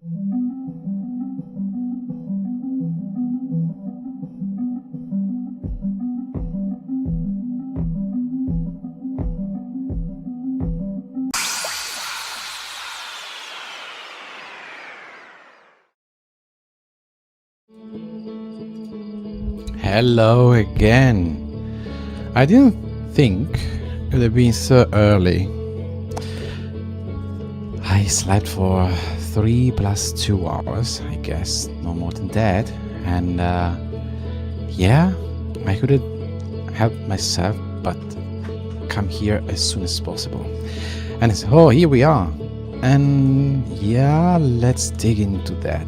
Hello again. I didn't think it would have been so early. I slept for 3 plus 2 hours, I guess, no more than that. And yeah, I could have helped myself, but come here as soon as possible. And so here we are. And yeah, let's dig into that.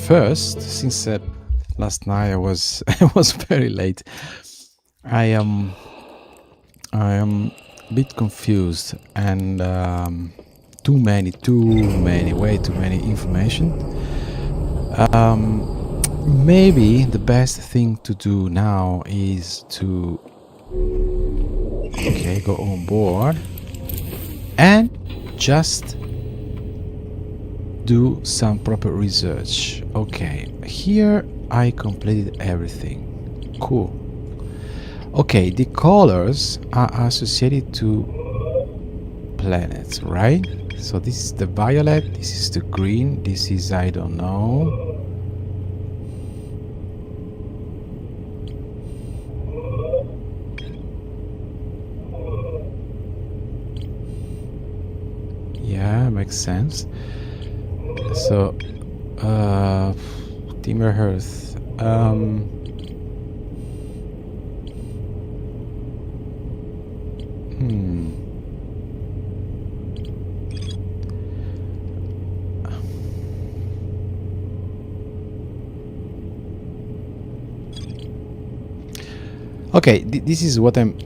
First, since last night I was I was very late. I am a bit confused and way too many information. Maybe the best thing to do now is to go on board and just do some proper research. Okay, here I completed everything. Cool. Okay, the colors are associated to planets, right? So this is the violet, this is the green, this is, I don't know. Yeah, makes sense. So, Timber Hearth. Okay, this is what I'm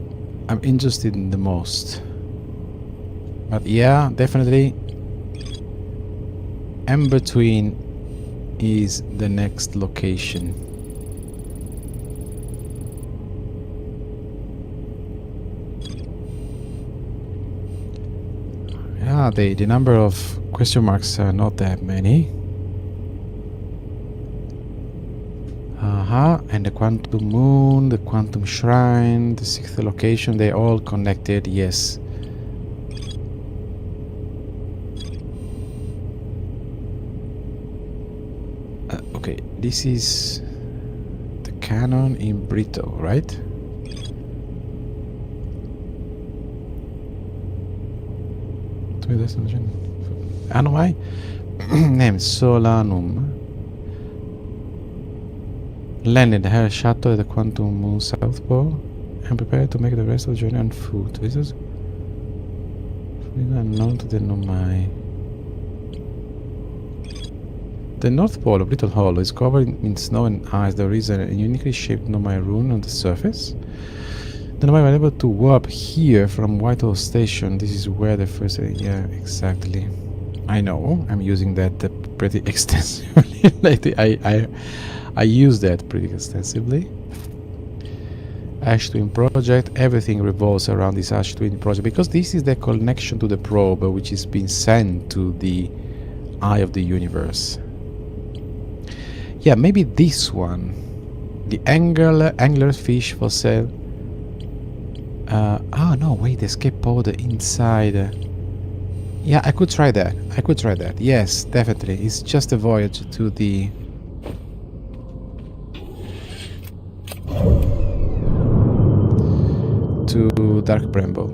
interested in the most. But yeah, definitely Ember Twin is the next location. Yeah, the number of question marks are not that many. And the Quantum Moon, the Quantum Shrine, the 6th location, they're all connected, yes. Okay, this is the cannon in Brito, right? Anumai? Name Solanum. Landed her shuttle at the Quantum Moon South Pole and prepared to make the rest of the journey on foot. This is unknown to the Nomai. The North Pole of Little Hollow is covered in snow and ice. There is a uniquely shaped Nomai rune on the surface. The Nomai were able to warp here from Whitehall Station. This is where the first... yeah, exactly. I know. I'm using that pretty extensively lately. I use that pretty extensively. Ash Twin project. Everything revolves around this Ash Twin project because this is the connection to the probe which is being sent to the Eye of the Universe. Yeah, maybe this one. The anglerfish fossil. Oh no, wait, escape pod inside. Yeah, I could try that. Yes, definitely. It's just a voyage to the... to Dark Bramble.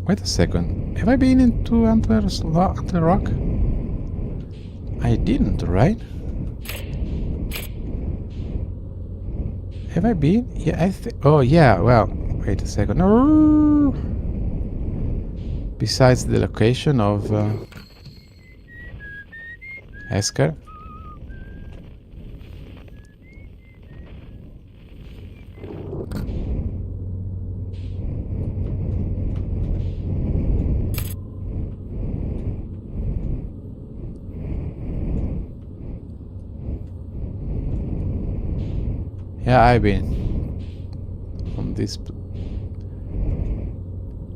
Wait a second. Have I been into Antler Rock? I didn't, right? Have I been? Yeah, I think... oh, yeah, well, wait a second. No. Besides the location of Esker. Yeah, I've been on this.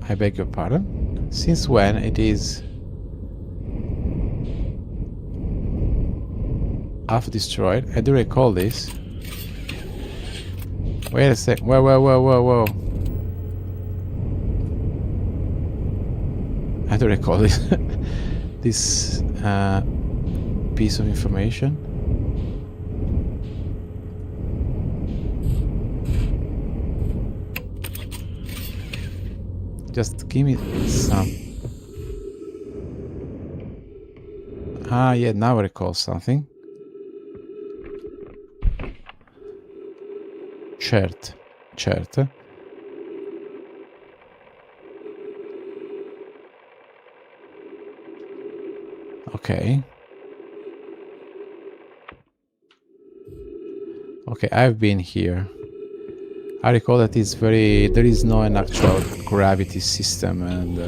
I beg your pardon. Since when it is half destroyed? I do recall this. Wait a sec. Whoa. I do recall this. This piece of information. Just give me some. Ah, yeah, now I recall something. Certo. Okay. Okay, I've been here. I recall that it's very... there is no an actual gravity system, and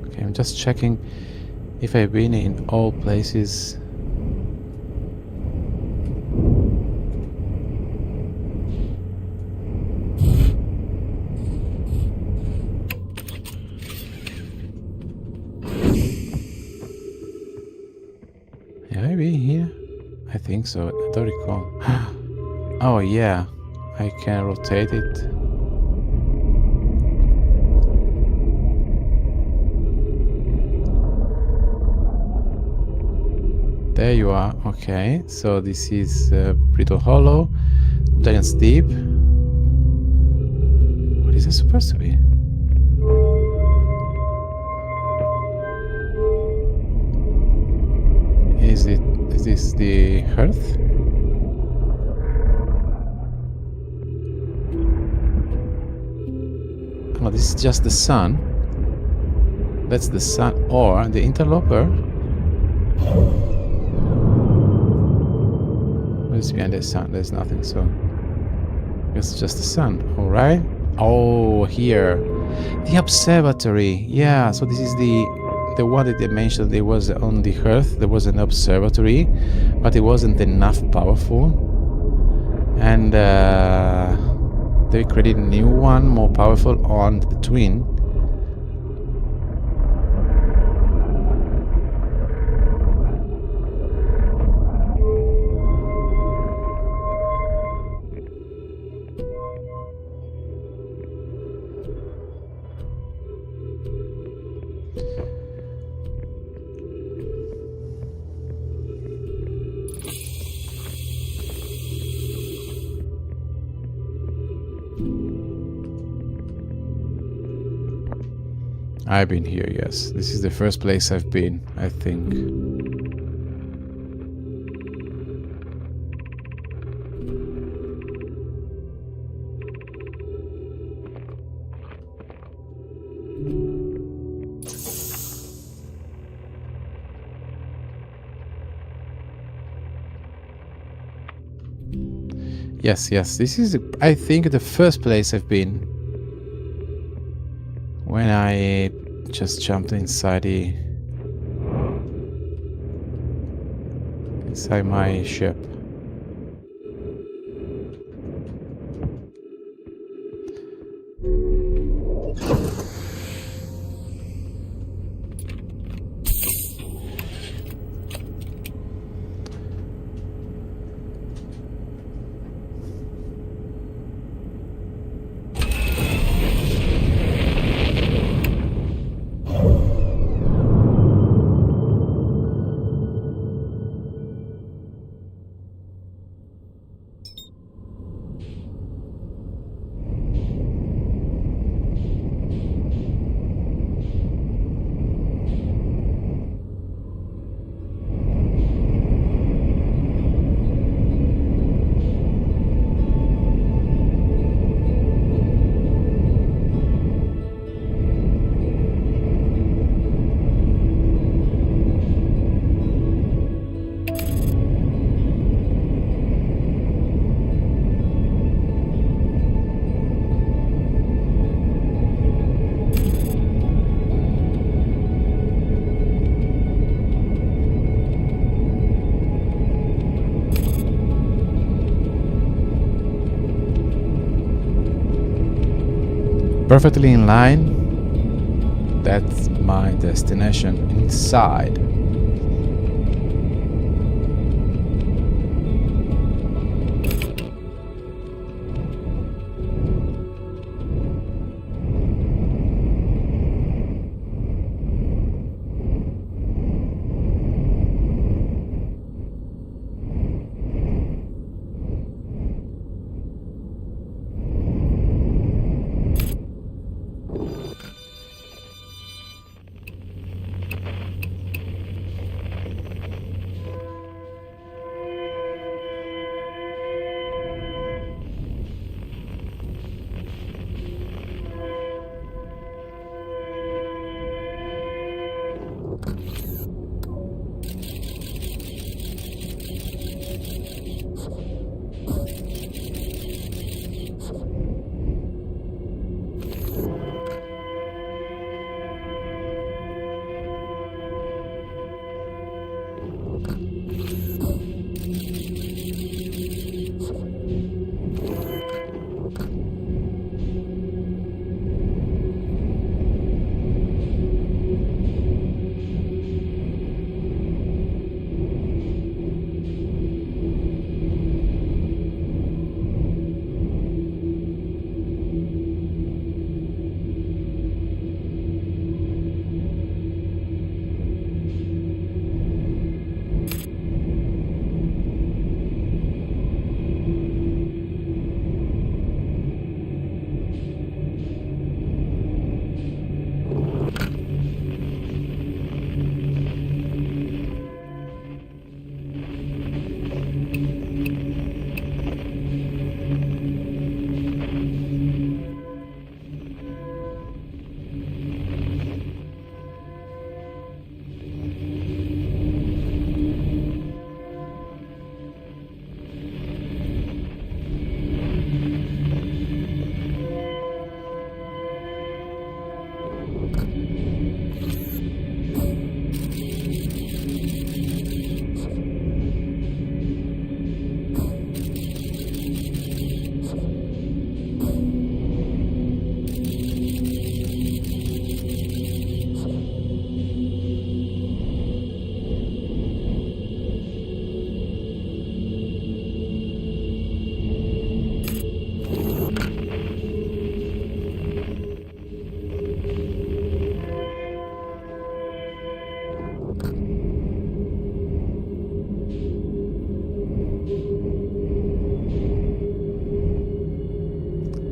okay, I'm just checking if I've been in all places. Yeah, maybe here. I think so. I don't recall. Oh yeah, I can rotate it. There you are. Okay, so this is Brittle Hollow, Giant's Deep. What is it supposed to be? Is this the Earth? Oh, this is just the sun. That's the sun, or the interloper. What is behind the sun? There's nothing, so it's just the sun. All right. Oh, here, the observatory. Yeah. So this is the one that they mentioned. There was on the Earth. There was an observatory, but it wasn't enough powerful, and they created a new one, more powerful, on the twin. I've been here, yes. This is the first place I've been, I think. Yes, this is, I think, the first place I've been. When I just jumped inside my ship. Perfectly in line. That's my destination. Inside.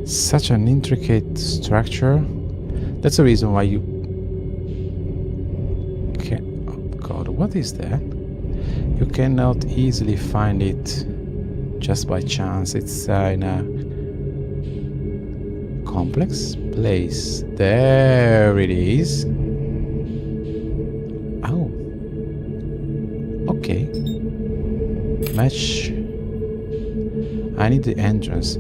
Such an intricate structure. That's the reason why you can... Oh god, what is that? You cannot easily find it just by chance. It's in a complex place. There it is. Oh. Okay. Match. I need the entrance.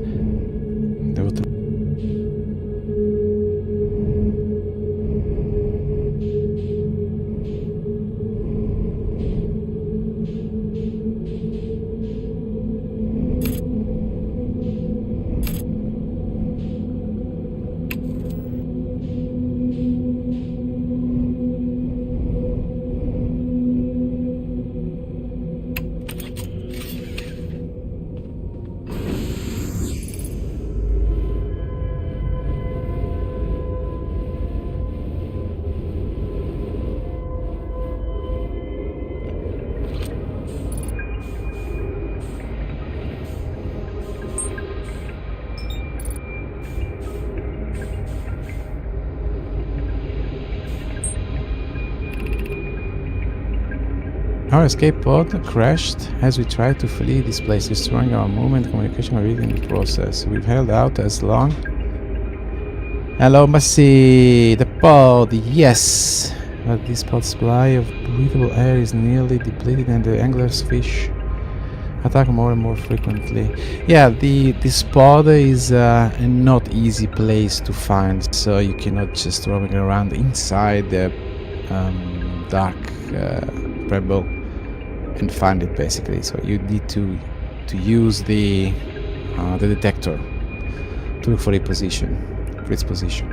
Our escape pod crashed as we tried to flee this place, destroying our movement, communication, and reading the process. We've held out as long. Hello, Massey! The pod, yes! But this pod's supply of breathable air is nearly depleted and the angler's fish attack more and more frequently. Yeah, this pod is a not easy place to find, so you cannot just roaming around inside the dark pebble and find it basically. So you need to use the detector to look for a position. to its position.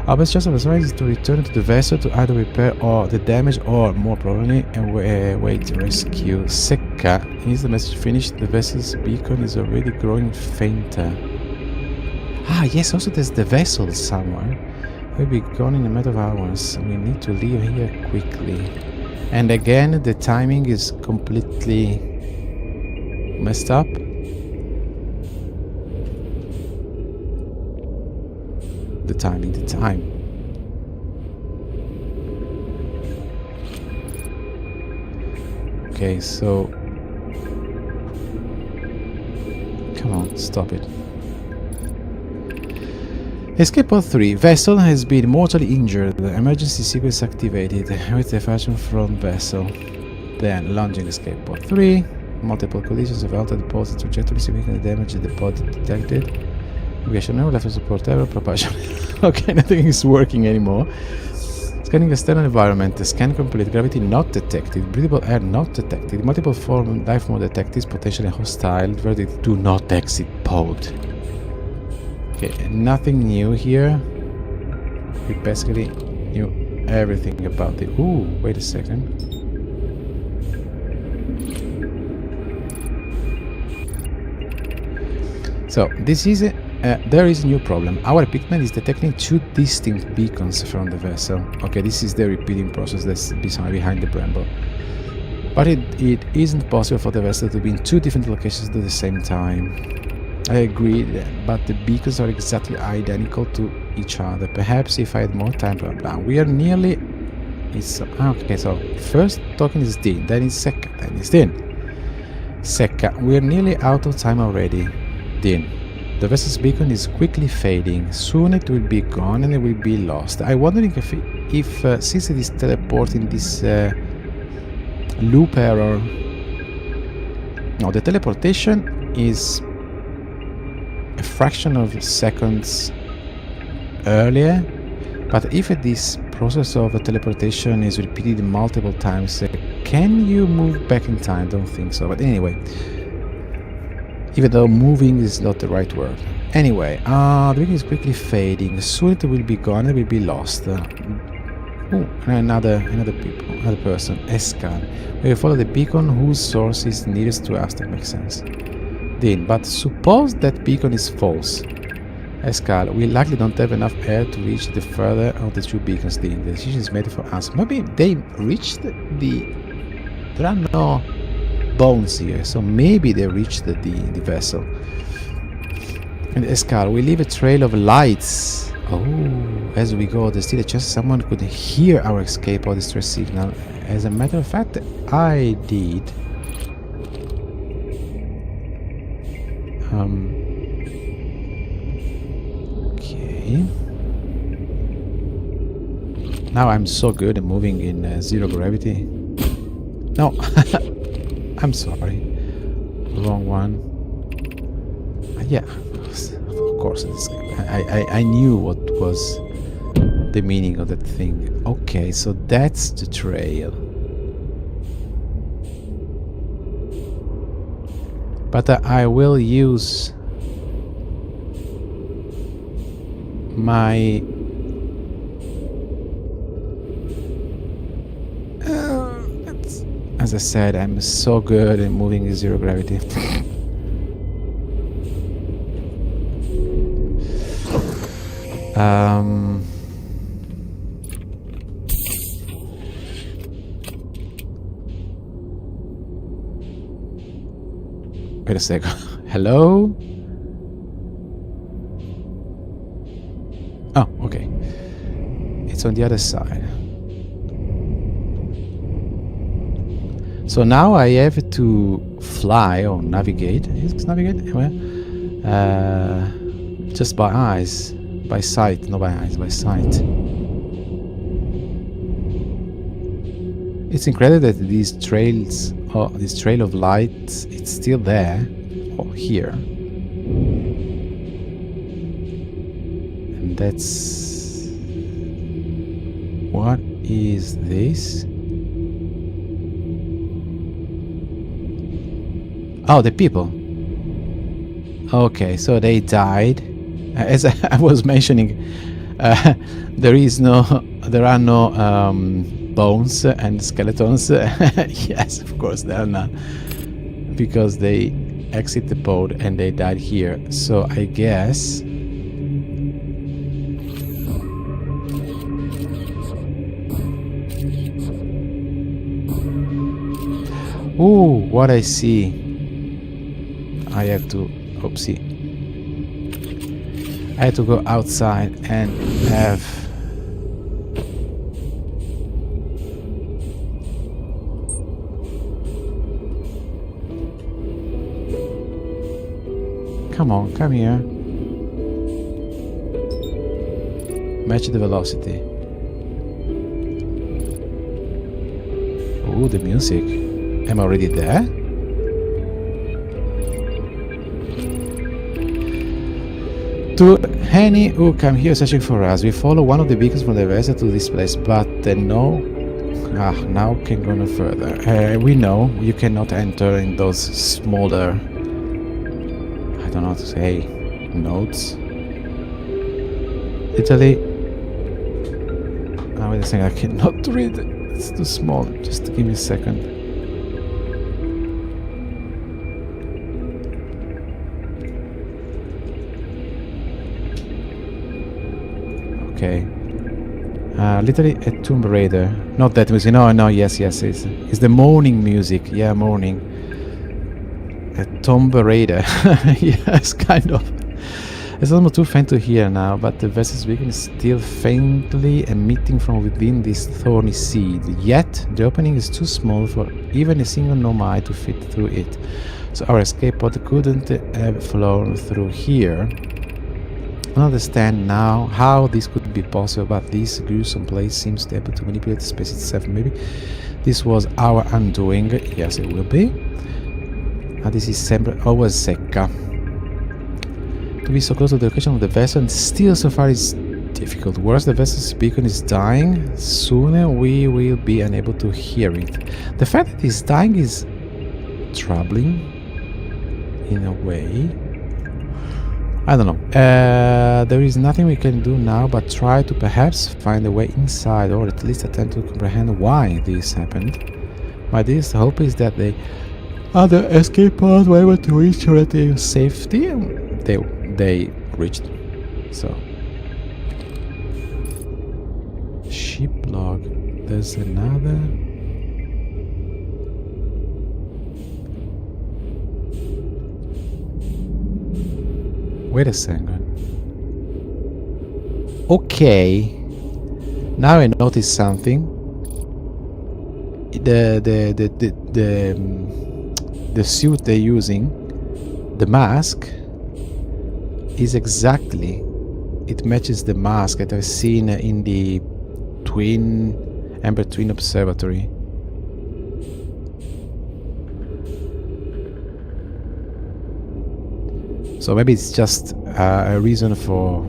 Our best chance of survival is to return to the vessel to either repair or the damage or, more probably, wait rescue. Secca. Is the message finished? The vessel's beacon is already growing fainter. Ah, yes, also there's the vessel somewhere. We'll be gone in a matter of hours. We need to leave here quickly. And again, the timing is completely messed up. The time. Okay, so... Come on, stop it. Escape pod 3. Vessel has been mortally injured. The emergency sequence activated with the fashion from vessel. Then launching escape pod 3. Multiple collisions have altered the pod's trajectory, significantly damaged the pod detected. Navigation error, left support error, propulsion. Okay, nothing is working anymore. Scanning external environment. Scan complete. Gravity not detected. Breathable air not detected. Multiple form life mode detected. Potentially hostile. Verdict: do not exit pod. Okay, nothing new here. We basically knew everything about it. Ooh, wait a second. So, this is there is a new problem. Our equipment is detecting two distinct beacons from the vessel. Okay, this is the repeating process that's behind the bramble. But it isn't possible for the vessel to be in two different locations at the same time. I agree, but the beacons are exactly identical to each other. Perhaps if I had more time, blah blah. We are nearly... okay, so first token is Dean, then it's Secca, then it's Dean. Secca, we are nearly out of time already. Dean, the vessel's beacon is quickly fading. Soon it will be gone and it will be lost. I'm wondering if since it is teleporting this loop error... No, the teleportation is a fraction of seconds earlier, but if this process of teleportation is repeated multiple times, can you move back in time? Don't think so, but anyway, even though moving is not the right word. Anyway, the beacon is quickly fading. Soon it will be gone, it will be lost. Another person, Escal. We will follow the beacon whose source is nearest to us. That makes sense. Dean, but suppose that beacon is false. Escal, we likely don't have enough air to reach the further of the two beacons. Dean, the decision is made for us. Maybe they reached the... There are no bones here, so maybe they reached the vessel. And Escal, we leave a trail of lights. Oh, as we go, there's still a chance someone could hear our escape or distress signal. As a matter of fact, I did. Okay. Now I'm so good at moving in zero gravity. No, I'm sorry. Wrong one. Yeah, of course. I knew what was the meaning of that thing. Okay, so that's the trail. But I will use my as I said, I'm so good at moving in zero gravity. Wait a second. Hello? Oh, okay. It's on the other side. So now I have to fly or navigate. Is it navigate? Anywhere? Just by eyes. By sight. Not by eyes, by sight. It's incredible that these trails, or this trail of light, it's still there. Oh, here. And that's... What is this? Oh, the people. Okay, so they died. As I was mentioning, there are no bones and skeletons. Yes, of course there are none, because they exit the pod and they died here. So I guess ooh, what I see. I have to oopsie. I had to go outside and have come on, come here. Match the velocity. Ooh, the music. Am I already there? To any who come here searching for us, we follow one of the beacons from the vessel to this place, but now can go no further. We know you cannot enter in those smaller, I don't know how to say, nodes. Italy. Oh, wait a second, I cannot read. It's too small. Just give me a second. Okay. Literally a Tomb Raider. Not that music. No, yes, it's the morning music. Yeah, morning. A Tomb Raider. Yes, kind of. It's almost too faint to hear now, but the vessel's beacon is still faintly emitting from within this thorny seed. Yet, the opening is too small for even a single nomad to fit through it. So our escape pod couldn't have flown through here. I don't understand now how this could be possible, but this gruesome place seems to be able to manipulate the space itself. Maybe this was our undoing. Yes, it will be. This is sempre always secca. To be so close to the location of the vessel and still so far is difficult. Worse, the vessel's beacon is dying. Sooner we will be unable to hear it. The fact that it's dying is troubling in a way. I don't know. There is nothing we can do now but try to perhaps find a way inside, or at least attempt to comprehend why this happened. My dearest hope is that the other escape pods were able to reach relative safety. They reached. So ship log. There's another. Wait a second. Okay. Now I noticed something. The suit they're using, the mask, is exactly. It matches the mask that I've seen in the Amber Twin Observatory. So maybe it's just a reason for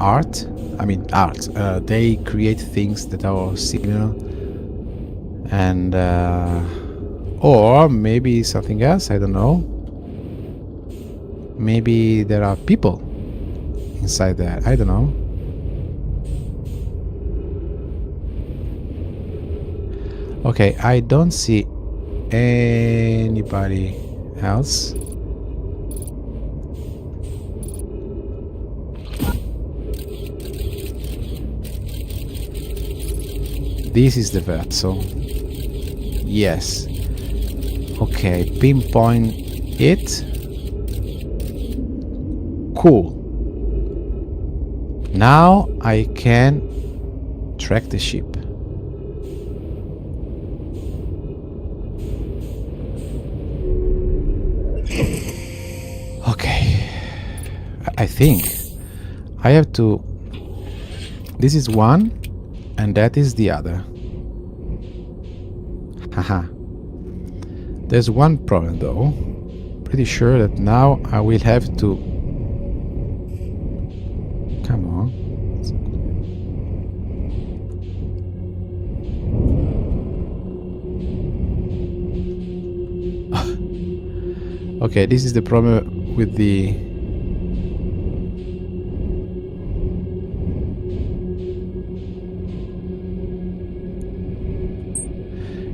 art. I mean, art. They create things that are similar, and or maybe something else. I don't know. Maybe there are people inside there. I don't know. Okay, I don't see anybody else. This is the vessel. Yes. Okay, pinpoint it. Cool. Now I can track the ship. Okay. I think I have to. This is one, and that is the other. Haha. There's one problem though. Pretty sure that now I will have to. Come on. Okay, this is the problem with the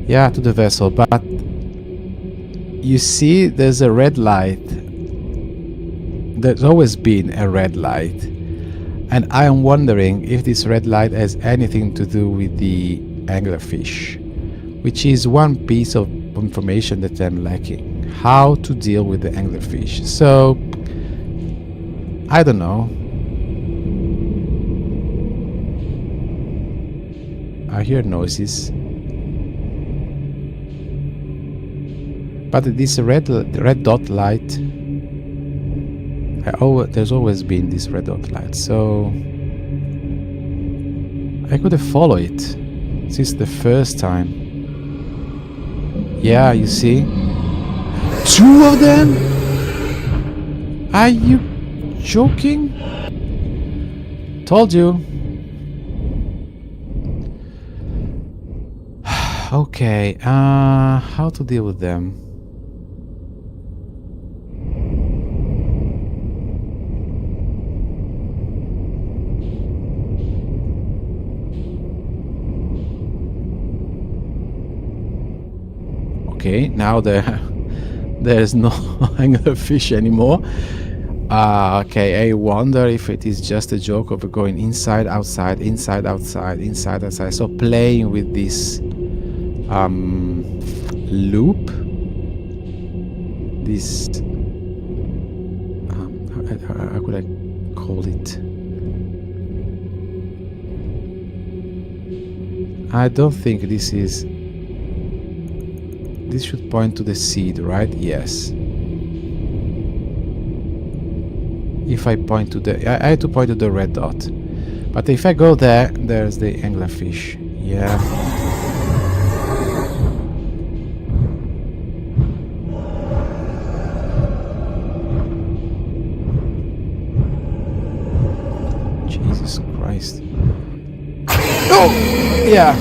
Yeah, to the vessel, but you see there's a red light. There's always been a red light. And I am wondering if this red light has anything to do with the anglerfish, which is one piece of information that I'm lacking. How to deal with the anglerfish. So, I don't know. I hear noises. But this red dot light, there's always been this red dot light, so I could have followed it since the first time. Yeah, you see? 2 of them? Are you joking? Told you. Okay, how to deal with them? Okay, now there's no anglerfish anymore. Okay, I wonder if it is just a joke of going inside, outside, inside, outside, inside, outside. So playing with this loop, this how could I call it? I don't think this is. This should point to the seed, right? Yes. If I point to the... I had to point to the red dot. But if I go there, there's the anglerfish. Yeah. Jesus Christ. Oh! Yeah.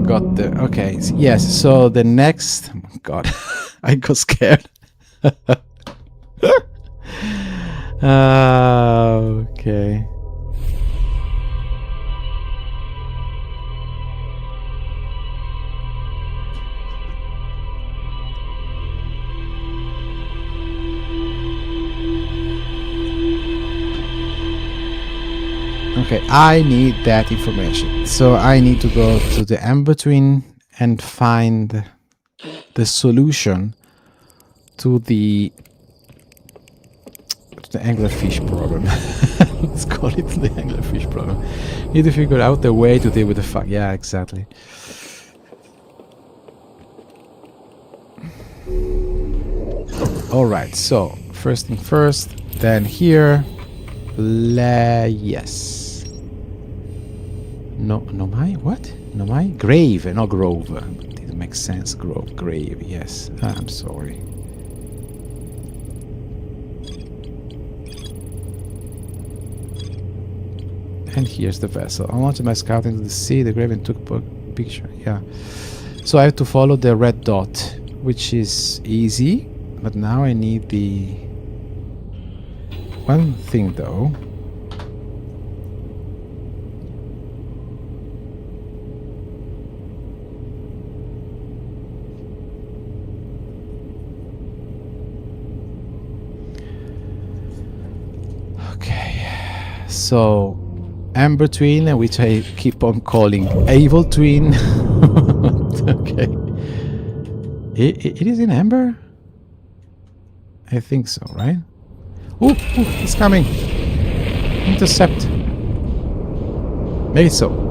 Got the... Okay. Yes, so the next... Oh God. I got scared. Okay. Okay, I need that information. So I need to go to the in-between and find the solution to the anglerfish problem. Let's call it the anglerfish problem. Need to figure out the way to deal with the fuck. Yeah, exactly. Alright, so first thing first, then here. Yes. No, my what? No, my grave, not grove. It makes sense. Grave. Yes. I'm sorry. And here's the vessel. I launched my scout into the sea, the grave, and took a picture. Yeah. So I have to follow the red dot, which is easy. But now I need the one thing though. Okay. So Amber Twin, which I keep on calling Evil Twin. Okay. It is in Amber? I think so, right? Ooh, it's coming. Intercept. Maybe so.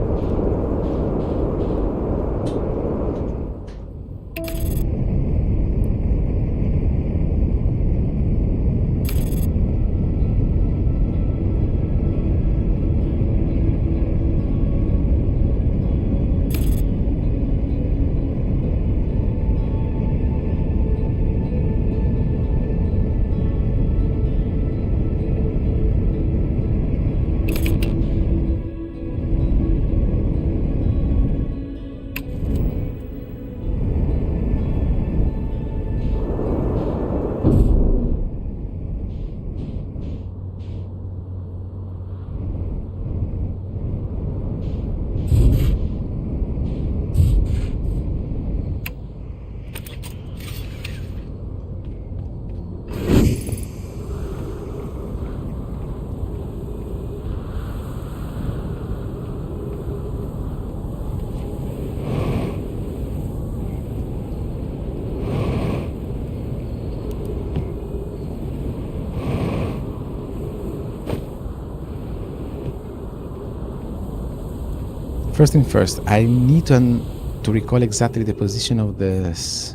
First thing first, I need to recall exactly the position of this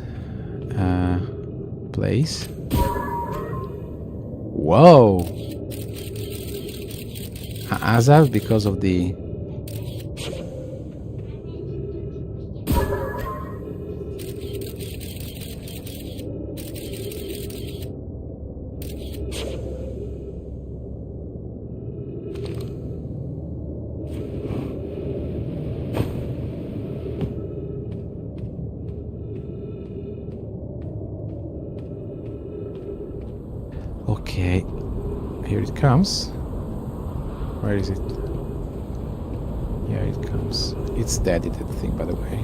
place. Whoa! As I've because of the... Okay, here it comes. Where is it? Here it comes. It's dead, that thing, by the way.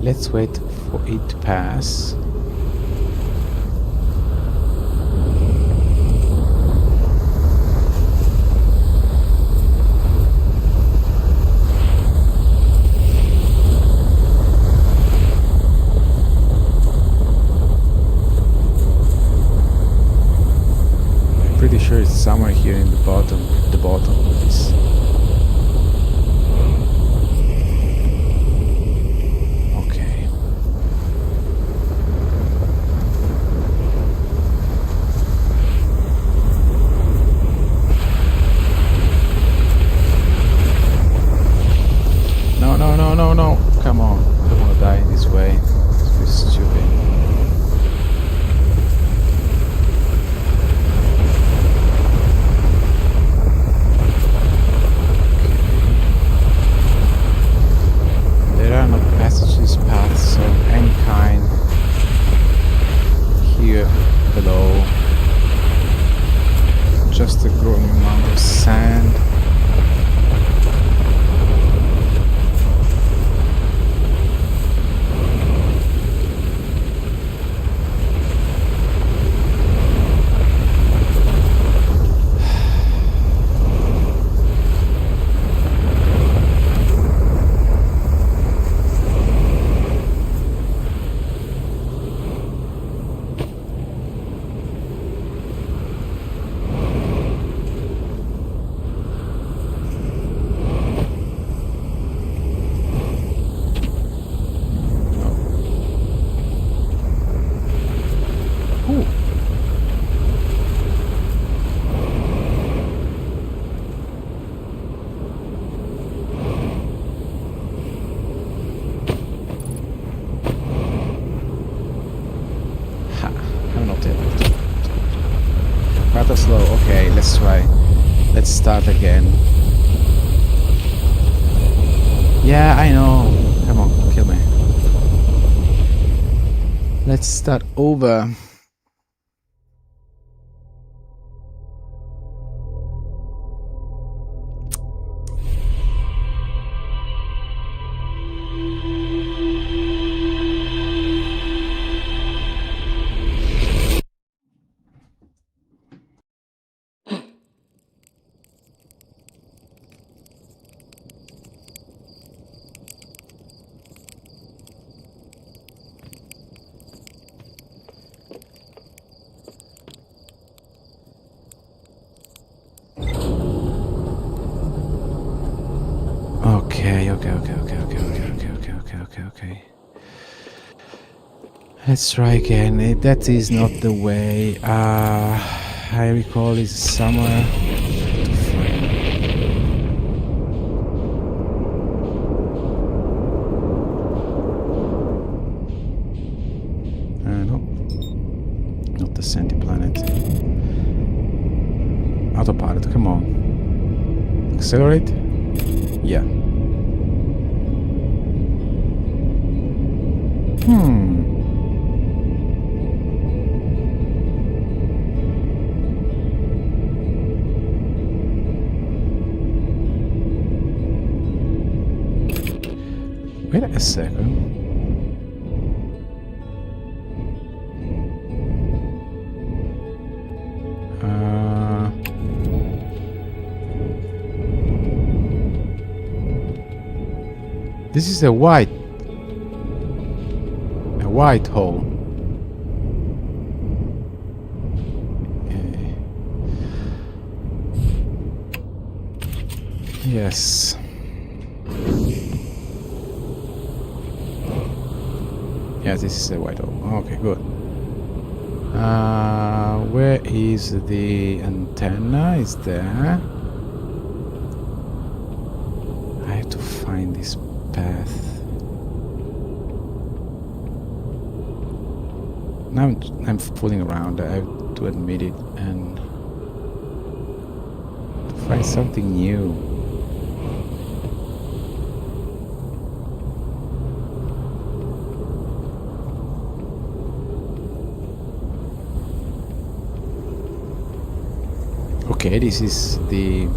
Let's wait for it to pass. Pretty sure it's somewhere here in the bottom of this. Okay. No. Come on. I don't want to die this way. It's pretty stupid. Paths of any kind here below, just a growing amount of sand. Rather slow. Okay, let's try. Let's start again. Yeah, I know. Come on, kill me. Let's start over. Okay. Let's try again. That is not the way. I recall it's somewhere. No, not the sandy planet. Autopilot, come on. Accelerate? Yeah. Wait a second. This is a white hole. Yes. Yes, this is a white hole. Okay, good. Where is the antenna? Is there? I have to find this path. Now I'm fooling around, I have to admit it, and to find something new. Okay, this is the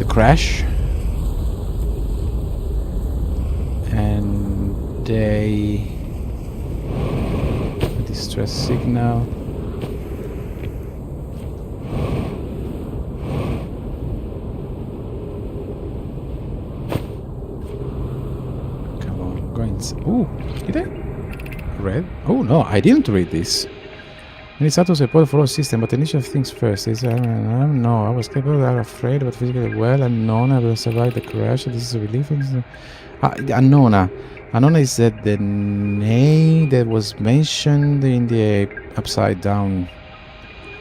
crash, and a distress signal. Come on, go inside. Oh, did I read? Oh no, I didn't read this. And it's out to support for all system, but initial things first. Is no, I was capable, I'm afraid, but physically well. Unknown, I will survive the crash. This is a relief. Annona. Annona is the name that was mentioned in the upside down,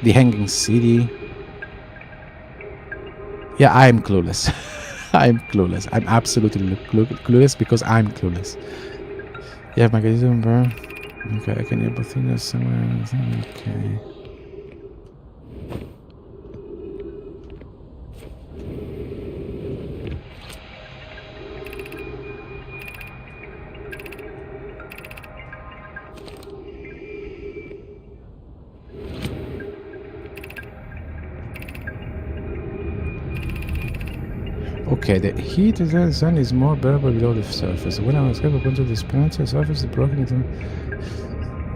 the hanging city. Yeah, I'm clueless. I'm clueless. I'm absolutely clueless because I'm clueless. Yeah, mechanism burn. Okay, I can hear both things somewhere. Okay. Okay, the heat of the sun is more bearable below the surface. When I was able to go to this planet, the surface is broken into.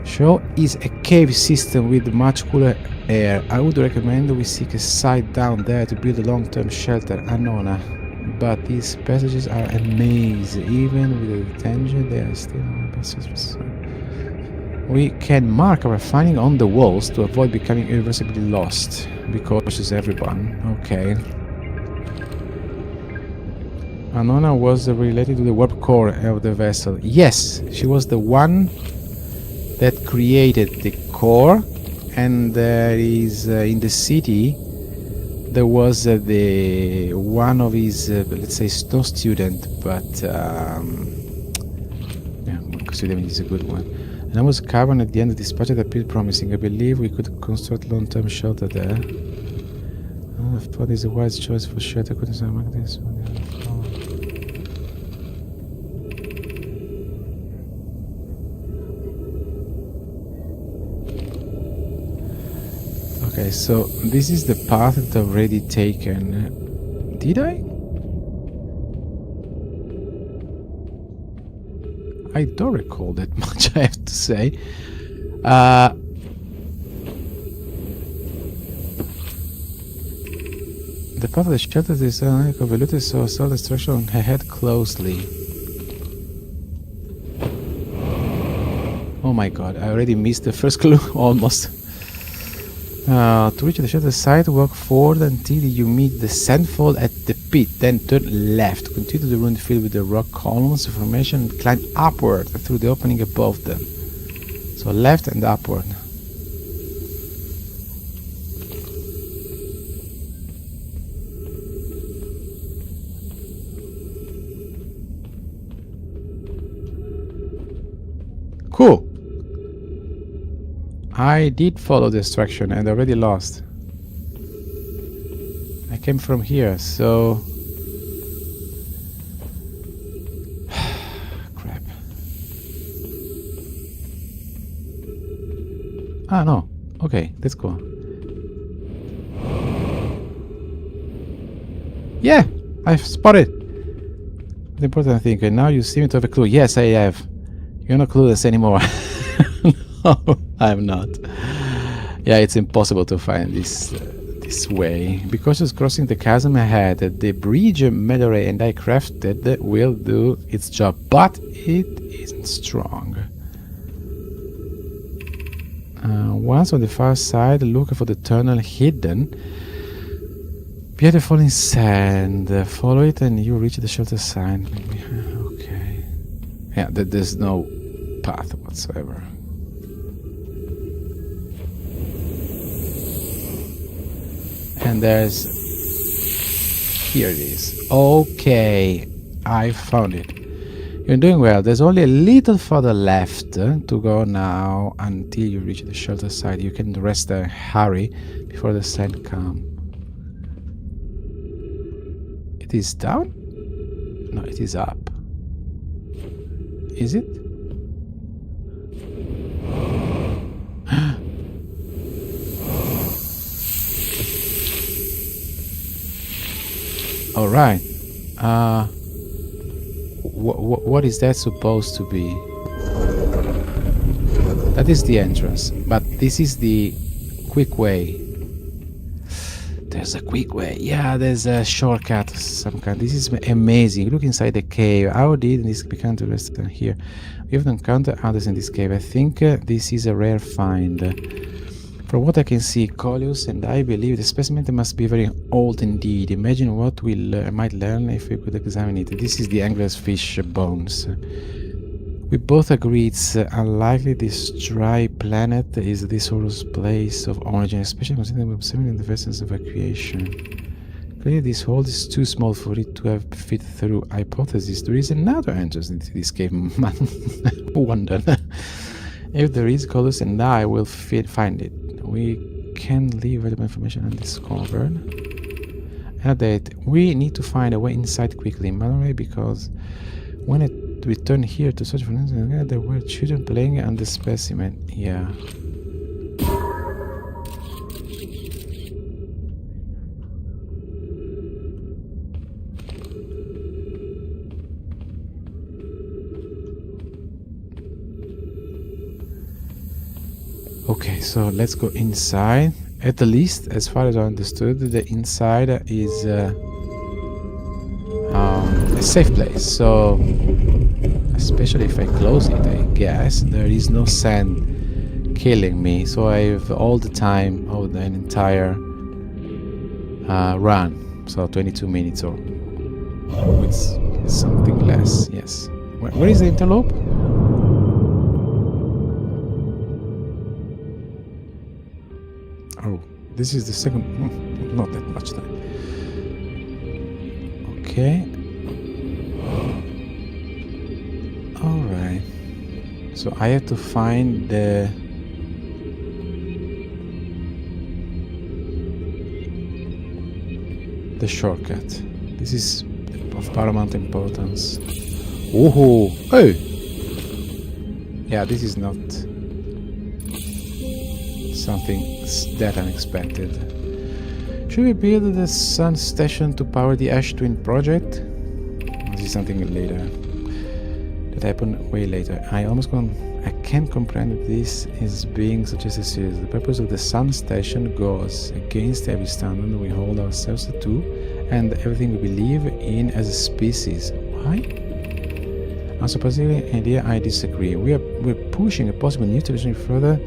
Show is a cave system with much cooler air. I would recommend we seek a site down there to build a long-term shelter, Annona. But these passages are a maze. Even with the detention, they are still passages. We can mark our finding on the walls to avoid becoming irreversibly lost. Be cautious, everyone. Okay. Annona was related to the warp core of the vessel. Yes, she was the one that created the core, and there is in the city there was the one of his let's say no student, but yeah, student is a good one. And I was carbon at the end of this project appeared promising. I believe we could construct long-term shelter there. I thought it's a wise choice for shelter. Couldn't say like this. Okay, so this is the path that I've already taken. Did I? I don't recall that much, I have to say. The path of the shelter is convoluted, so I saw the structure on her head closely. Oh my god, I already missed the first clue, almost. To reach the shelter site, walk forward until you meet the sandfall at the pit, then turn left. Continue the ruined field with the rock columns formation and climb upward through the opening above them. So left and upward. Cool. I did follow the instruction and already lost. I came from here, so... crap. Ah, no. Okay, let's go. Yeah, I've spotted. The important thing, and now you seem to have a clue. Yes, I have. You're not clueless anymore. No, I'm not. Yeah, it's impossible to find this this way. Because it's crossing the chasm ahead, the bridge Medoray and I crafted will do its job, but it isn't strong. Once on the far side, look for the tunnel hidden. Beautiful in sand. Follow it and you reach the shelter sign. Okay. Yeah, there's no path whatsoever. And there's... Here it is. Okay, I found it. You're doing well. There's only a little further left to go now until you reach the shelter side. You can rest there. Hurry before the sun comes. It is down? No, it is up. Is it? All right. What is that supposed to be? That is the entrance, but this is the quick way. There's a quick way. Yeah, there's a shortcut of some kind. This is amazing. Look inside the cave. How did this become interested here? We haven't encountered others in this cave. I think this is a rare find. From what I can see, Coleus and I believe the specimen must be very old indeed. Imagine what we might learn if we could examine it. This is the angler's fish bones. We both agree it's unlikely this dry planet is this sort of place of origin, especially considering observing the vessels of evacuation. Clearly this hole is too small for it to have fit through. Hypothesis, there is another entrance into this cave. Wonder. If there is, Coleus and I will find it. We can leave valuable information undiscovered. Annotate. We need to find a way inside quickly, manually, because when it returned here to search for instance, there were children playing on the specimen. Yeah. Okay, so let's go inside. At the least, as far as I understood, the inside is a safe place. So, especially if I close it, I guess there is no sand killing me. So I have all the time of an entire run. So 22 minutes or with something less. Yes. Where is the interlope? Oh, this is the second. Not that much time. Okay. All right. So I have to find the shortcut. This is of paramount importance. Oh, hey! Yeah, this is not something that unexpected. Should we build the sun station to power the Ash Twin project? This is something later. That happened way later. I can't comprehend this is being suggested seriously. The purpose of the sun station goes against every standard we hold ourselves to and everything we believe in as a species. Why? Unsurprisingly, idea I disagree. We're pushing a possible new television further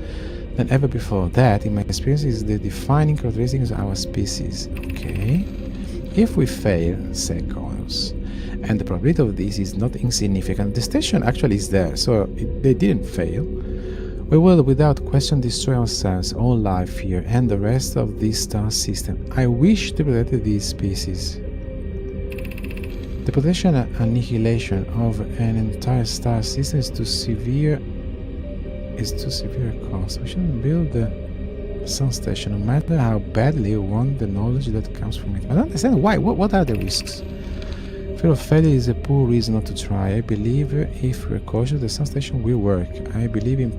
than ever before. That, in my experience, is the defining characteristics of our species. Okay. If we fail, say Coleus, and the probability of this is not insignificant, the station actually is there, so they didn't fail. We will without question destroy ourselves, all life here, and the rest of this star system. I wish to protect these species. The potential annihilation of an entire star system is too severe a cost. We shouldn't build the sun station, no matter how badly we want the knowledge that comes from it. I don't understand why. What are the risks? Fear of failure is a poor reason not to try. I believe if we're cautious, the sun station will work. I believe in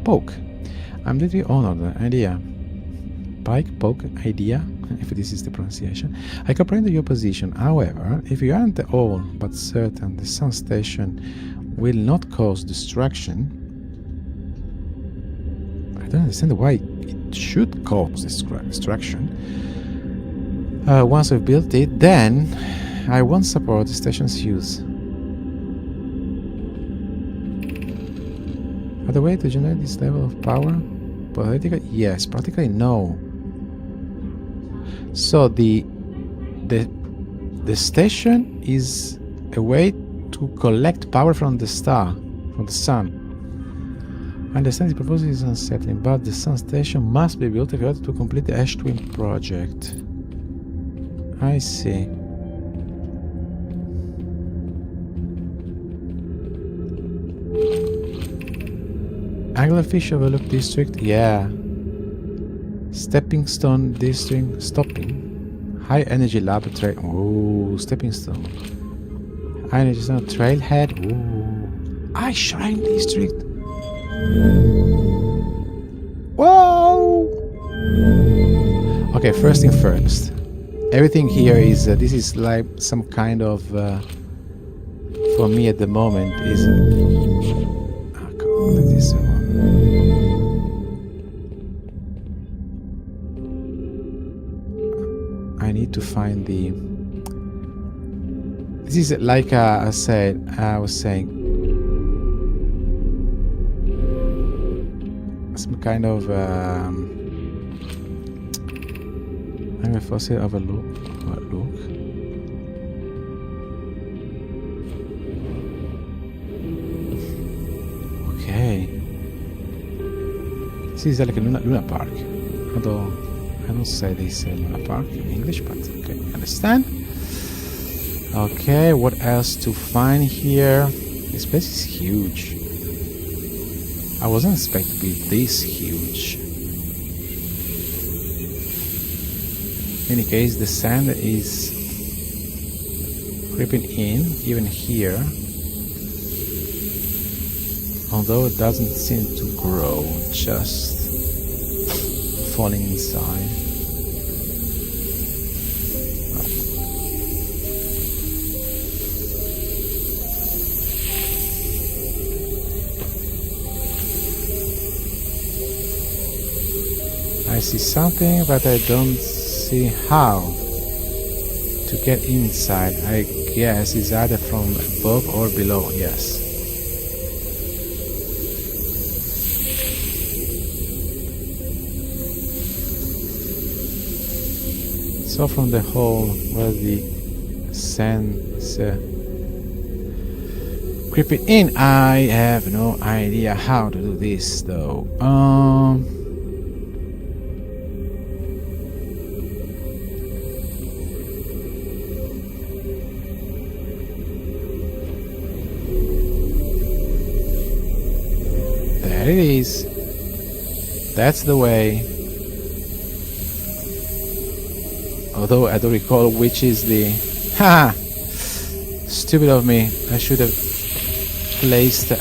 poke. I'm deeply honored. Idea. Poke, idea, if this is the pronunciation. I comprehend your position. However, if you aren't all but certain the sun station will not cause destruction, I don't understand why it should cause destruction. Once I've built it, then I won't support the station's use. Other way to generate this level of power? Politically, yes. Practically, no. So the station is a way to collect power from the star, from the sun. I understand the proposal is unsettling, but the sun station must be built in order to complete the Ash Twin project. I see. Anglerfish Overlook District, yeah. Stepping Stone District, stopping. High Energy Laboratory, oh, Stepping Stone. High Energy Stone, Trailhead, oh. Ice Shrine District. Whoa! Okay, first thing first. Everything here is, this is like some kind of, for me at the moment, is... Oh, come on, this one. I need to find the... This is like I was saying, some kind of I'm a fossil overlook. Okay, this is like a Luna Park. Although I don't say they say Luna Park in English, but okay, understand. Okay, what else to find here? This place is huge. I wasn't expecting to be this huge. In any case, the sand is creeping in, even here. Although it doesn't seem to grow, just falling inside. I see something, but I don't see how to get inside. I guess it's either from above or below, yes. So from the hole where the sand is creeping in, I have no idea how to do this though. There it is. That's the way. Although I don't recall which is the... Ha! Stupid of me. I should have placed...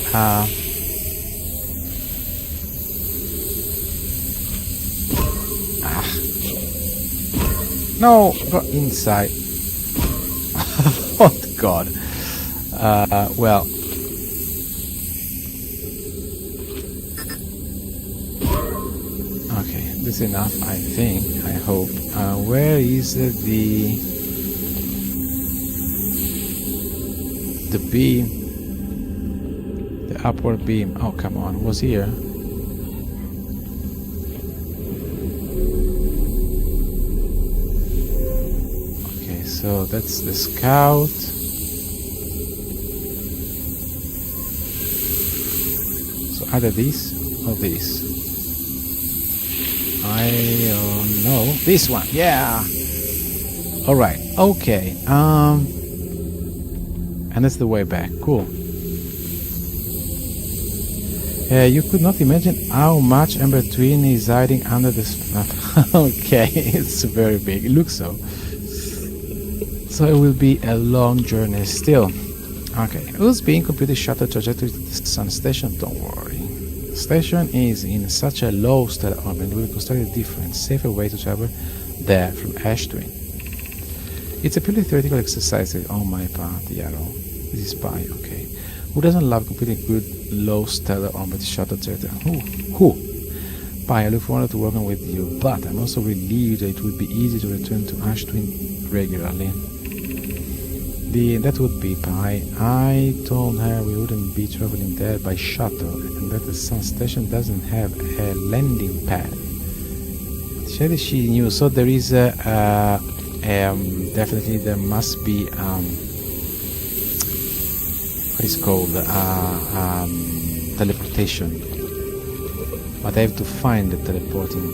No! Go inside. Oh God. Well... Okay, this is enough, I think, I hope. Where is the beam? The upward beam. Oh, come on, it was here. Okay, so that's the scout. So either this or this. I don't know. This one, yeah. All right. Okay. And that's the way back. Cool. You could not imagine how much Ember Twin is hiding under this map. Okay, it's very big. It looks so. So it will be a long journey still. Okay. Who's being completely shuttle trajectory to the sun station? Don't worry. The station is in such a low stellar orbit, we will construct a different, safer way to travel there from Ash Twin. It's a purely theoretical exercise on my part, Yarrow. This is Pi, okay. Who doesn't love completing good low stellar orbit shuttle trajectory? Who? Pi, I look forward to working with you, but I'm also relieved that it would be easy to return to Ash Twin regularly. That would be Pi. I told her we wouldn't be traveling there by shuttle and that the sun station doesn't have a landing pad. The said that she knew. So there is definitely there must be what is called teleportation. But I have to find the teleporting.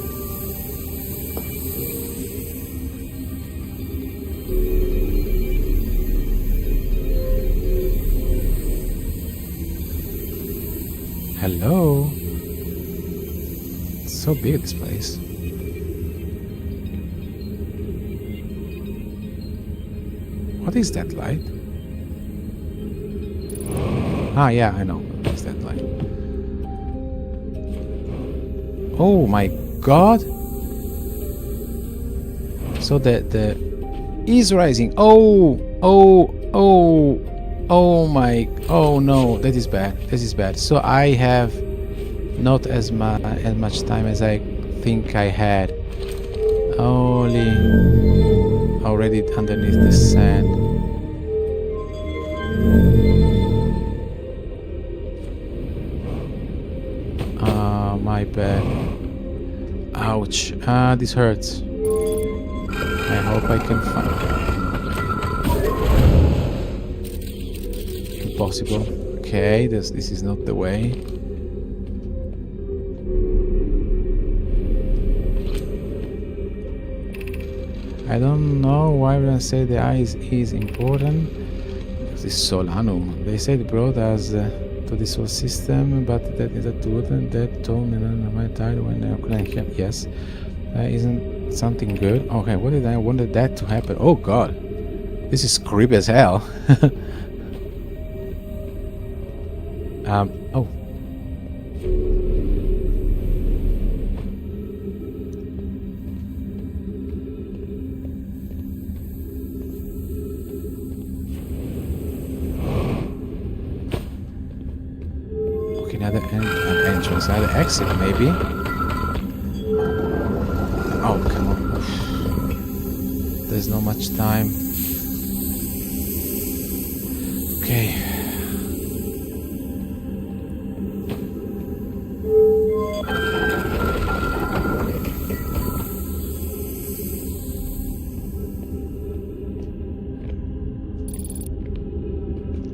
Hello. It's so big, this place. What is that light? Ah, yeah, I know. What is that light? Oh my god! So the is rising. Oh my! Oh no! That is bad. This is bad. So I have not as much time as I think I had. Only already underneath the sand. My bad. Ouch. This hurts. I hope I can find it. Impossible. Okay, this is not the way. I don't know why we don't say the eyes is important. This Solanum. They said it brought us to the solar system, but that is a truth, and that told me that my title when I couldn't hear. Yes, isn't something good? Okay, what did I wanted that to happen? Oh god, this is creepy as hell. Oh. Another entrance, another exit, maybe. Oh, come on. There's not much time. Okay.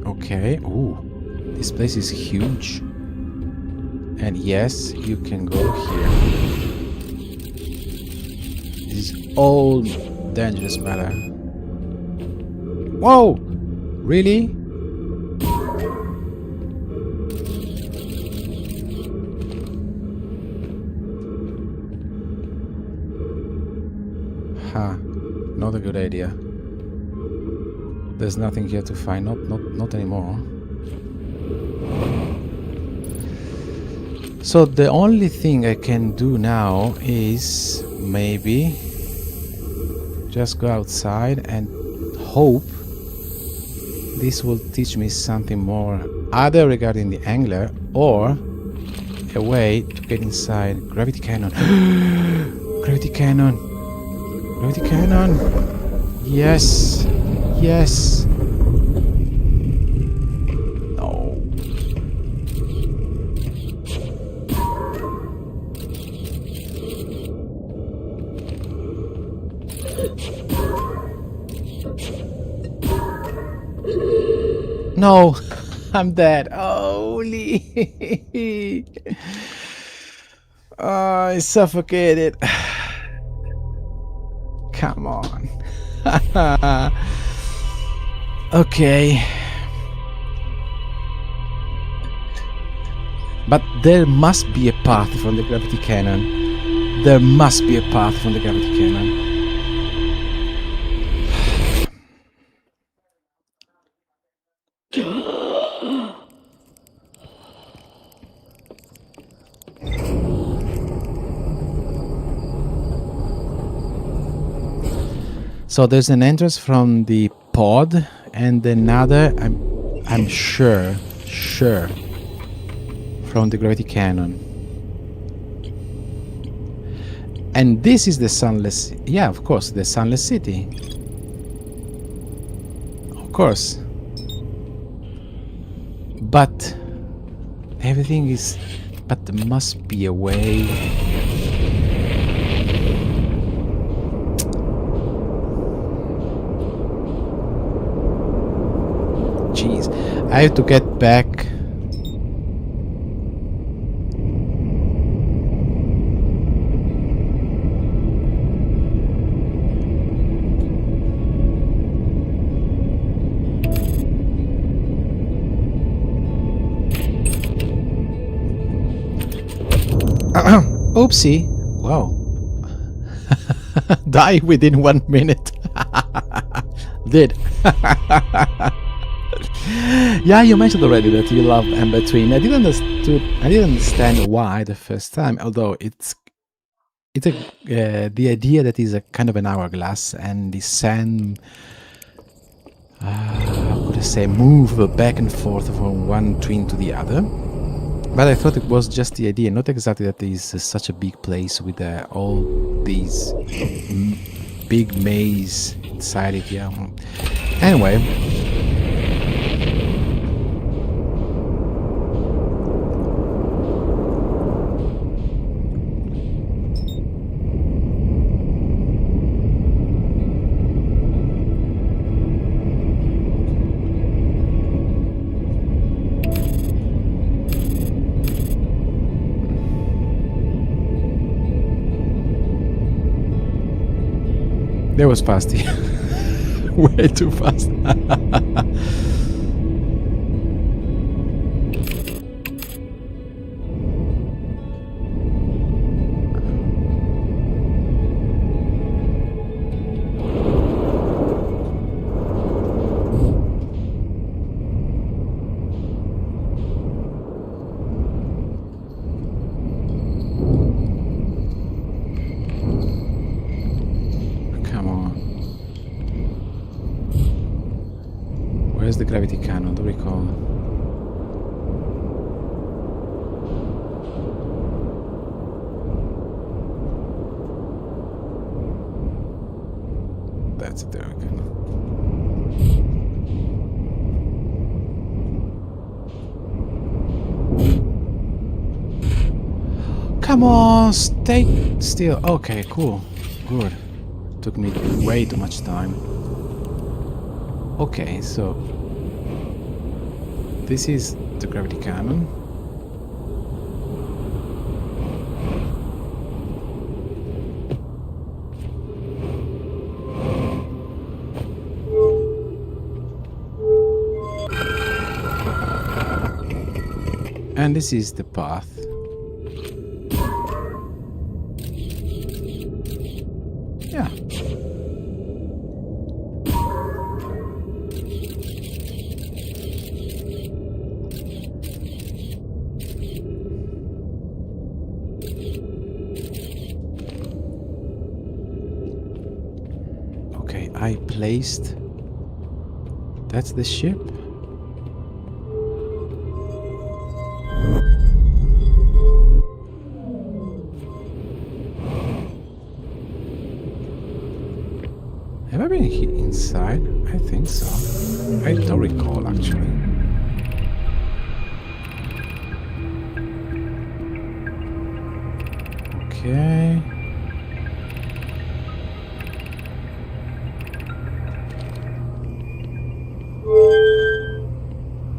Okay. Ooh, this place is huge. And yes, you can go here. This is all dangerous matter. Whoa! Really? Ha! Not a good idea. There's nothing here to find. Not anymore. So the only thing I can do now is maybe just go outside and hope this will teach me something more, either regarding the angler or a way to get inside. Gravity cannon. Gravity cannon. Gravity cannon. Yes. Yes. No, I'm dead. Holy. I suffocated. Come on. Okay. But there must be a path from the gravity cannon. There must be a path from the gravity cannon. So there's an entrance from the pod and another, I'm sure from the gravity cannon. And this is the sunless, yeah, of course, the sunless city. Of course. But everything is, but there must be a way. jeez. I have to get back. Oopsie. Wow. Die within 1 minute. Did. Yeah, you mentioned already that you love Ember Twin. I didn't understand why the first time, although it's the idea that is a kind of an hourglass and the sand, how could I say, move back and forth from one twin to the other. But I thought it was just the idea, not exactly that it is such a big place with all these big maze inside it. Yeah. Anyway. That was fast. Way too fast. Where's the gravity cannon? Don't recall. That's it, there we go. Come on, stay still. Okay, cool. Good. Took me way too much time. Okay, so this is the gravity cannon. And this is the path. Yeah. Okay, I placed. That's the ship. Have I been inside? I think so. I don't recall actually. Okay.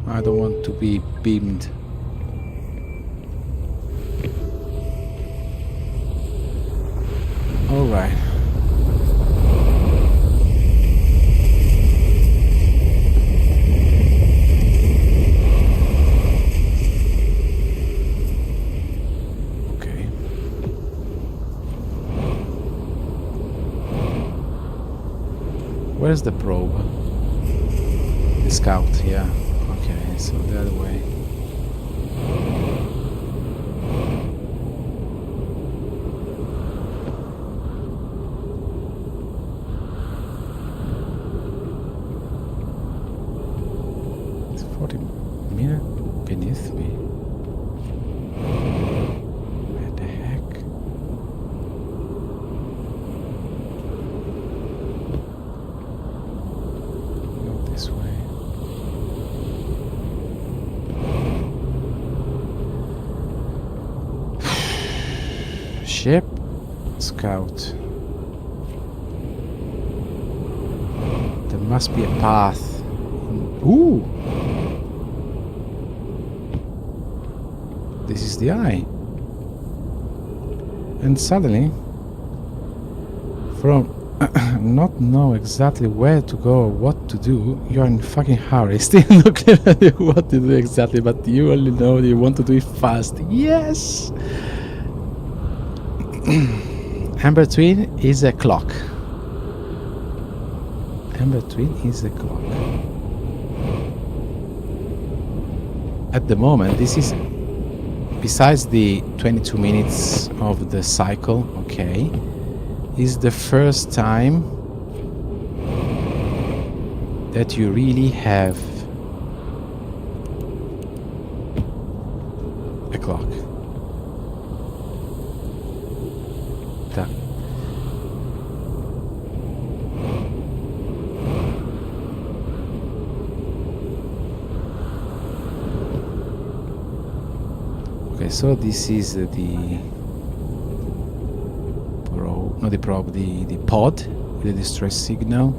I don't want to be beamed. All right. Where's the probe? The scout, yeah. Okay, so the other way. It's 40 meters beneath me. Where the heck? This way. Ship, scout. There must be a path. Ooh! this is the eye. And suddenly, from not know exactly where to go or what to do, you're in fucking hurry. Still not clear what to do exactly, but you only know you want to do it fast. Yes! Amber Twin is a clock. Amber Twin is a clock. At the moment, this is, besides the 22 minutes of the cycle, okay, is the first time that you really have a clock. Okay, so this is the pod with the distress signal.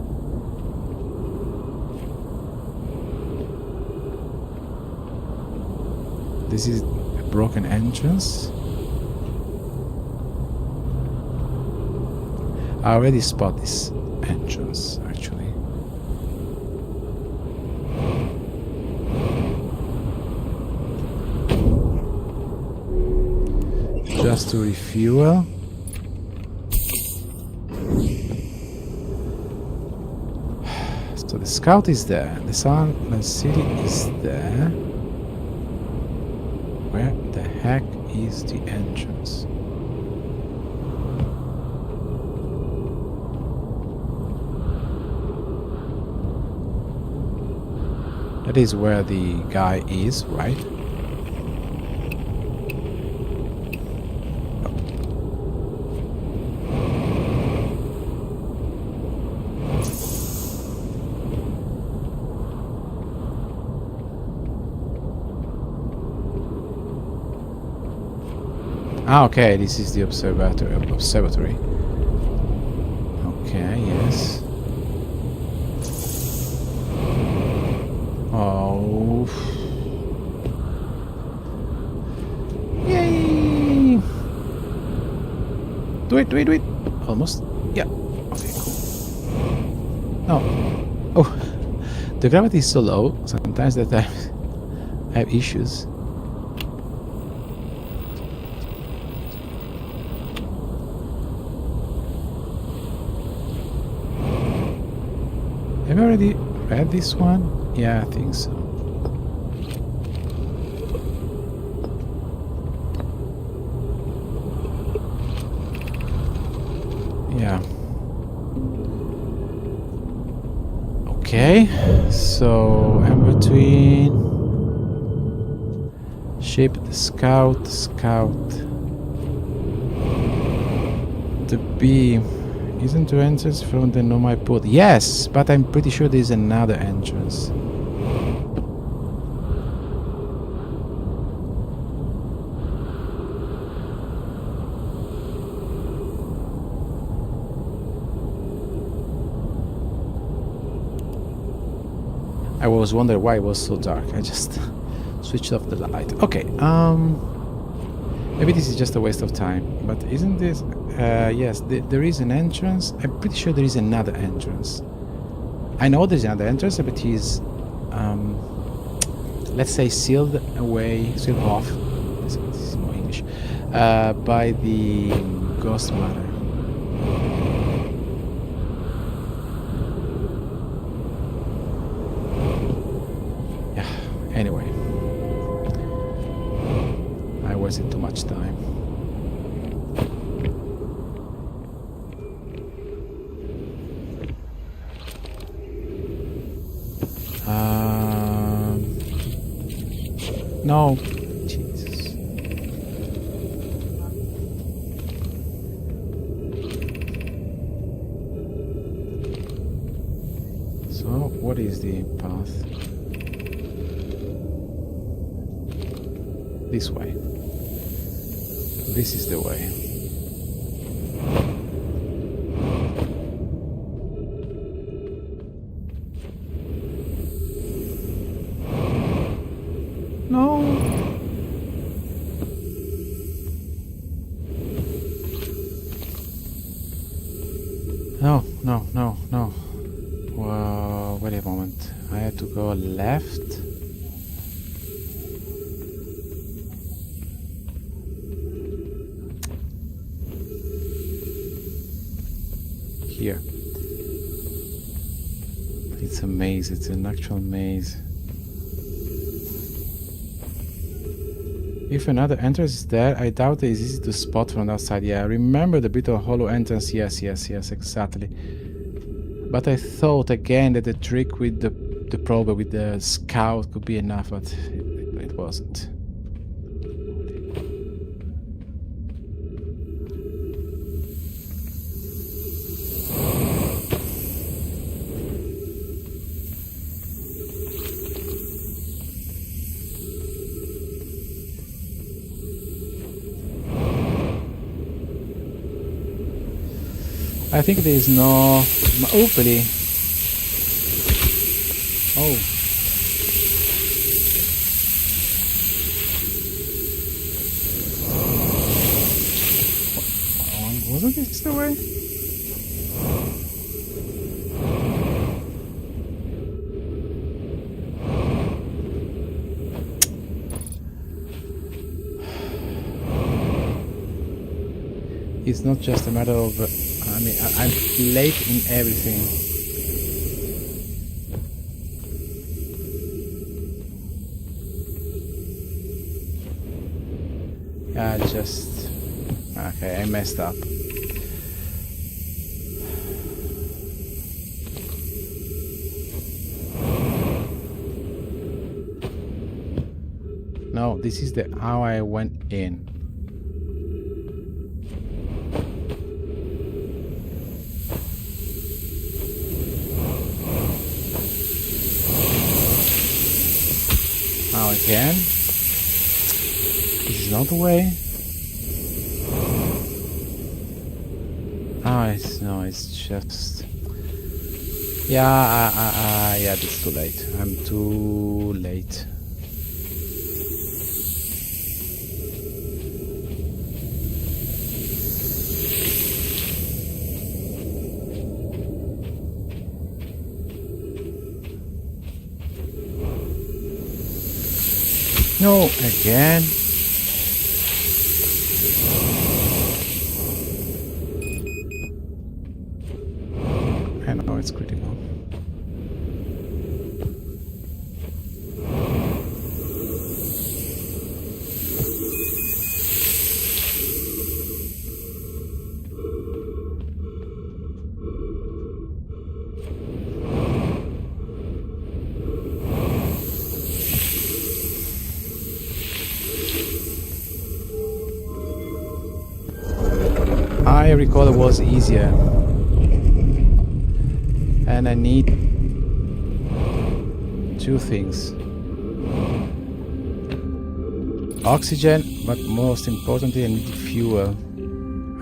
This is a broken entrance. I already spot this entrance, actually. Just to refuel. So the scout is there. The city is there. Where the heck is the entrance? That is where the guy is, right? Ah, okay, this is the observatory. Okay, yes. Oh. Yay! Do it, do it, do it! Almost. Yeah. Okay, cool. No. Oh. The gravity is so low, sometimes that I have issues. Have I already read this one? Yeah, I think so. Yeah. Okay, so Amber Twin, ship, the scout, the beam. Isn't the entrance from the Nomai port? Yes, but I'm pretty sure there's another entrance. I was wondering why it was so dark. I just switched off the light. Okay, maybe this is just a waste of time, but isn't this... yes, there is an entrance. I'm pretty sure there is another entrance. I know there's another entrance, but it is, let's say, sealed off. This is more English. By the Ghost Mother. Yeah. Anyway, I wasted too much time. No. Jesus. So, what is the path? This way. This is the way. No. No, no, no, no. Wait a moment. I had to go left. Here. It's a maze. It's an actual maze. If another entrance is there, I doubt it is easy to spot from outside. Yeah, remember the Brittle Hollow entrance? Yes, exactly. But I thought again that the trick with the probe with the scout could be enough, but it wasn't. I think there is no... Hopefully... Oh. Wasn't this the way? It's not just a matter of... I mean, I'm late in everything. Just... Okay, I messed up. No, this is the how I went in. Now again. This is not the way. Oh, it's just... Yeah, yeah, it's too late. I'm too late. No, again. I know it's critical. I recall it was easier, and I need two things: oxygen, but most importantly I need fuel.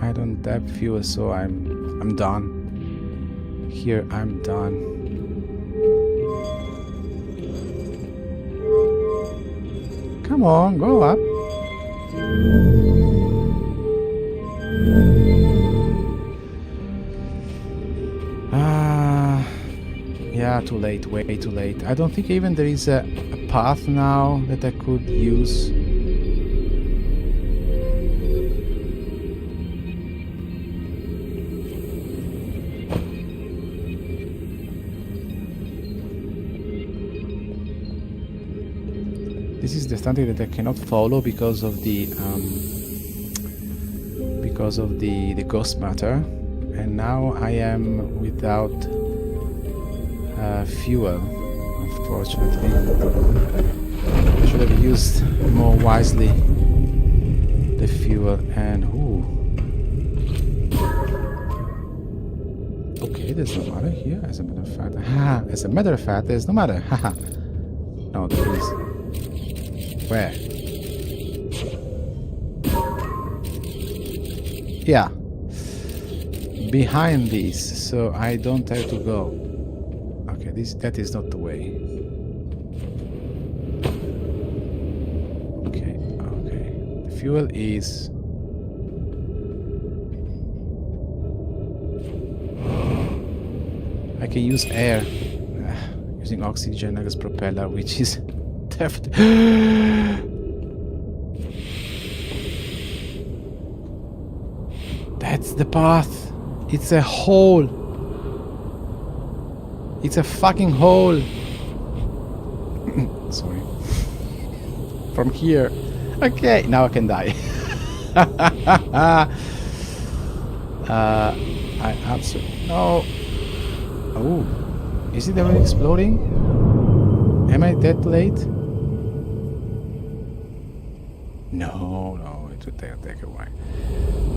I don't have fuel, so I'm done. Here I'm done. Come on, go up. Yeah, too late, way too late. I don't think even there is a path now that I could use. This is the standard that I cannot follow because of the ghost matter, and now I am without fuel, unfortunately. I should have used more wisely the fuel. And okay, there's no matter here, as a matter of fact. As a matter of fact, there's no matter. No, there is. Where? Yeah, behind this, so I don't have to go. Okay, that is not the way. Okay. The fuel is... can use air using oxygen as propeller, which is definitely. That's the path. It's a hole. It's a fucking hole. Sorry. From here. Okay, now I can die. I absolutely no. Oh, is it ever exploding? Am I that late? No, it would take a while.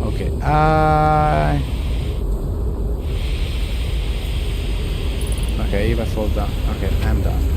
Okay, okay, if I fall down, okay, I'm done.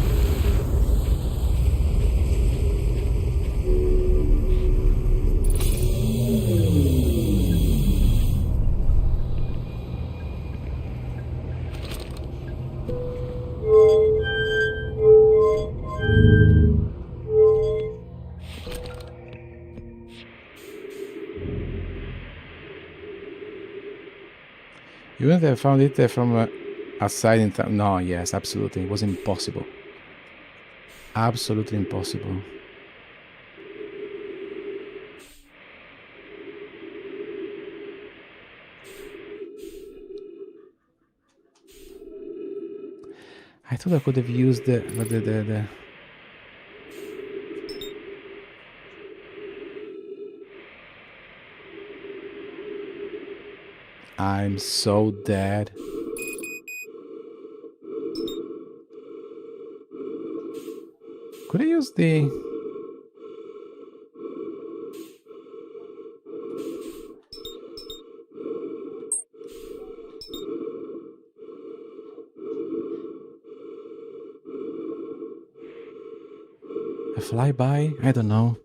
You wouldn't have found it from outside in town? No, yes, absolutely. It was impossible. Absolutely impossible. I thought I could have used the I'm so dead. Could I use the... a flyby? I don't know.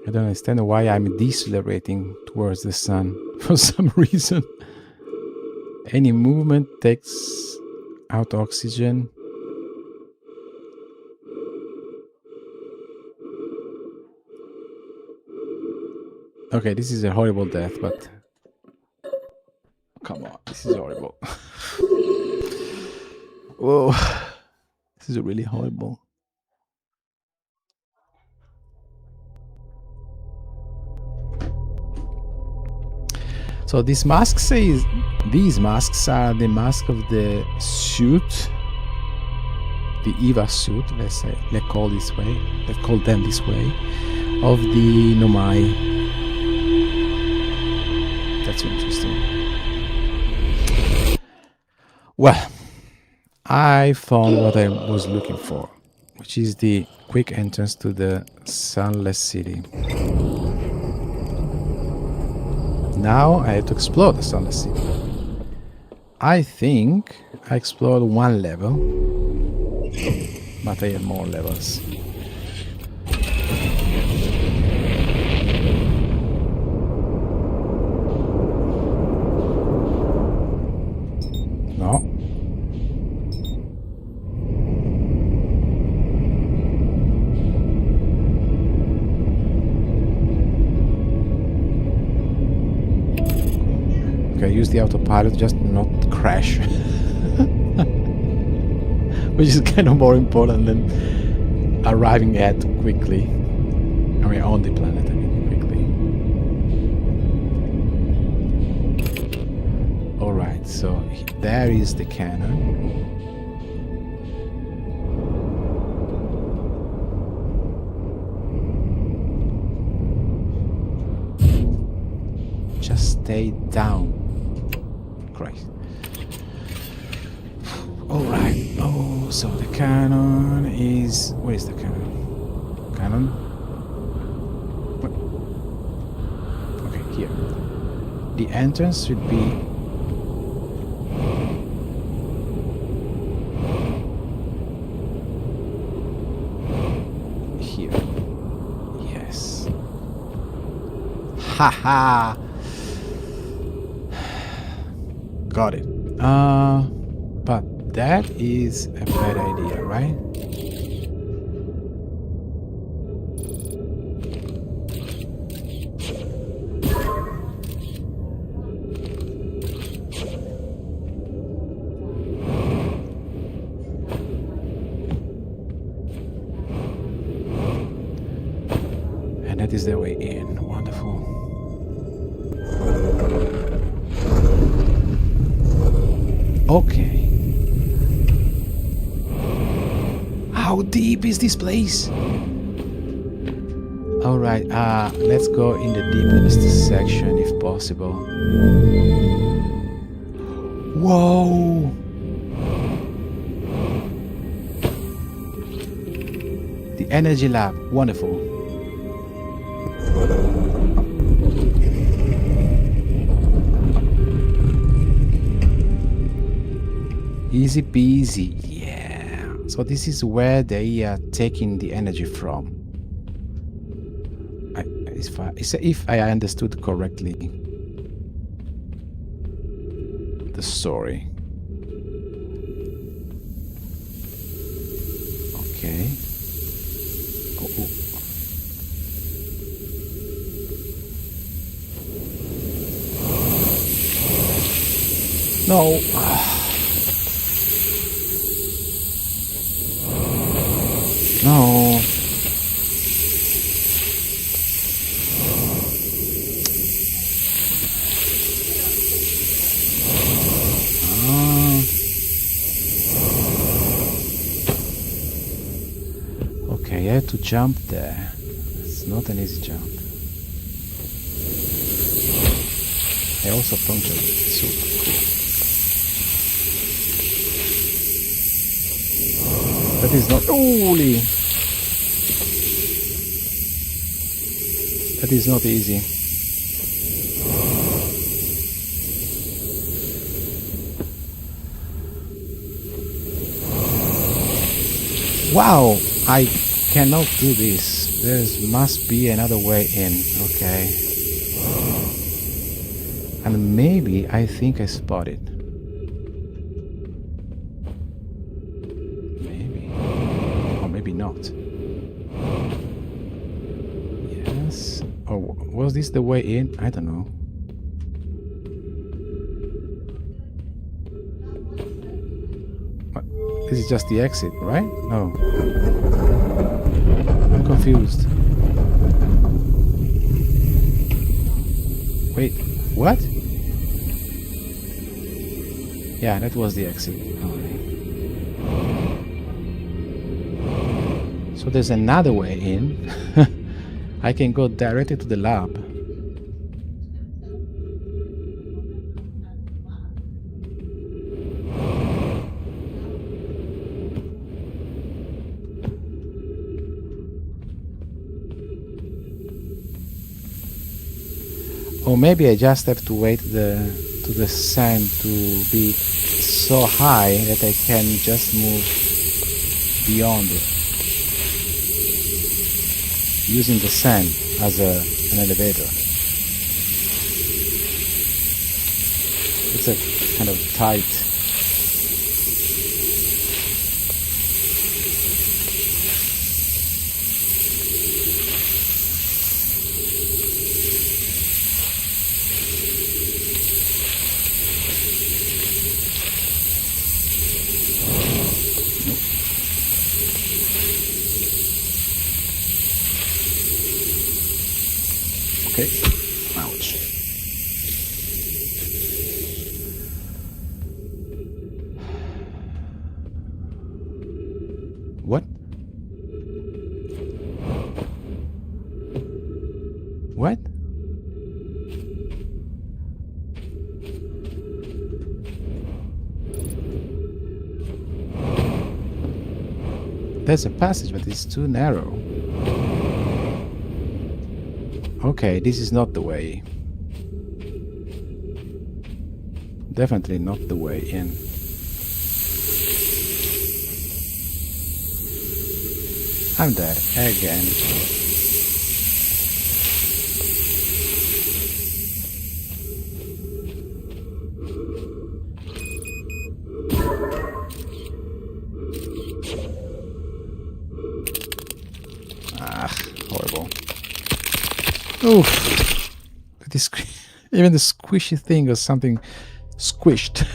I don't understand why I'm decelerating towards the sun for some reason. Any movement takes out oxygen. Okay, this is a horrible death, but... come on, this is horrible. Whoa, this is really horrible. So this mask says these masks are the mask of the suit, the Eva suit. Let's call this way. Let's call them this way, of the Nomai. That's interesting. Well, I found what I was looking for, which is the quick entrance to the Sunless City. Now I have to explore the Sunless City. I think I explored one level, but I have more levels. No. Okay, use the autopilot, just not crash. Which is kind of more important than arriving at quickly. I mean, on the planet, I mean, quickly. Alright, so there is the cannon. Just stay down. Christ. Alright. Oh, so the cannon is... where is the cannon? Cannon? What? Okay, here. The entrance should be... here. Yes. Haha! Got it. But that is a bad idea, right? That is the way in. Wonderful. Okay. How deep is this place? Alright, let's go in the deepest section if possible. Whoa! The energy lab, wonderful. Easy peasy, yeah. So this is where they are taking the energy from. If I understood correctly the story. Okay. Oh. No. No. Okay, I had to jump there. It's not an easy jump. I also punctured the suit. That is not... Holy! That is not easy. Wow! I cannot do this. There must be another way in. Okay. And maybe I think I spotted. Maybe. Or maybe not. Yes. Or was this the way in? I don't know. This is just the exit, right? No. I'm confused. Wait, what? Yeah, that was the exit. So there's another way in. I can go directly to the lab. Or maybe I just have to wait to the sand to be so high that I can just move beyond it, using the sand as an elevator. It's a kind of tight. Okay. Ouch. What? What? There's a passage, but it's too narrow. Okay, this is not the way. Definitely not the way in. I'm dead again. Horrible. Oof. Even the squishy thing was something squished.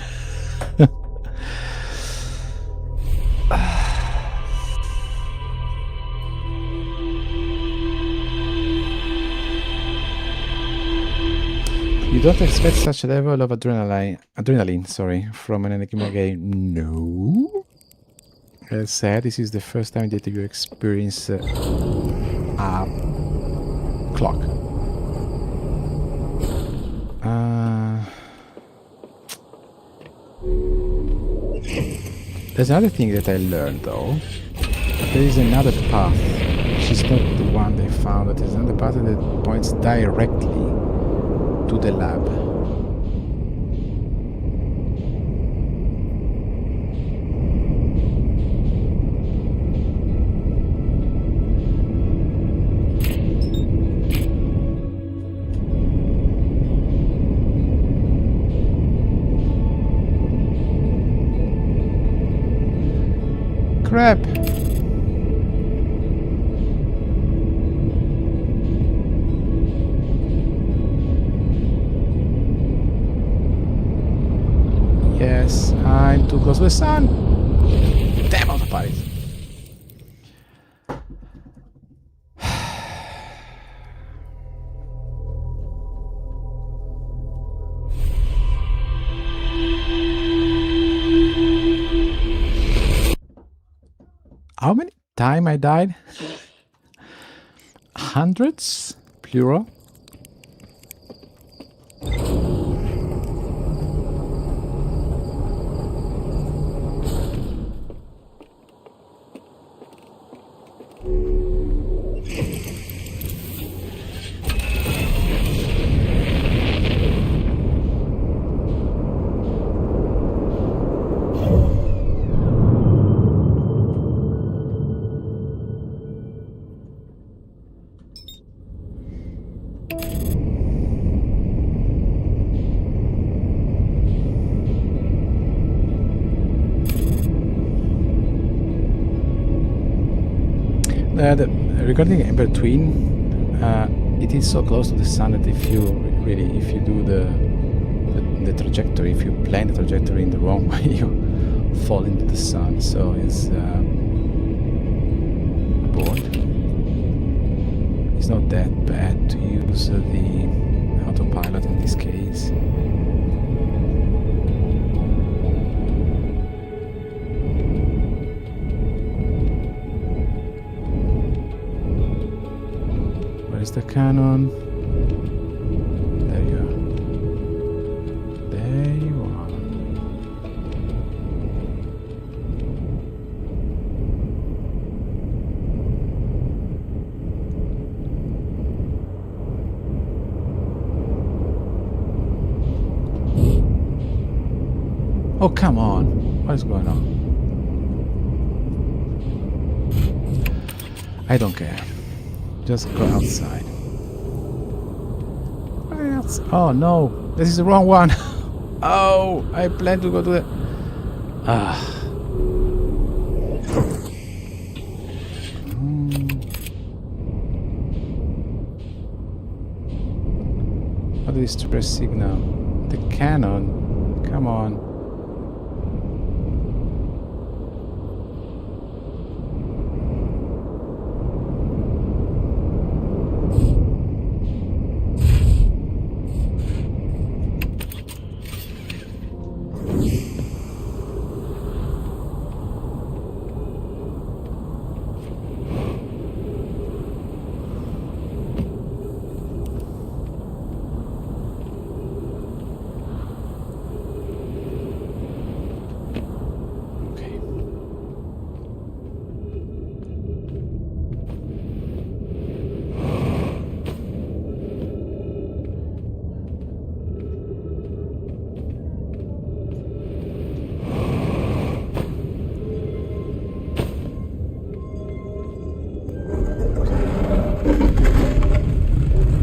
don't expect such a level of adrenaline, from an enigma game. No. As said, this is the first time that you experience a clock. There's another thing that I learned, though. There is another path, which is not the one they found, but there's another path that points directly to the lab. Crap! Yes, I'm too close to the sun. Damn autopilot. How many times I died? Hundreds? Plural? Regarding in between, it is so close to the sun that if you do the trajectory, if you plan the trajectory in the wrong way, you fall into the sun. So it's bored. It's not that bad to use the autopilot in this case. Where's the cannon? There you are. There you are. Oh, come on. What is going on? I don't care. Just go outside. Oh no, this is the wrong one. Oh, I plan to go to the... What is distress signal? The cannon. Come on.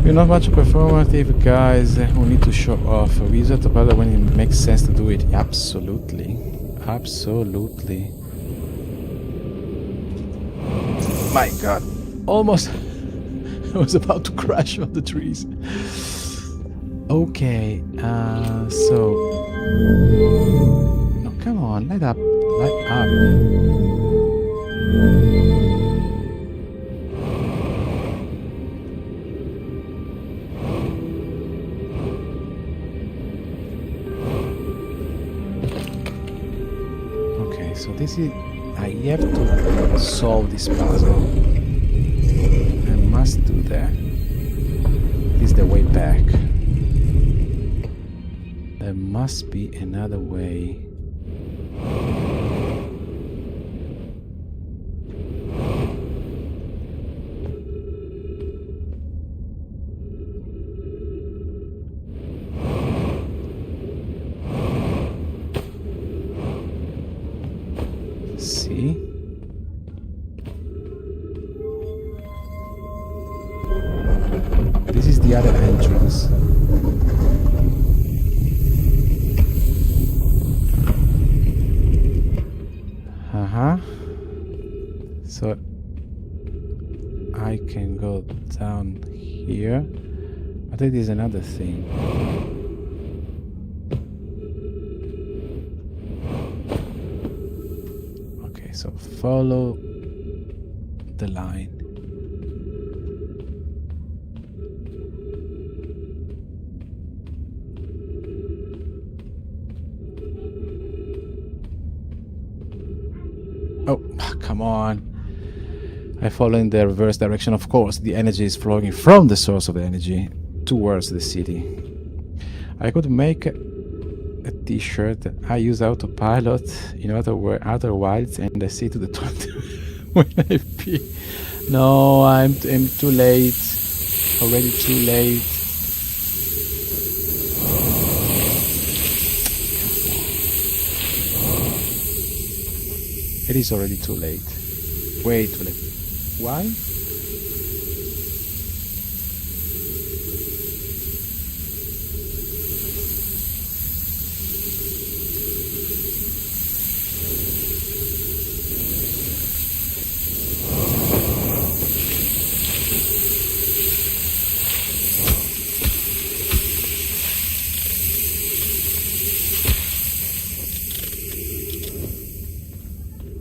We're not much performative guys who need to show off. We use autopilot when it makes sense to do it. Absolutely. Absolutely. My god. Almost. I was about to crash on the trees. Okay. So. No, come on. Light up. Light up. This is... I have to solve this puzzle. I must do that. This is the way back. There must be another way. See? This is the other entrance. So I can go down here, but it is another thing. Okay, so follow the line. Oh, come on. I follow in the reverse direction. Of course, the energy is flowing from the source of energy towards the city. I could make a t-shirt. I use autopilot in Outer Wilds, and I see to the toilet when I pee. No, I'm too late. Already too late. It is already too late. Way too late. Why?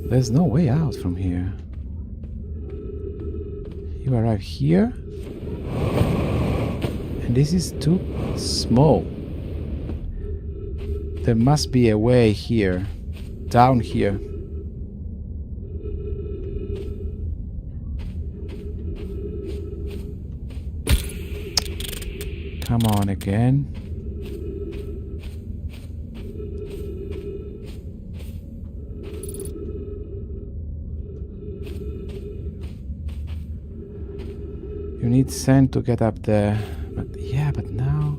There's no way out from here. You arrive here, and this is too small. There must be a way here, down here. Come on again. You need sand to get up there. But yeah, but now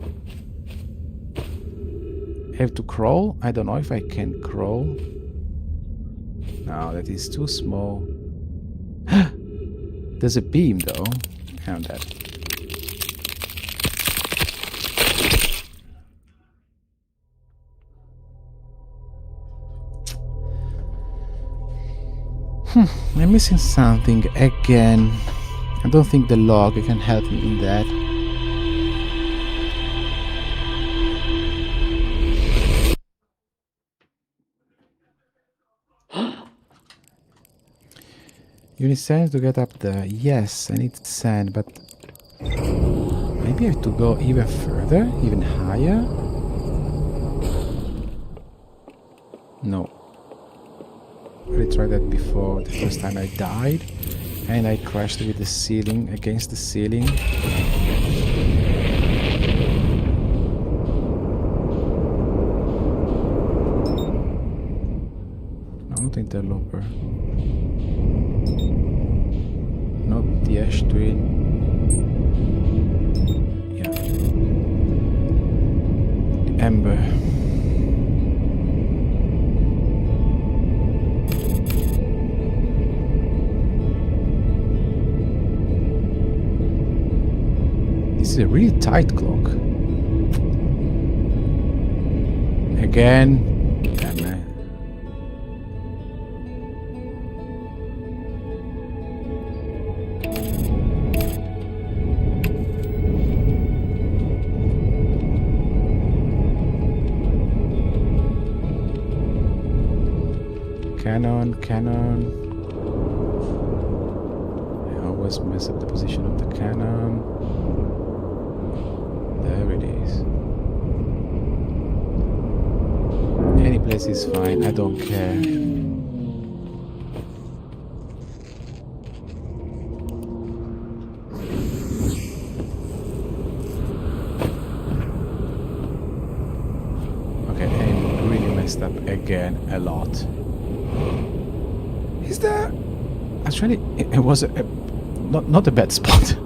I have to crawl? I don't know if I can crawl. No, that is too small. There's a beam though. Count that. I'm missing something again. I don't think the log can help me in that. You need sand to get up there. Yes, I need sand, but maybe I have to go even further, even higher? No. I already tried that before, the first time I died. And I crashed with the ceiling, against the ceiling. Not interloper. Not the ash tree. Yeah. The ember. This is a really tight clock. Again. Damn it. Cannon. I always mess up the position of the cannon. There it is. Any place is fine, I don't care. messed up again a lot. Is there... Actually, it was not a bad spot.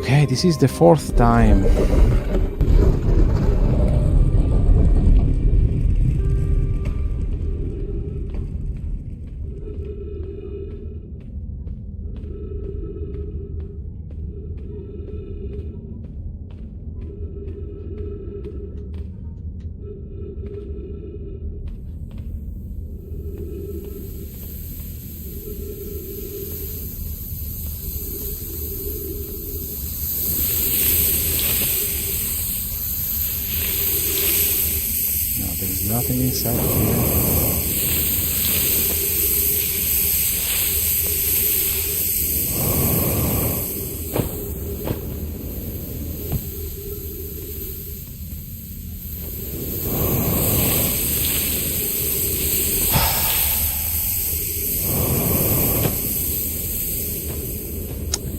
Okay, this is the 4th time. There's nothing inside here.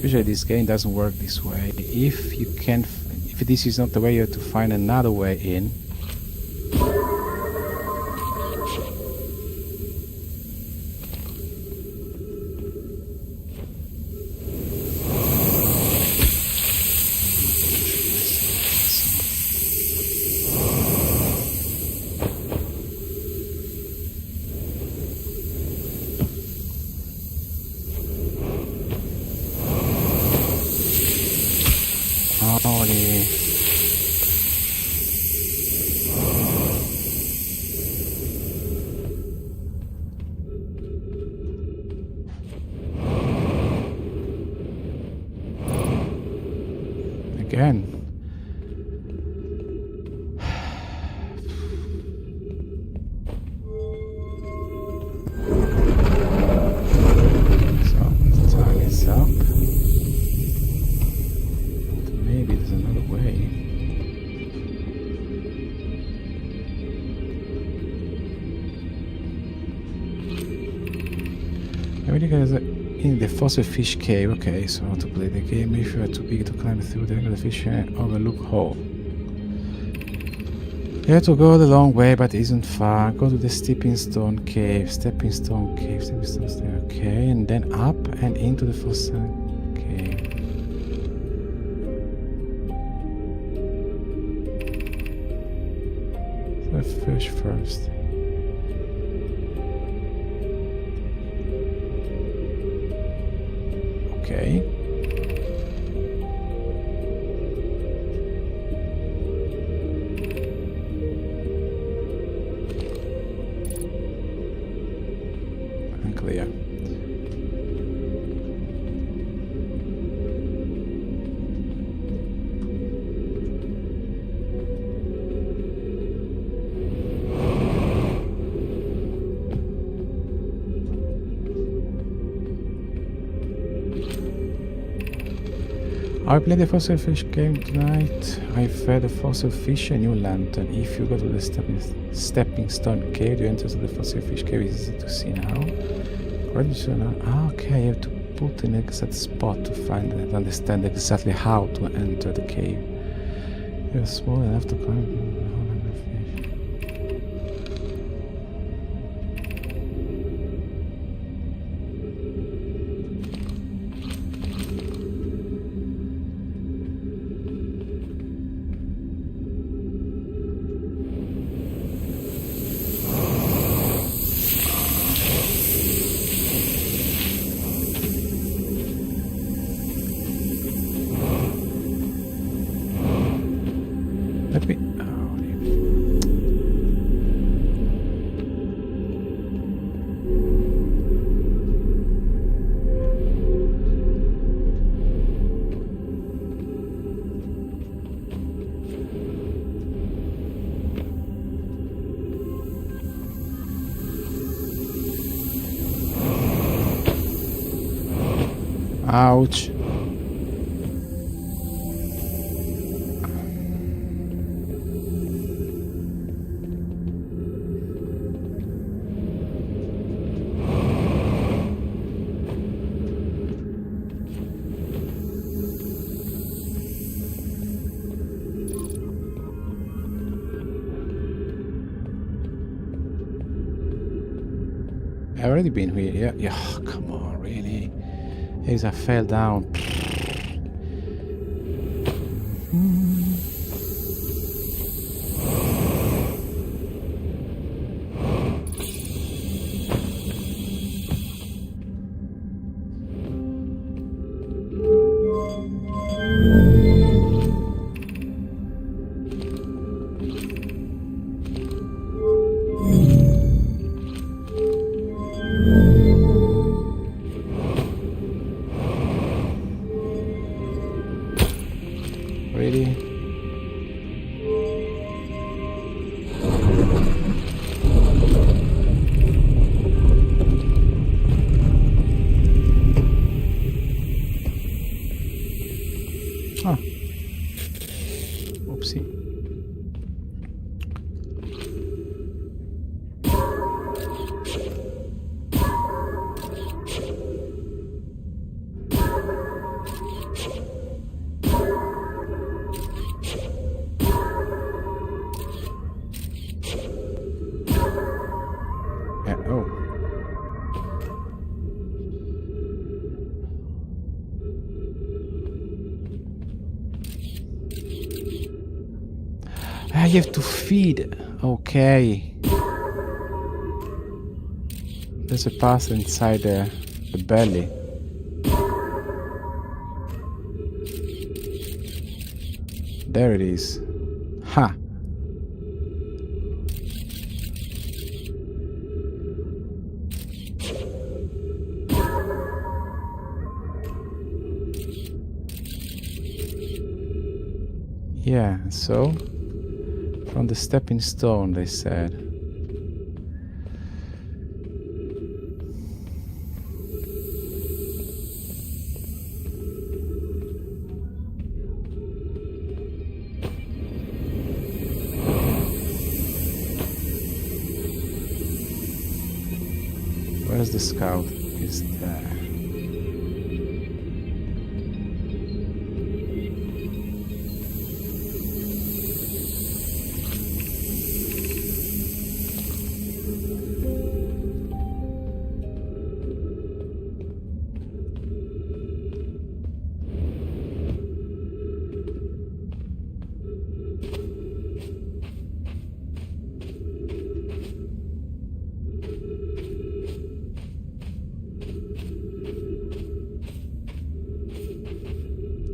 Usually this game doesn't work this way. If you can, if this is not the way, you have to find another way in. Holy. Again. So, let's tie this up. Maybe there's another way. I really guys in the fossil fish cave. Okay, so to play the game, if you are too big to climb through the regular fish overlook hole. You have to go the long way, but it isn't far. Go to the stepping stone cave. Stepping stone cave. Stepping stones there. Okay, and then up and into the fossil cave. Fish first. Okay. Unclear. I played the fossil fish game tonight. I fed a fossil fish a new lantern. If you go to the stepping stone cave, you enter the fossil fish cave. It's easy to see now. Okay, you have to put in exact spot to find and understand exactly how to enter the cave. You're small enough to climb. Ouch. I've already been here. Yeah. Yeah. Oh, come on, really? As I fell down. Really? Oh. Oopsie. Yeah, oh. Ah, you have to feed. Okay. There's a path inside the belly. There it is. Ha! Yeah, so from the stepping stone, they said. Where's the scout? Is there?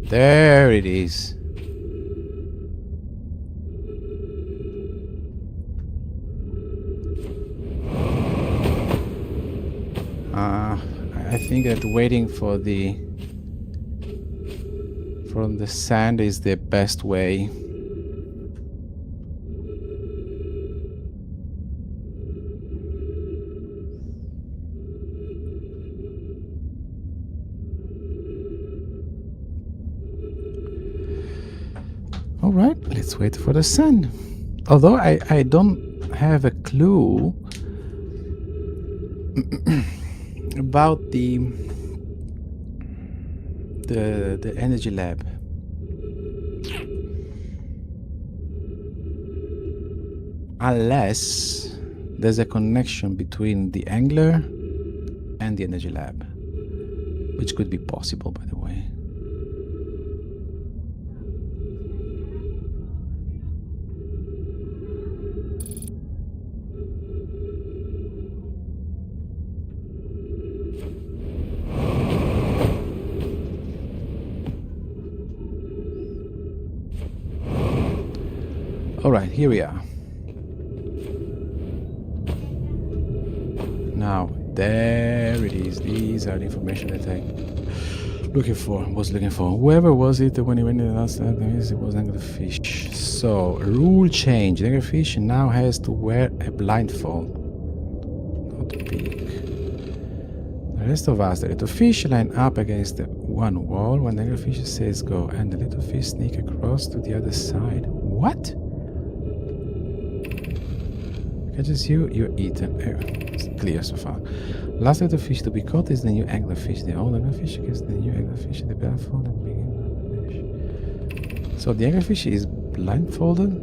There it is. I think that waiting for the from the sand is the best way. All right, let's wait for the sun. Although I don't have a clue about the energy lab. Unless there's a connection between the angler and the energy lab, which could be possible, by the way. All right, here we are. Now, there it is. These are the information that I was looking for. Whoever was it when he went in the last time, it was anglerfish. So, rule change. The anglerfish now has to wear a blindfold. Not peek. The rest of us, the little fish, line up against the one wall when the anglerfish says go, and the little fish sneak across to the other side. What? Catches you, you're eaten. It's clear so far. Last little fish to be caught is the new anglerfish. The old anglerfish gets the new anglerfish in the blindfold and begin the fish. So the anglerfish is blindfolded.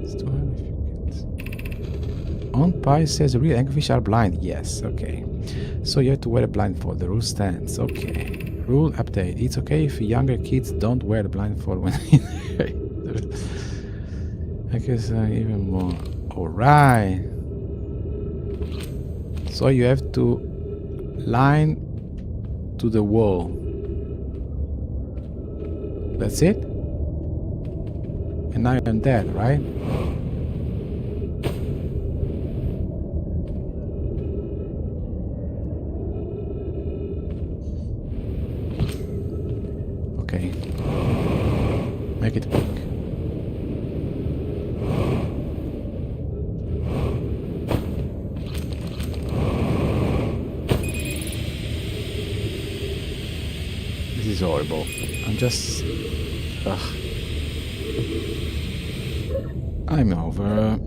It's too hard if you can. On pie says the real anglerfish are blind. Yes, okay. So you have to wear a blindfold. The rule stands. Okay. Rule update. It's okay if younger kids don't wear the blindfold when I guess even more. Alright. So you have to line to the wall. That's it? And now you're dead, right? Okay. Make it pink. This is horrible. I'm just... Ugh. I'm over.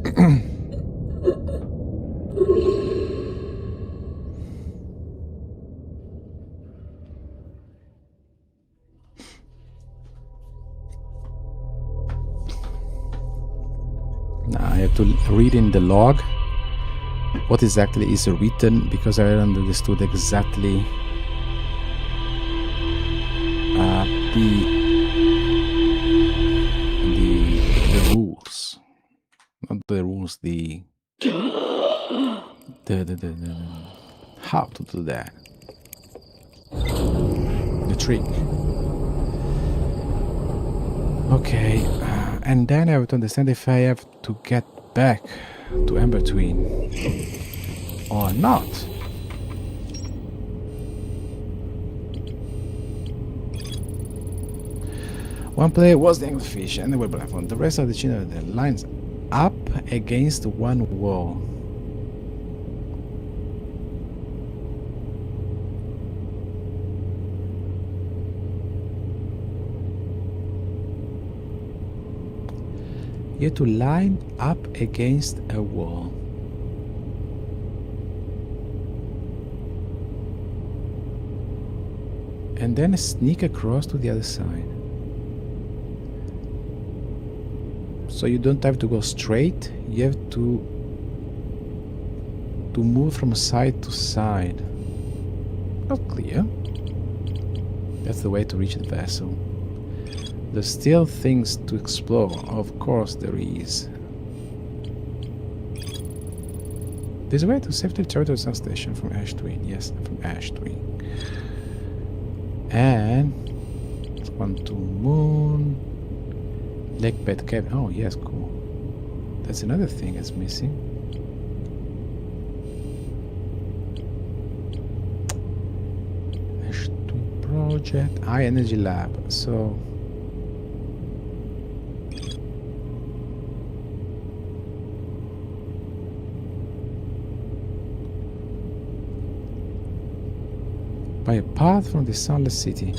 Now I have to read in the log what exactly is written, because I haven't understood exactly the rules. Not the rules, the how to do that. The trick. Okay, and then I have to understand if I have to get back to Ember Twin or not. One player was the anglerfish and they were blindfolded. The rest of the children the lines up against one wall. You have to line up against a wall. And then sneak across to the other side. So you don't have to go straight, you have to move from side to side. Not clear. That's the way to reach the vessel. There's still things to explore, of course there is. There's a way to safely travel to the sun station from Ash Twin. Yes, from Ash Twin. And Quantum Moon, Lake Bed Cabin. Oh yes, cool. That's another thing that's missing. Ash Twin Project, High Energy Lab. So by a path from the Sunless City.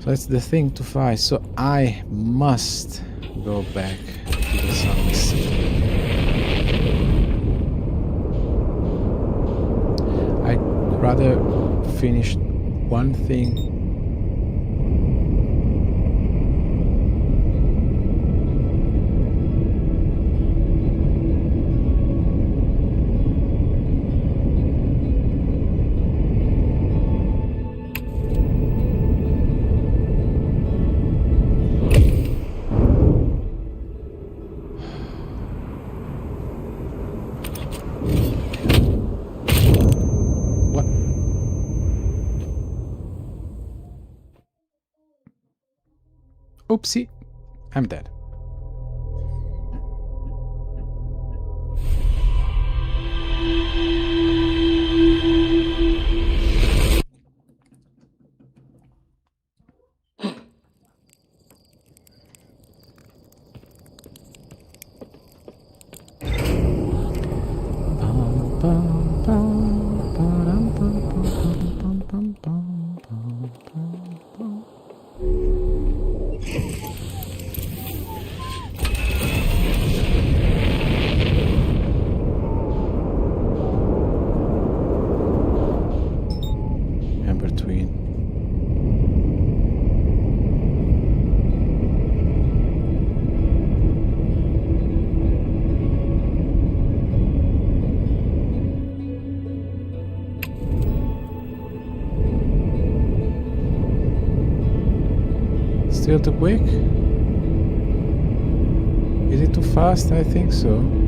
So that's the thing to find. So I must go back to the Sunless City. I'd rather finish one thing . Oopsie, I'm dead. feel too quick? Is it too fast? I think so.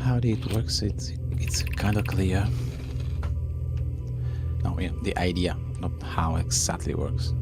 how it works, it's kind of clear. No, yeah, the idea, not how exactly it works.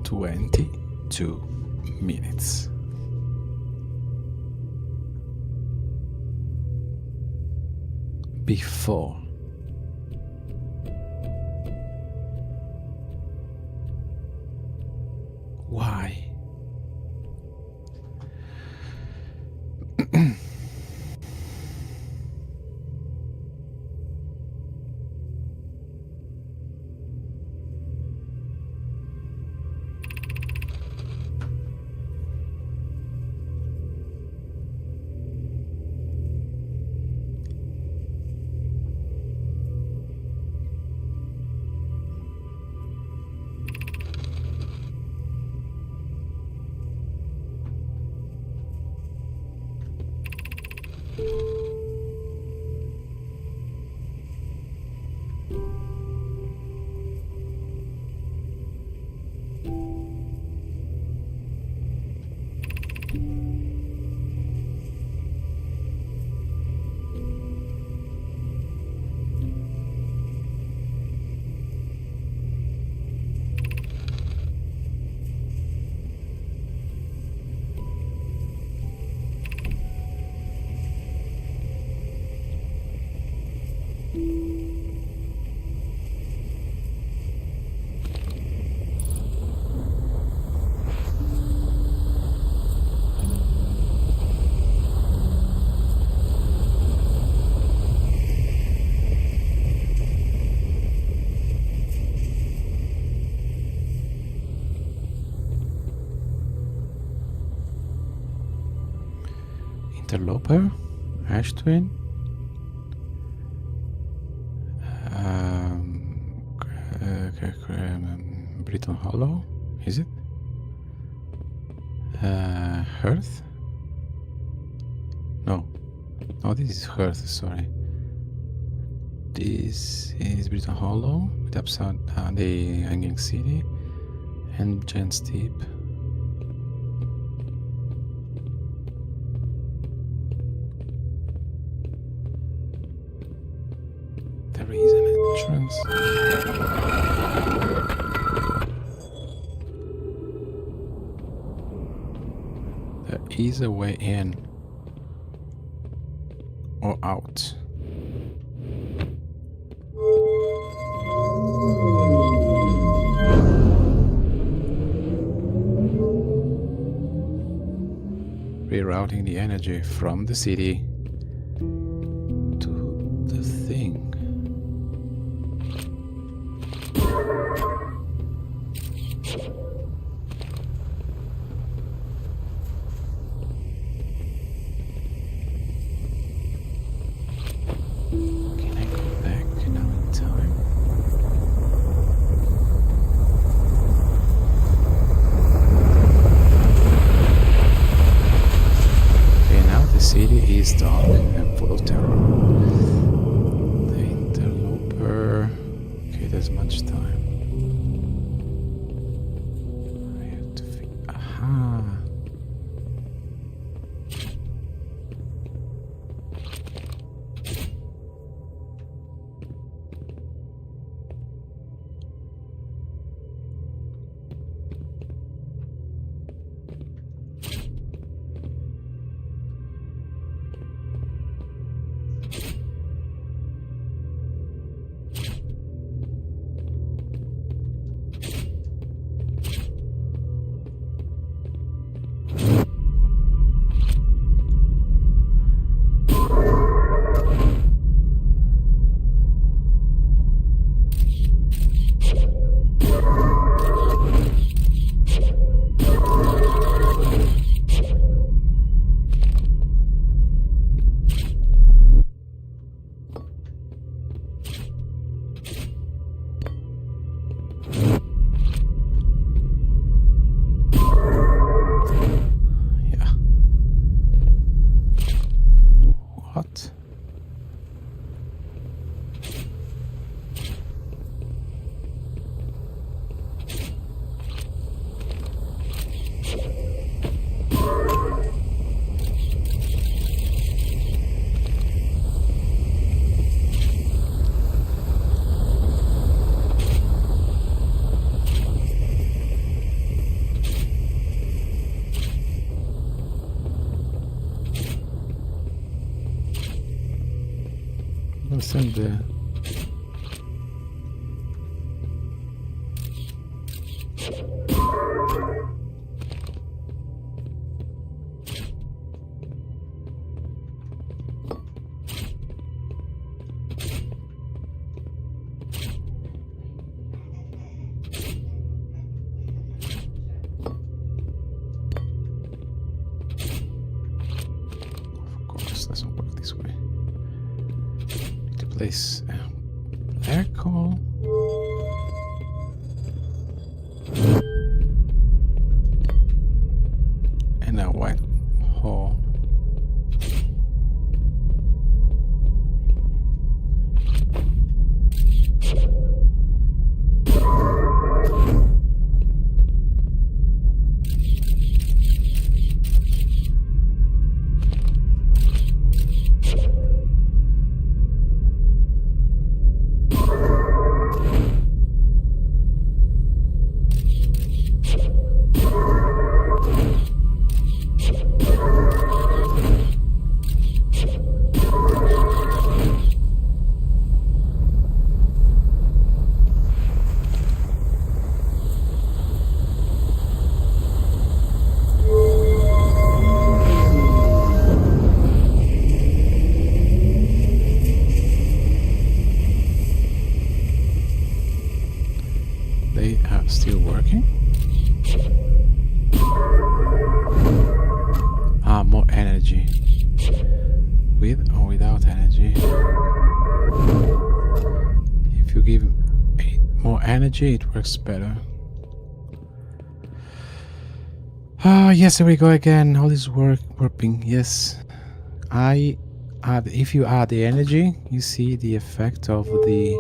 .22 minutes. Before. Why? Interloper, Ash Twin, Brittle Hollow, is it? Hearth? No, this is Hearth, sorry. This is Brittle Hollow, with upside the Hanging City, and Giant Steep. There is an entrance. There is a way in or out. Rerouting the energy from the city to the thing. Can I go back now in time? Okay, now the city is dark and full of terror. The interloper. Okay, there's much time. I have to think. Aha! What? Send the of course doesn't work this way. Place black hole and a white hole. They are still working. More energy. with or without energy. If you give it more energy, it works better. Ah, yes, here we go again. All this warping. Yes, if you add the energy, you see the effect of the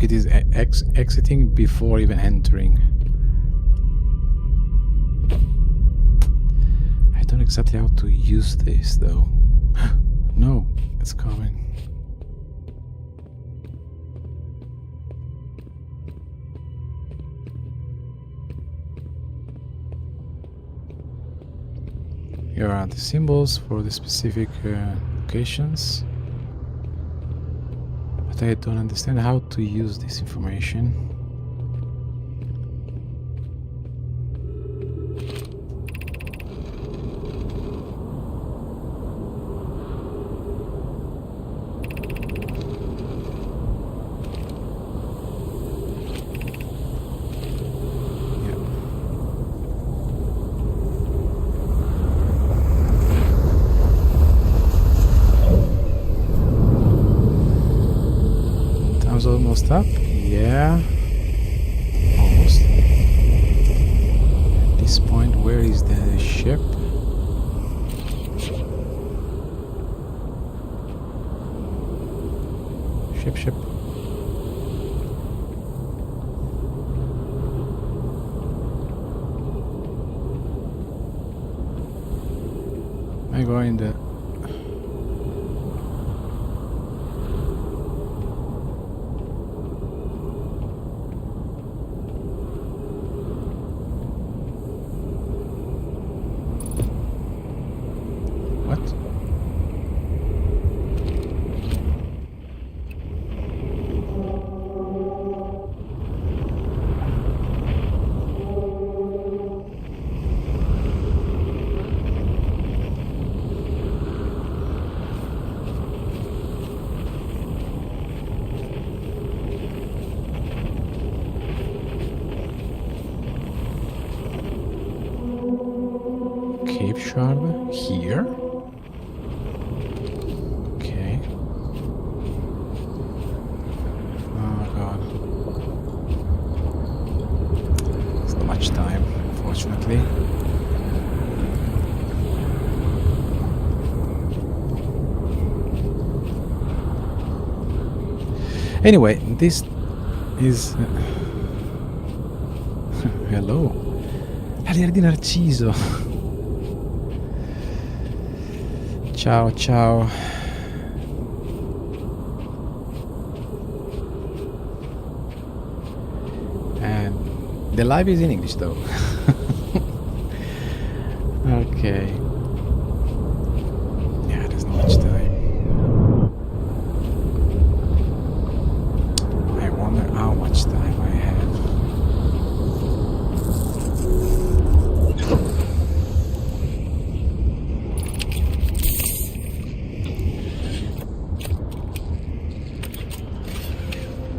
it is exiting before even entering. I don't exactly how to use this though. No, it's coming. Here are the symbols for the specific locations, but I don't understand how to use this information. Almost up, yeah, almost. At this point, where is the ship? Ship. I go in the Cape Shard here. Okay. Oh god. It's not much time, unfortunately. Anyway, this is... Hello. L'aliera di Narciso. Ciao, ciao. And the live is in English though. Okay. Yeah, there's not much time. I wonder how much time I have.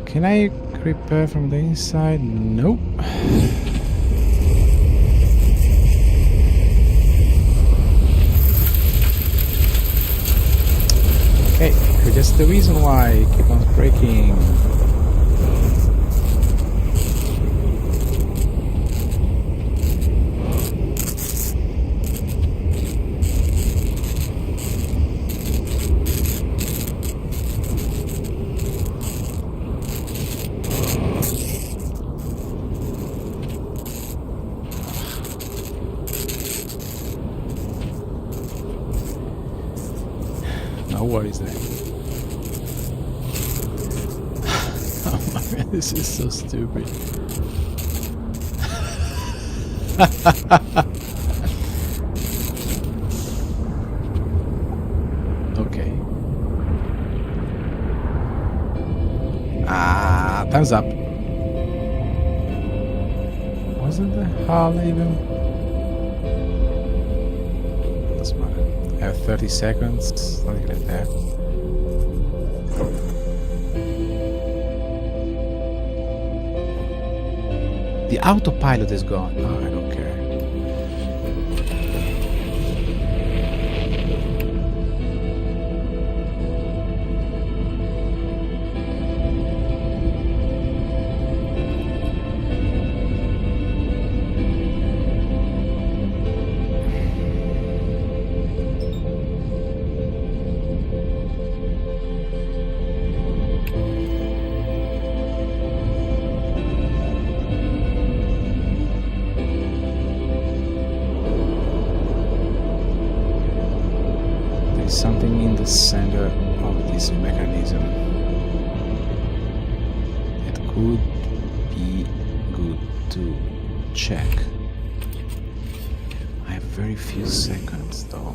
Can I repair from the inside? Nope. Okay, that's the reason why I keep on breaking. No worries there. Oh my god, this is so stupid. Okay. Thumbs up. Wasn't the hull even? Doesn't matter. I have 30 seconds, something like that. The autopilot is gone. Oh, I don't care. Something in the center of this mechanism. It could be good to check. I have very few seconds though.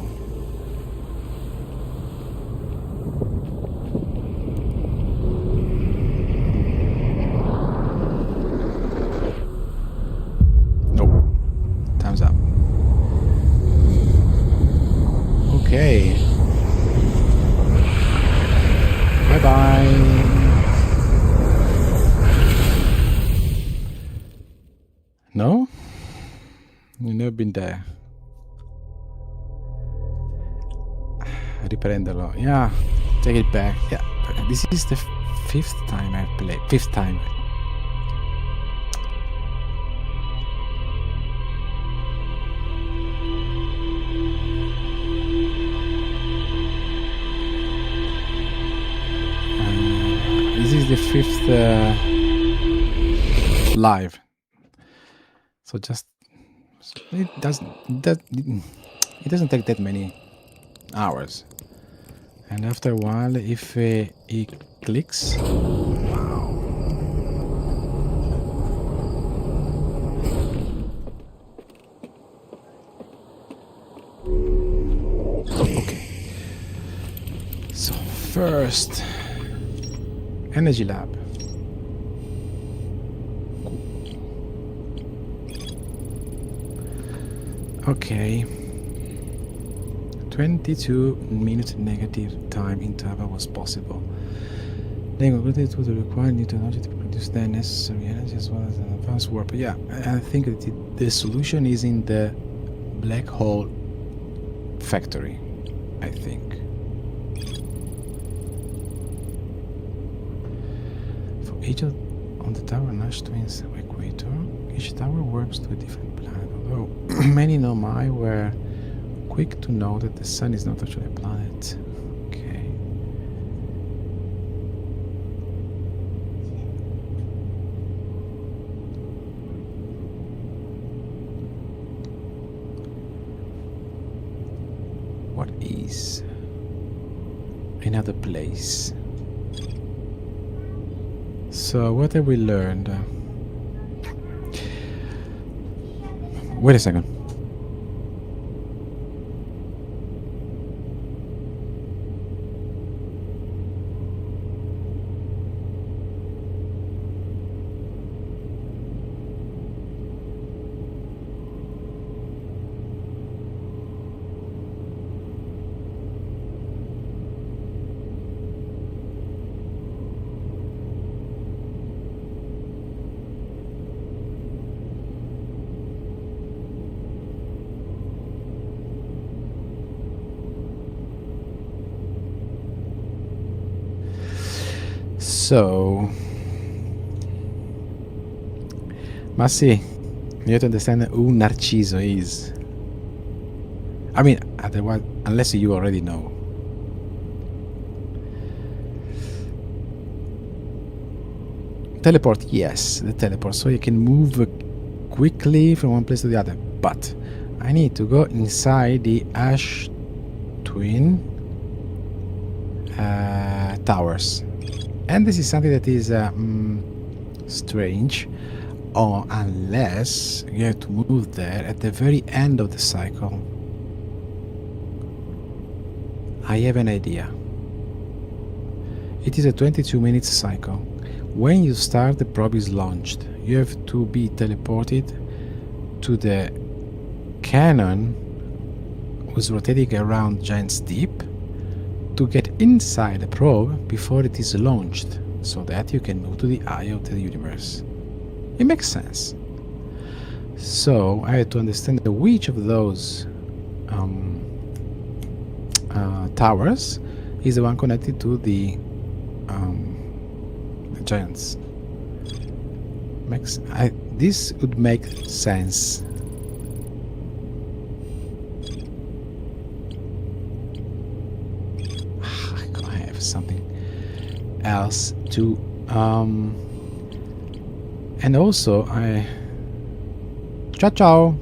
Nope. Time's up. Okay. Bye-bye. No? You've never been there. Riprenderlo. Yeah, take it back. Yeah, this is the fifth time I've played. Fifth time. This is the fifth live, so just it doesn't take that many hours, and after a while, if it clicks, wow. Okay, so first. Energy lab. Okay. 22-minute negative time interval was possible. They concluded to the required new technology to produce the necessary energy as well as an advanced warp. Yeah, I think that the solution is in the black hole factory, I think. Each on the tower Nash twins equator, each tower warps to a different planet. Although many know my were quick to know that the sun is not actually a planet. Okay. What is another place? So what have we learned? Wait a second. So, Massi, you have to understand who Narciso is. I mean, otherwise, unless you already know. Teleport, yes, the teleport, so you can move quickly from one place to the other. But I need to go inside the Ash Twin towers. And this is something that is strange, or unless you have to move there at the very end of the cycle. I have an idea. It is a 22-minute cycle. When you start, the probe is launched. You have to be teleported to the cannon who's rotating around Giant's Deep to get inside the probe before it is launched, so that you can move to the eye of the universe. It makes sense. So I had to understand which of those towers is the one connected to the giants. This would make sense. I have something else to and also ciao.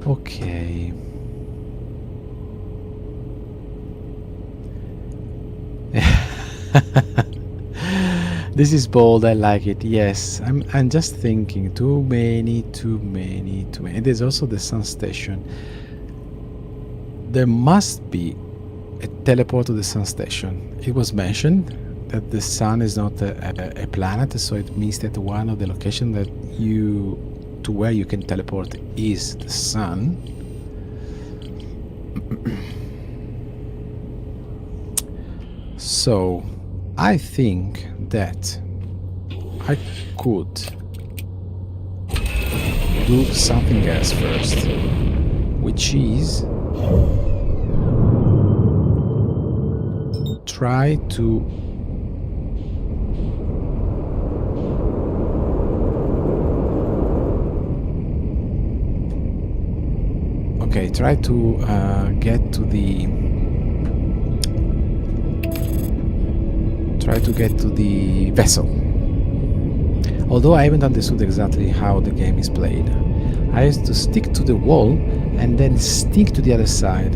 Okay. This is bold. I like it. Yes, I'm just thinking too many. There's also the sun station. There must be a teleport to the sun station. It was mentioned that the sun is not a planet, so it means that one of the locations that to where you can teleport is the sun. So I think that I could do something else first, which is try to get to the vessel. Although I haven't understood exactly how the game is played, I have to stick to the wall and then stick to the other side,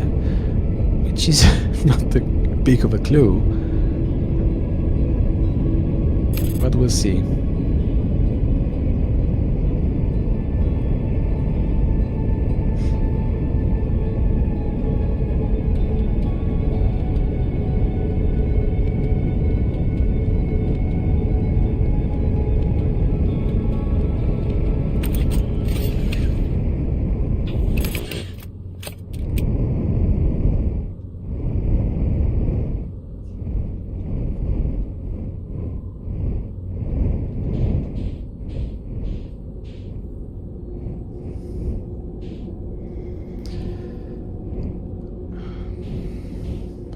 which is not a big of a clue, but we'll see.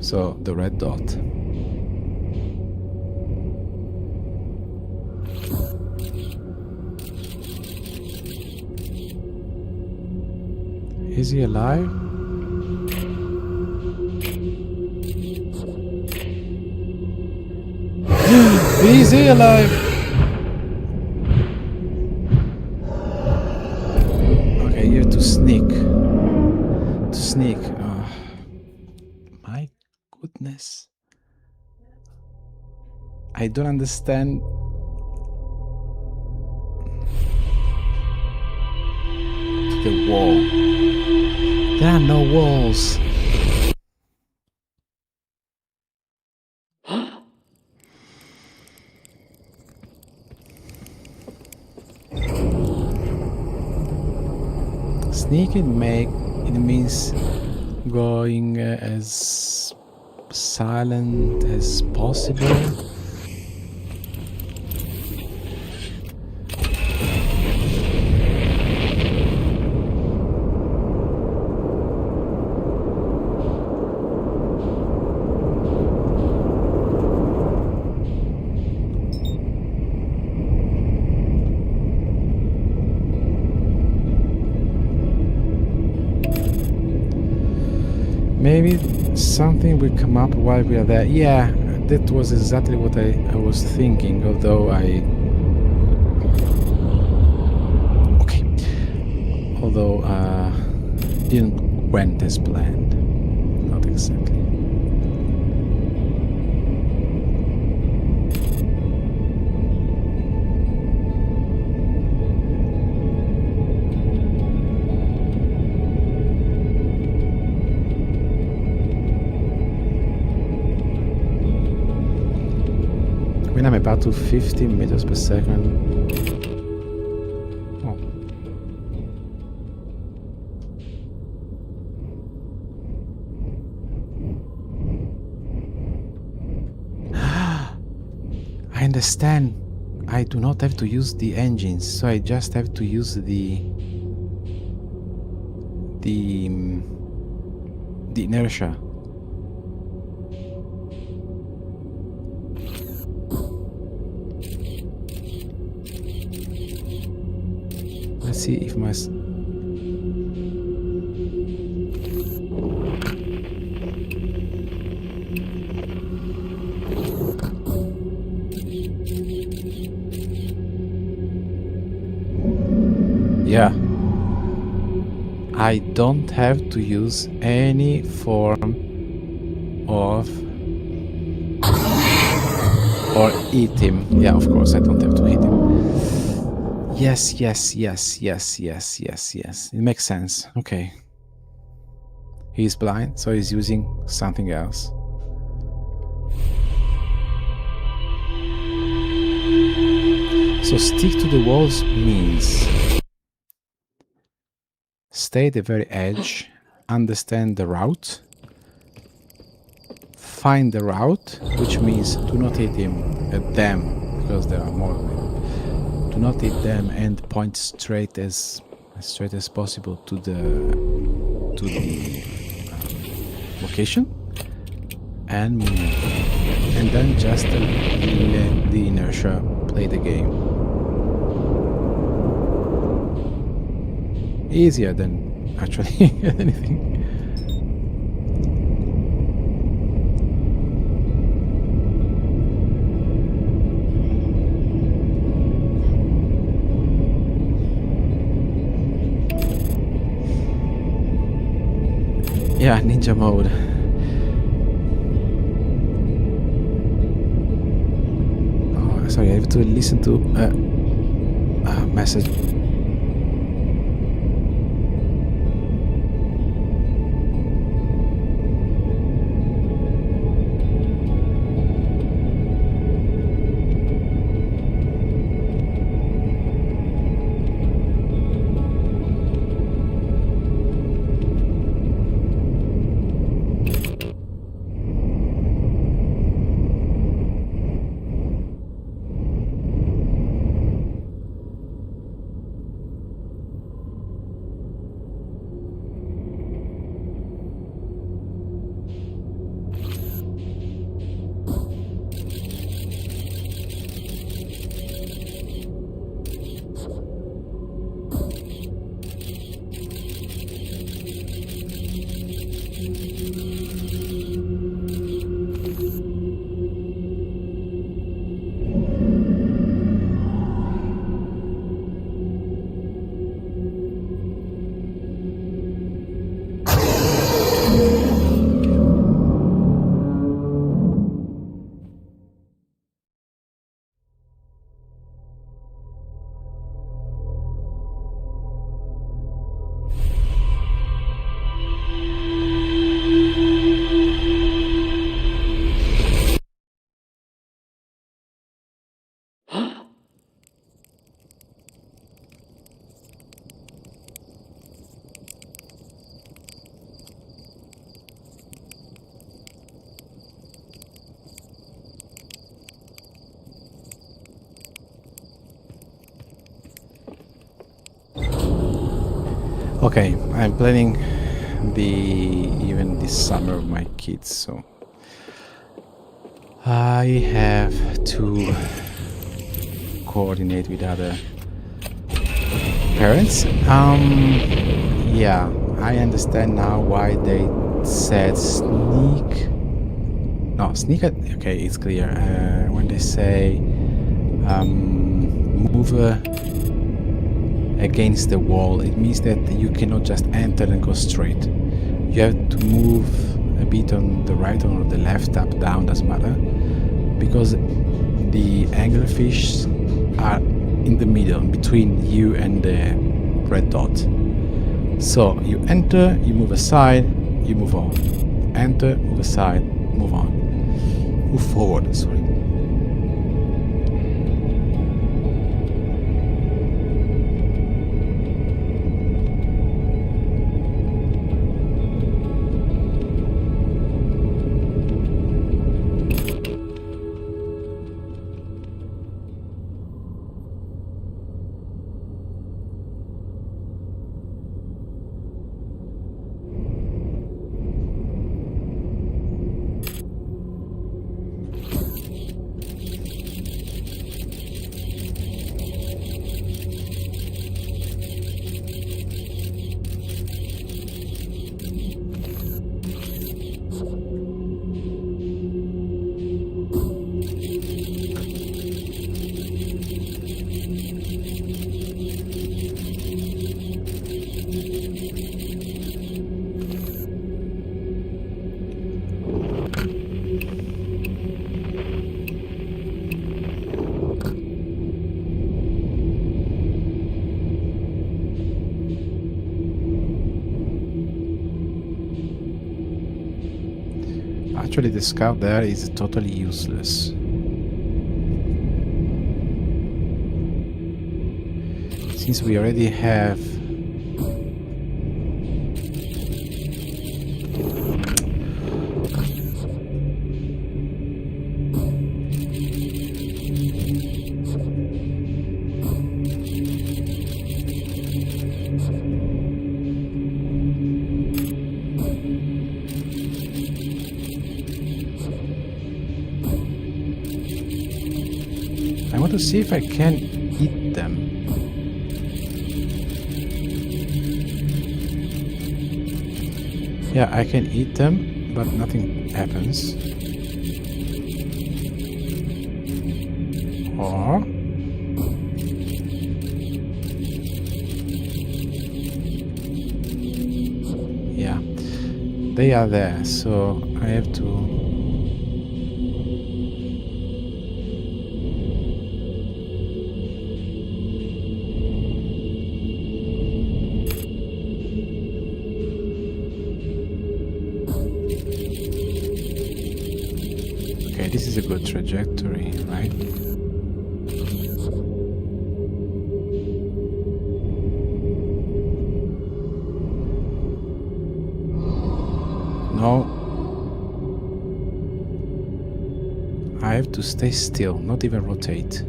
So the red dot. Is he alive? Is he alive? Okay, you have to sneak. Oh, my goodness. I don't understand. The wall. There are no walls. Sneaking it means going as silent as possible. Maybe something will come up while we are there. Yeah, that was exactly what I was thinking, although didn't went as planned. Not exactly. When I'm about to 50 meters per second. Oh. I understand. I do not have to use the engines, so I just have to use the inertia. Let's see if my yeah, I don't have to use any form of or hit him. Yeah, of course I don't have to hit him. Yes. It makes sense. Okay. He's blind, so he's using something else. So stick to the walls means stay at the very edge, understand the route, find the route, which means do not hit them, because there are more of them. Do not hit them and point straight as possible to the location, and move. And then just let the inertia play the game. Easier than actually anything. Yeah, ninja mode. Oh, sorry, I have to listen to a message. Okay, I'm planning even this summer with my kids, so I have to coordinate with other parents. Yeah, I understand now why they said sneak. No, sneak. Okay, it's clear. When they say move against the wall, it means that you cannot just enter and go straight. You have to move a bit on the right or on the left, up, down, doesn't matter, because the anglerfish are in the middle between you and the red dot. So you enter, you move aside, you move on. Enter, move aside, move on. Move forward, sorry. Actually, the scout there is totally useless. Since we already have... I want to see if I can eat them. Yeah, I can eat them, but nothing happens. Or... yeah, they are there, so I have to... Okay, this is a good trajectory, right? No. I have to stay still, not even rotate.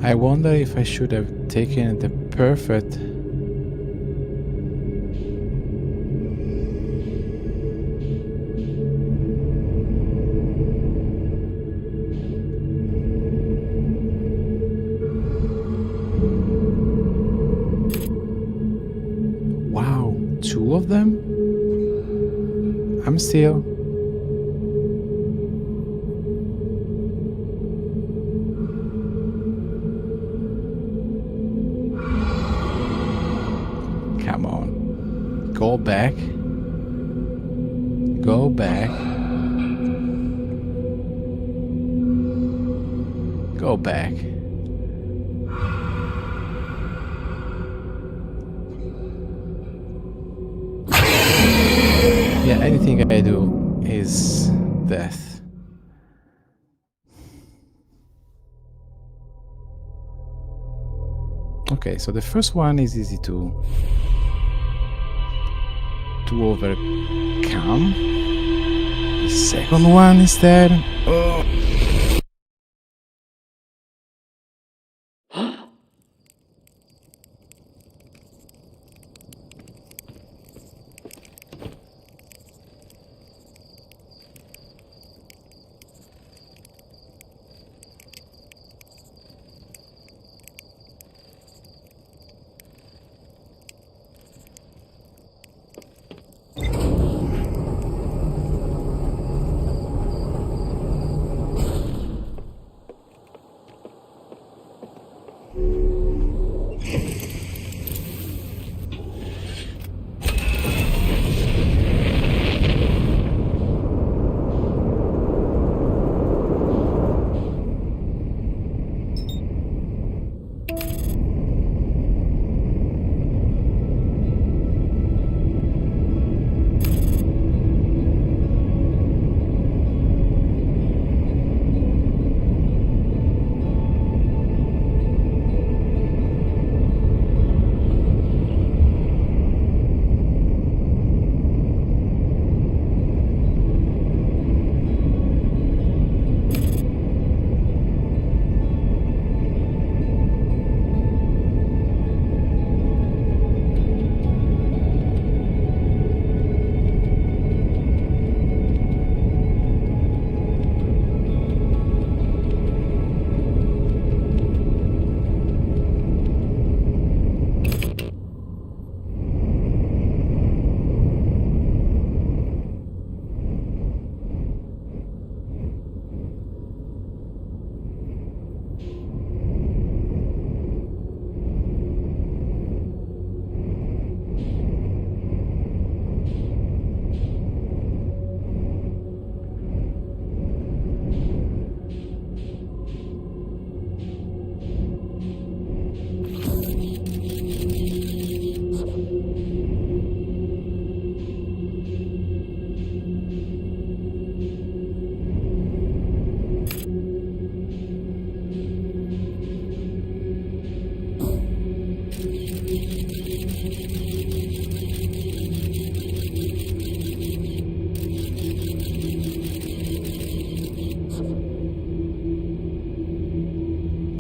I wonder if I should have taken the perfect... Wow, 2 of them? I'm still... Come on. Go back. Go back. Go back. Yeah, anything I do is death. Okay, so the first one is easy to overcome. The second one instead... Oh.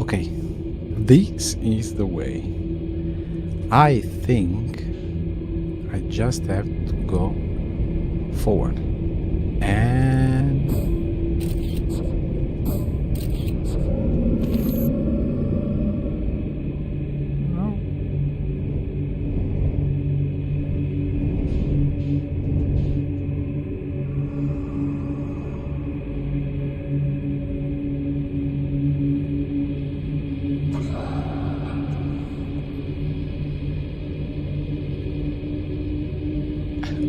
Okay, this is the way. I think I just have to go forward. And no.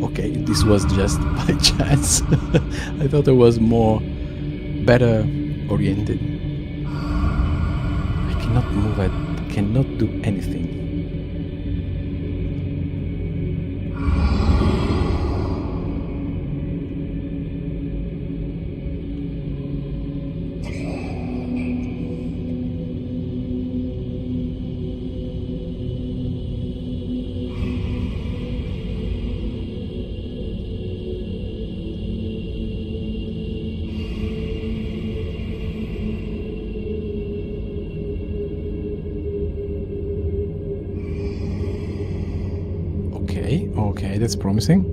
Okay, this was just by chance. I thought I was better oriented. I cannot move, I cannot do anything. Okay, that's promising.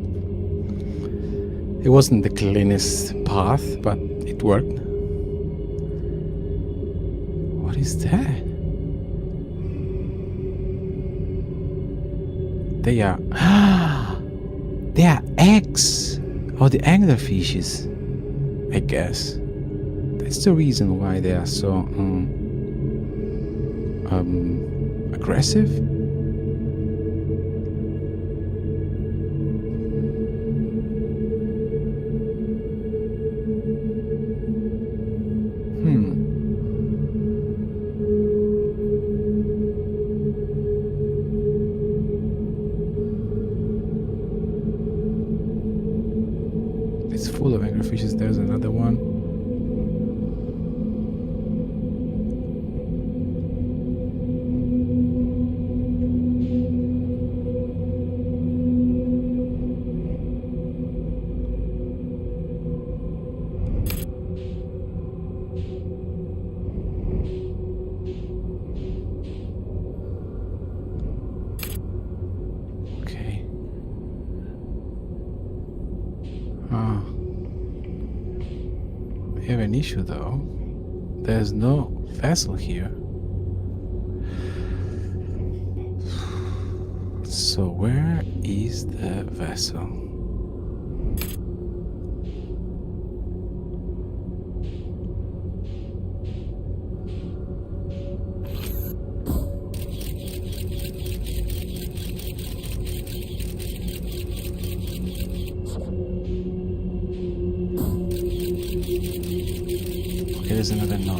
It wasn't the cleanest path, but it worked. What is that? They are they are eggs of the anglerfishes, I guess. That's the reason why they are so aggressive. It's full of anglerfishes. There's another one. Okay. We have an issue though. There's no vessel here. So where is the vessel? Okay, there's another node.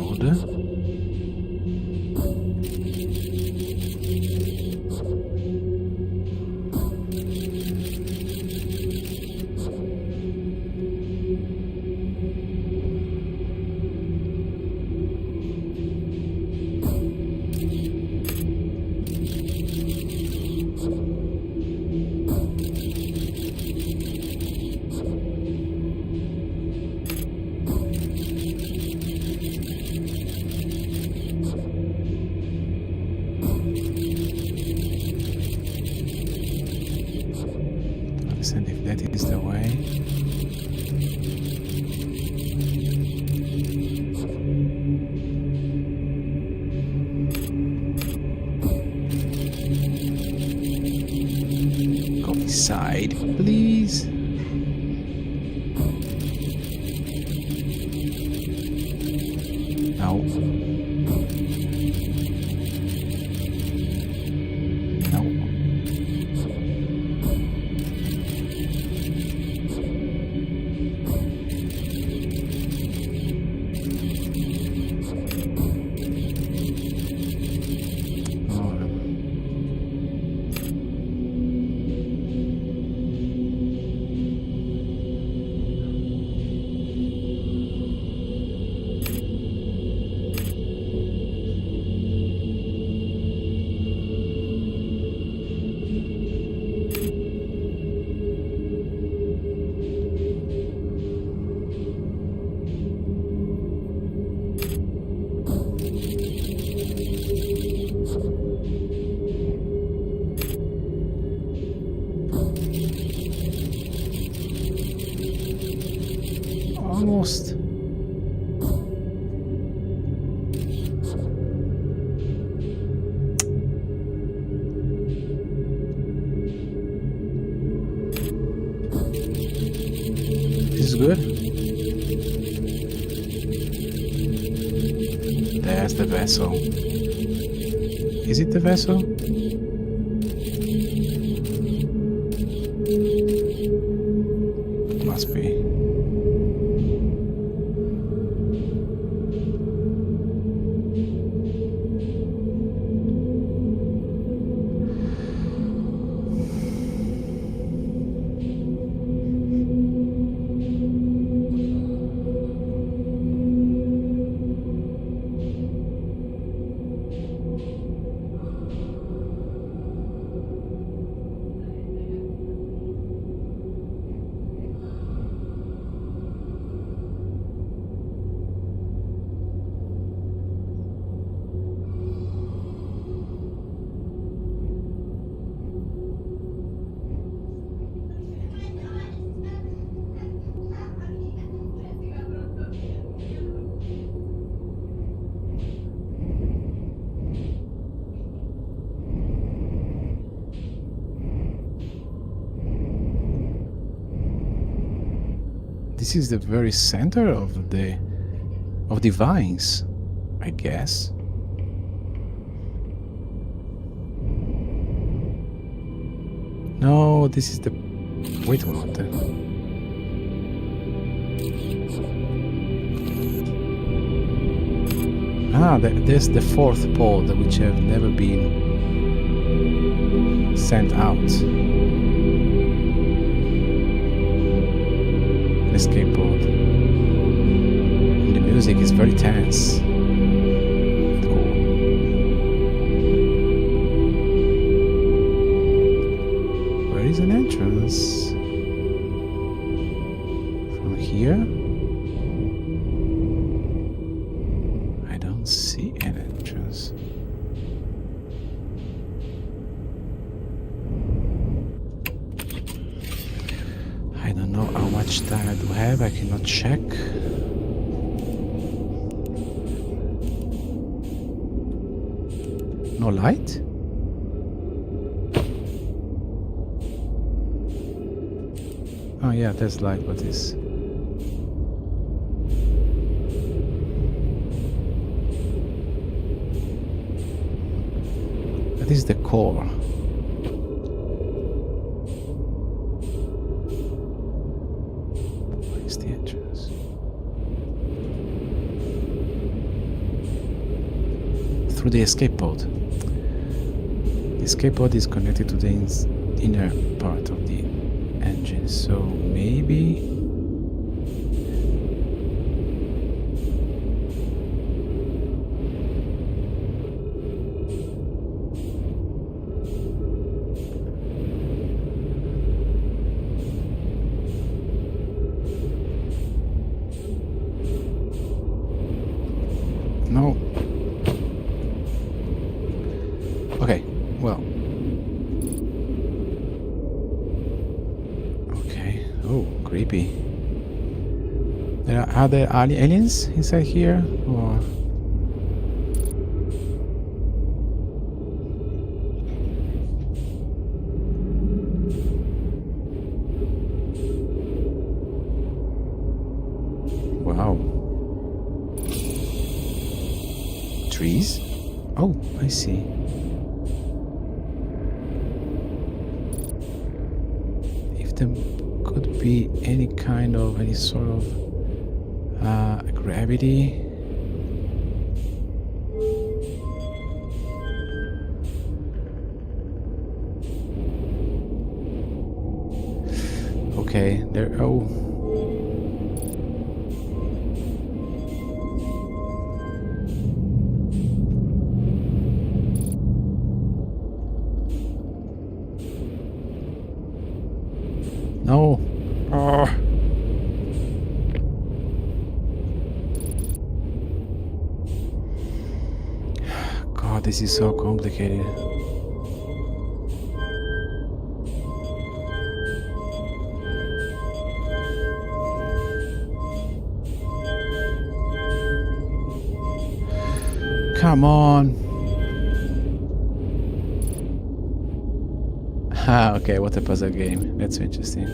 And if that is the way, go beside, please. No. good. There's the vessel. Is it the vessel? Must be. This is the very center of the vines, I guess. No, this is the... Wait a moment. There's the fourth pod, which have never been sent out. An escape pod. And the music is very tense. Cool. Where is an entrance? From here? See an entrance. I don't know how much time I do have. I cannot check. No light? Oh yeah, there's light, but it's... This is the core. Where is the entrance? Through the escape pod. The escape pod is connected to the inner part of the engine, so maybe... No. Okay, well. Okay. Oh, creepy. Are there aliens inside here? Or... Wow. Trees? Oh, I see. If there could be any sort of gravity. Okay, there. Oh. No. Oh. God, this is so complicated. Come on. Ah, okay, what a puzzle game. That's interesting.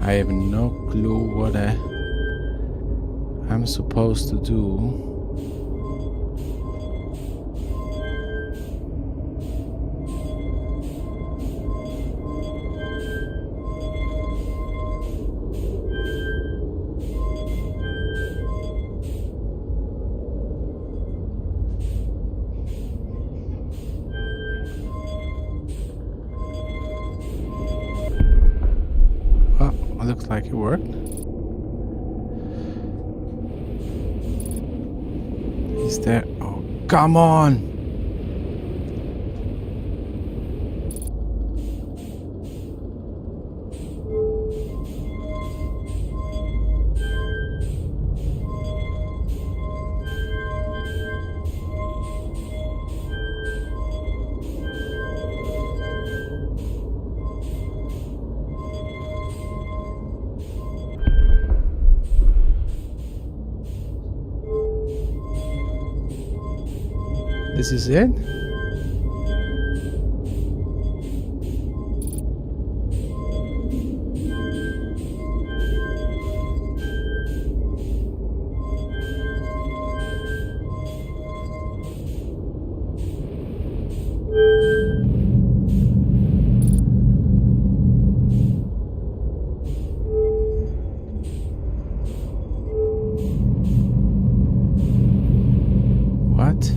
I have no clue what I'm supposed to do. Oh, looks like it worked. Is there? Oh, come on! This is it? What?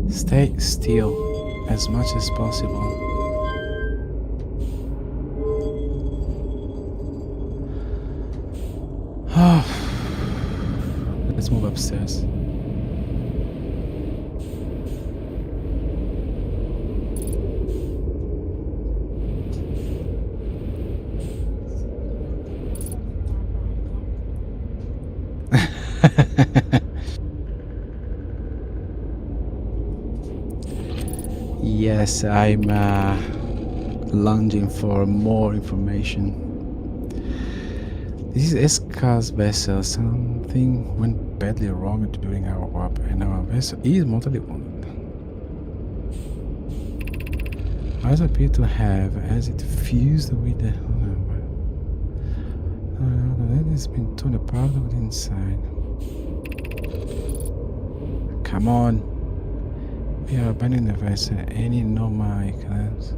Stay still as much as possible. Let's move upstairs. Yes, I'm lunging for more information. This is Esca's vessel. Something went badly wrong during our warp, and our vessel is mortally wounded. Eyes appear to have, as it fused with the... that has been torn apart on the inside. Come on! We are abandoning the vessel. Any normal class.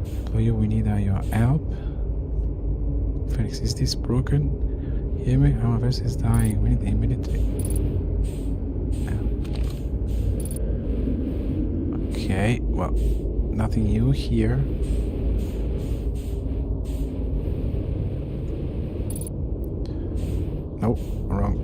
Employer, we need your help. Felix, is this broken? Hear me? Our vessel is dying. We need immediately help. Okay, well, nothing new here. Nope, wrong.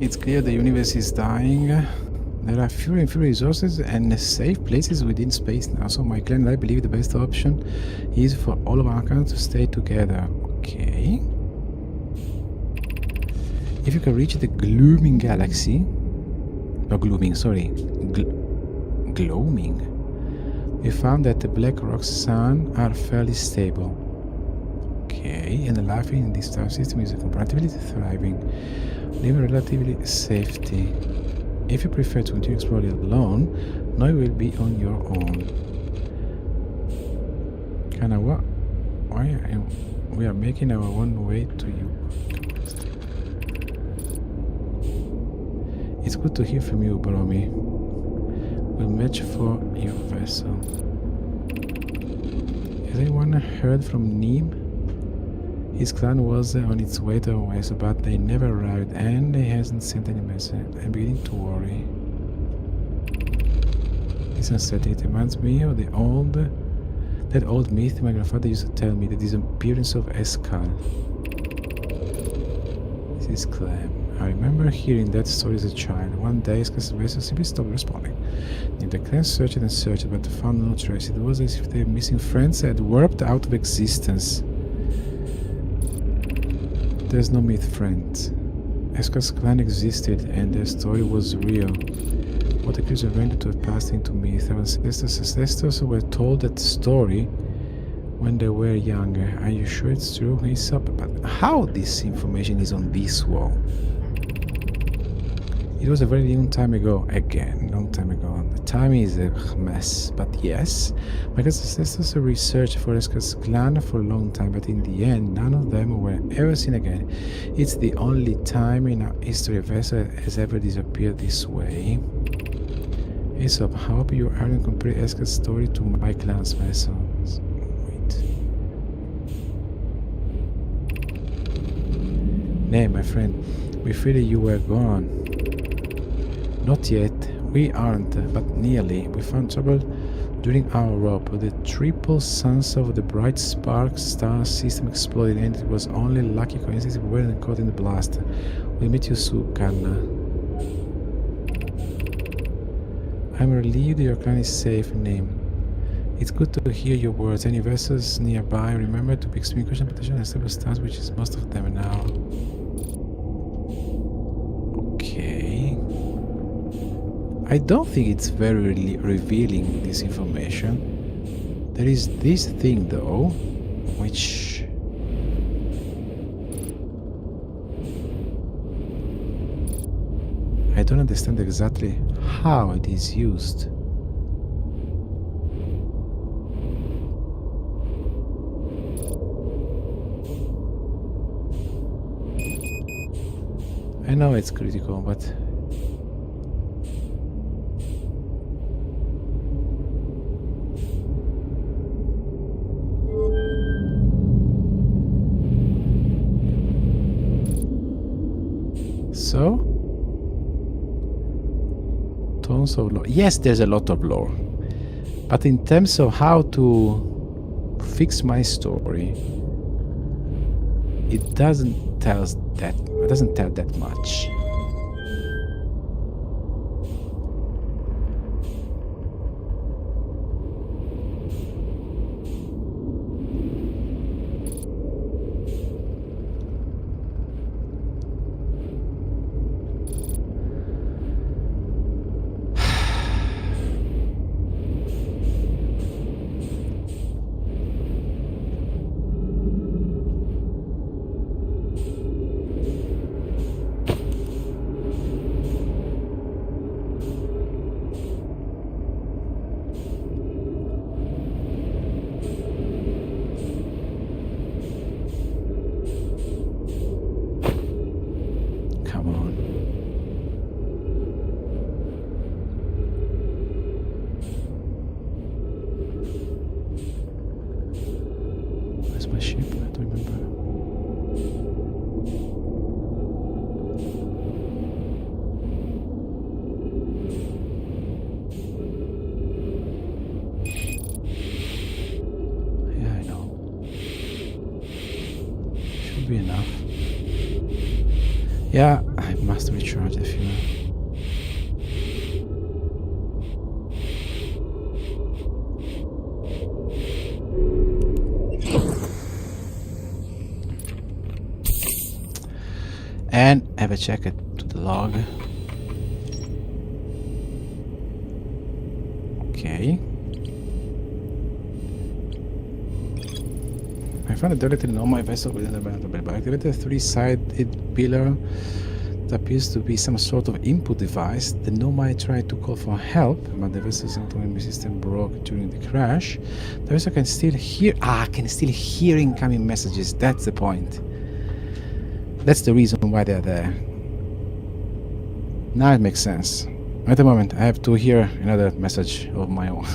It's clear the universe is dying. There are fewer and fewer resources and safe places within space now, so my clan and I believe the best option is for all of our clans to stay together. Okay. If you can reach the glooming galaxy... No, glooming, sorry. Gloaming. We found that the black rock sun are fairly stable. Okay, and the life in this star system is comparatively thriving. Living relatively safety. If you prefer to continue exploring alone, now you will be on your own. Kinda what? Why we are making our own way to you. It's good to hear from you, Baromi. We'll match for your vessel. Has anyone heard from Neem? His clan was on its way to West, but they never arrived, and he hasn't sent any message. I'm beginning to worry. This uncertainty reminds me of that old myth my grandfather used to tell me, the disappearance of Escal. This is Clem. I remember hearing that story as a child. One day, Esca's vessel simply stopped responding. The clan searched and searched, but found no trace. It was as if their missing friends had warped out of existence. There's no myth, friends. Esca's clan existed, and their story was real. What the creatures rendered to have passed into myth. Our ancestors were told that story when they were younger. Are you sure it's true? He's up, but how this information is on this wall? It was a very long time ago. Again, long time ago. The time is a mess, but yes. My ancestors researched for Esca's clan for a long time, but in the end, none of them were ever seen again. It's the only time in our history a vessel has ever disappeared this way. Aesop, I hope you aren't comparing Esca's story to my clan's vessels. Wait. Nay, my friend, we feared you were gone. Not yet, we aren't, but nearly. We found trouble during our rope. The triple suns of the bright spark star system exploded, and it was only lucky coincidence we weren't caught in the blast. We'll meet you soon, Kanna. I'm relieved your clan is safe, Name. It's good to hear your words. Any vessels nearby, remember to be extremely cautious, protection and stable stance, which is most of them now. Okay. I don't think it's very revealing, this information. There is this thing, though, which... I don't understand exactly how it is used. I know it's critical, but... So? Tons of lore. Yes, there's a lot of lore. But in terms of how to fix my story, it doesn't tell that much. Yeah, I must recharge the fuel. And have a check it to the log. Okay. I found a directly on my vessel within the band. I activated a three-sided pillar that appears to be some sort of input device. The Nomai tried to call for help, but the vessel's autonomy system broke during the crash. The vessel can still hear... can still hear incoming messages. That's the point. That's the reason why they're there. Now it makes sense. At the moment, I have to hear another message of my own.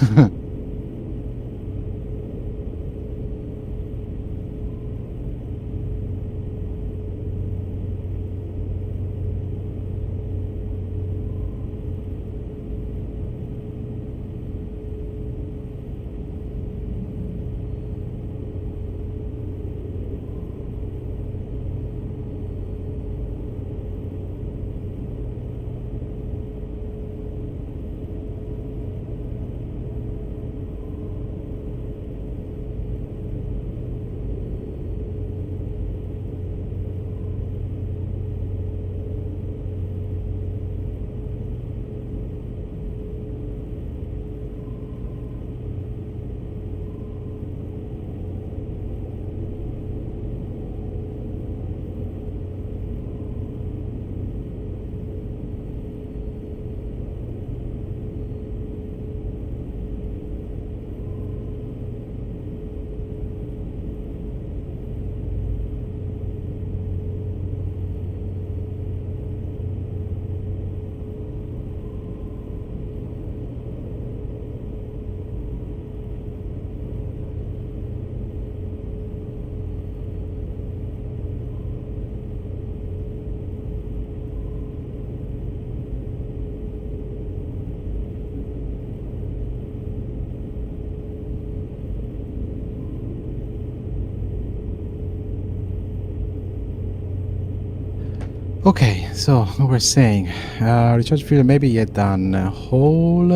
Okay, so we were saying, recharge field maybe yet done whole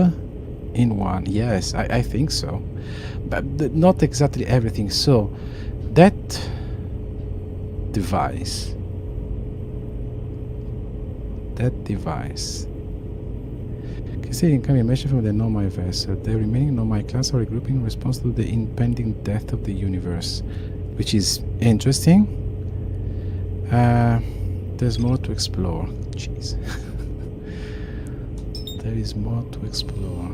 in one. Yes, I think so, but not exactly everything. So that device, considering incoming information from the Nomai vessel, the remaining Nomai class are regrouping in response to the impending death of the universe, which is interesting. There's more to explore. Jeez. There is more to explore.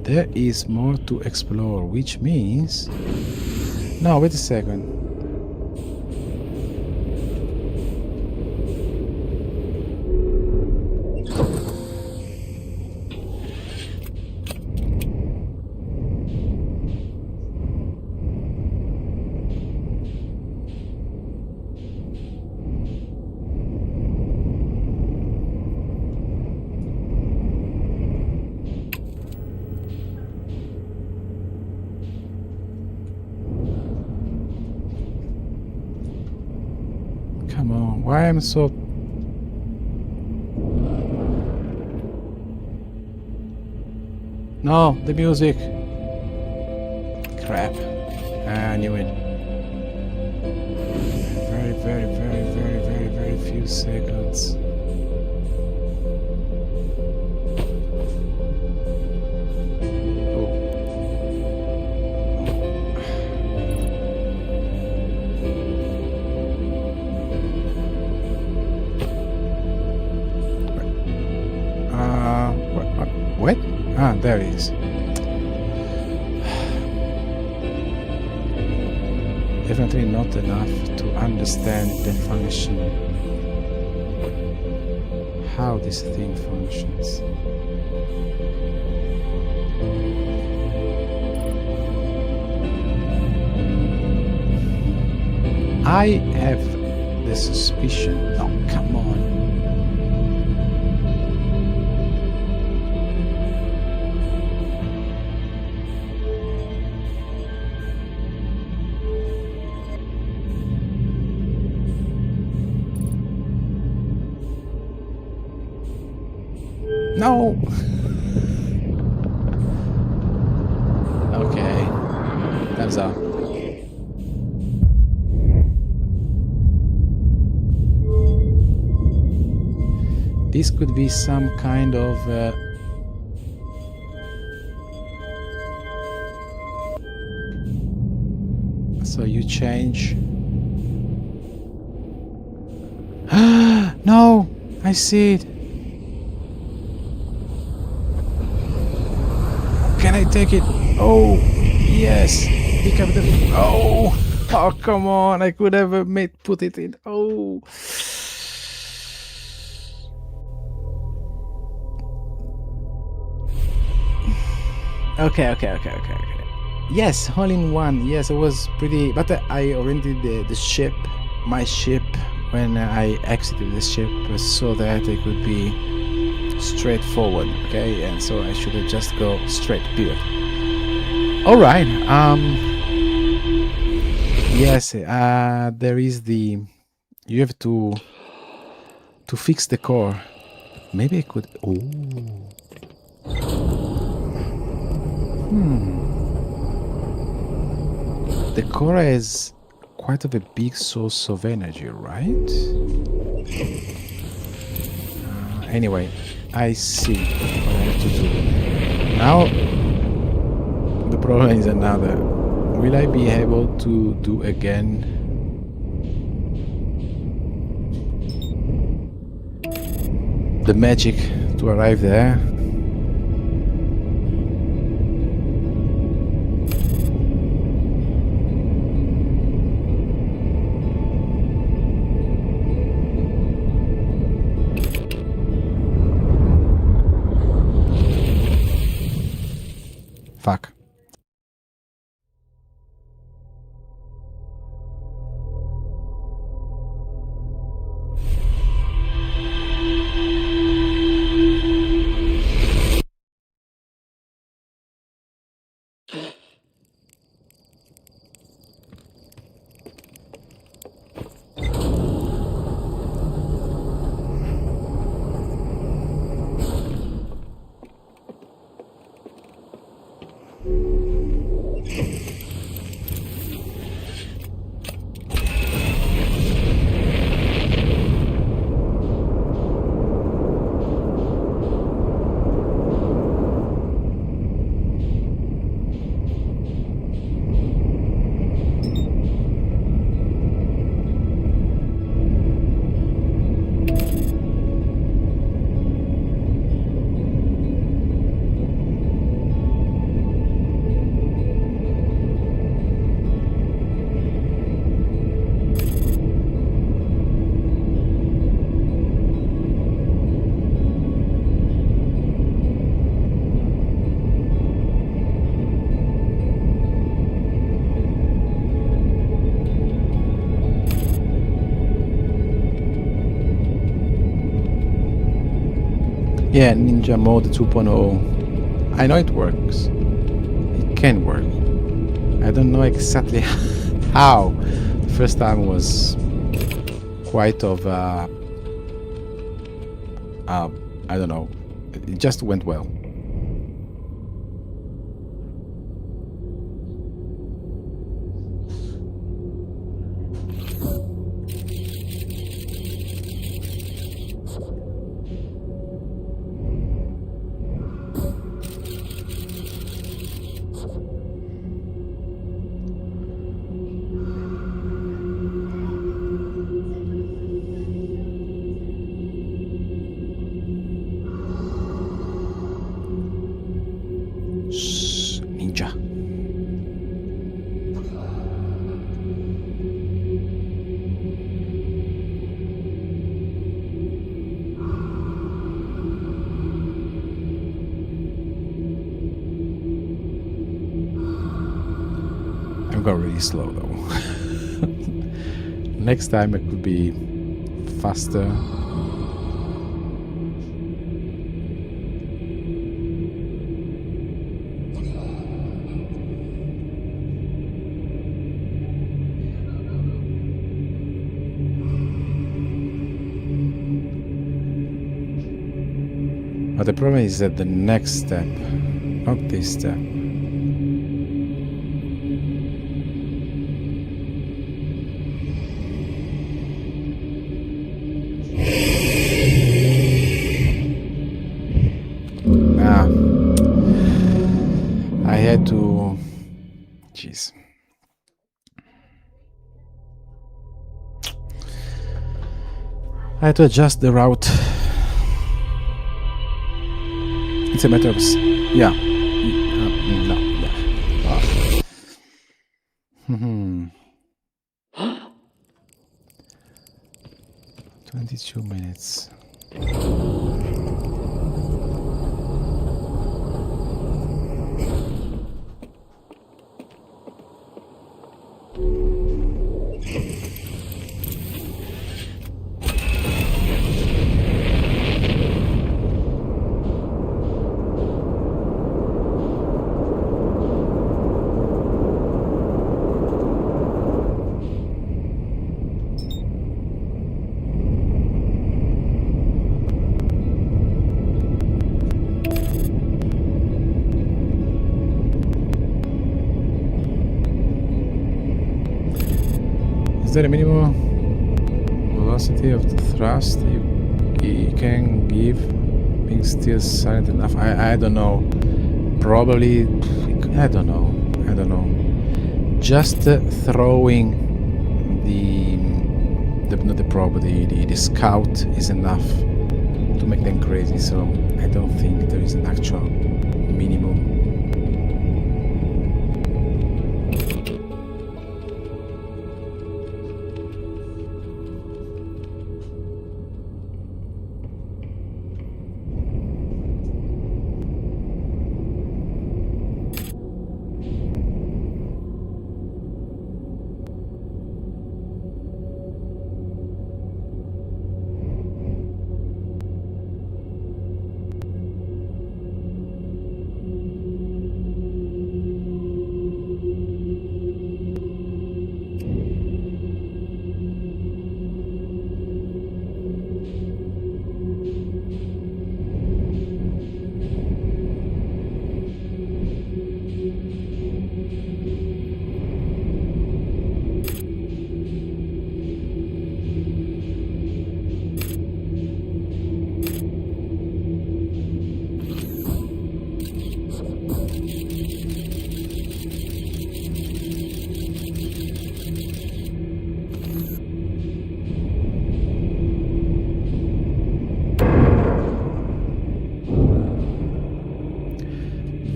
There is more to explore, which means... No, wait a second. Come on, why am I so... No, the music. Crap. I knew it. Very few seconds. What? Ah, there it is. Definitely not enough to understand the function. How this thing functions. I have the suspicion. No, come on. No! Okay. Thumbs up. This could be some kind of... So you change... No! I see it! Can I take it? Oh, yes. Pick up the... Oh! Oh, come on. I could have put it in. Oh. Okay. Yes, all in one. Yes, it was pretty... But I oriented the ship, my ship, when I exited the ship so that it could be straightforward, okay? And so I should have just go straight, period. All right. Yes, there is the... You have to fix the core. Maybe I could... Oh. The core has quite of a big source of energy, right? Anyway, I see what I have to do. Now, the problem is another. Will I be able to do again? The magic to arrive there? Fuck. Yeah, Ninja Mode 2.0. I know it works. It can work. I don't know exactly how. The first time was quite of I don't know. It just went well. Ninja. I'm going really slow though. Next time it could be faster. But the problem is that the next step, not this step. I had to... Jeez. I had to adjust the route. It's a matter of... Yeah. No. Yeah. 22 minutes. Is there a minimum velocity of the thrust you can give being still silent enough? I don't know. Probably, I don't know. Just throwing the scout is enough to make them crazy, so I don't think there is an actual minimum.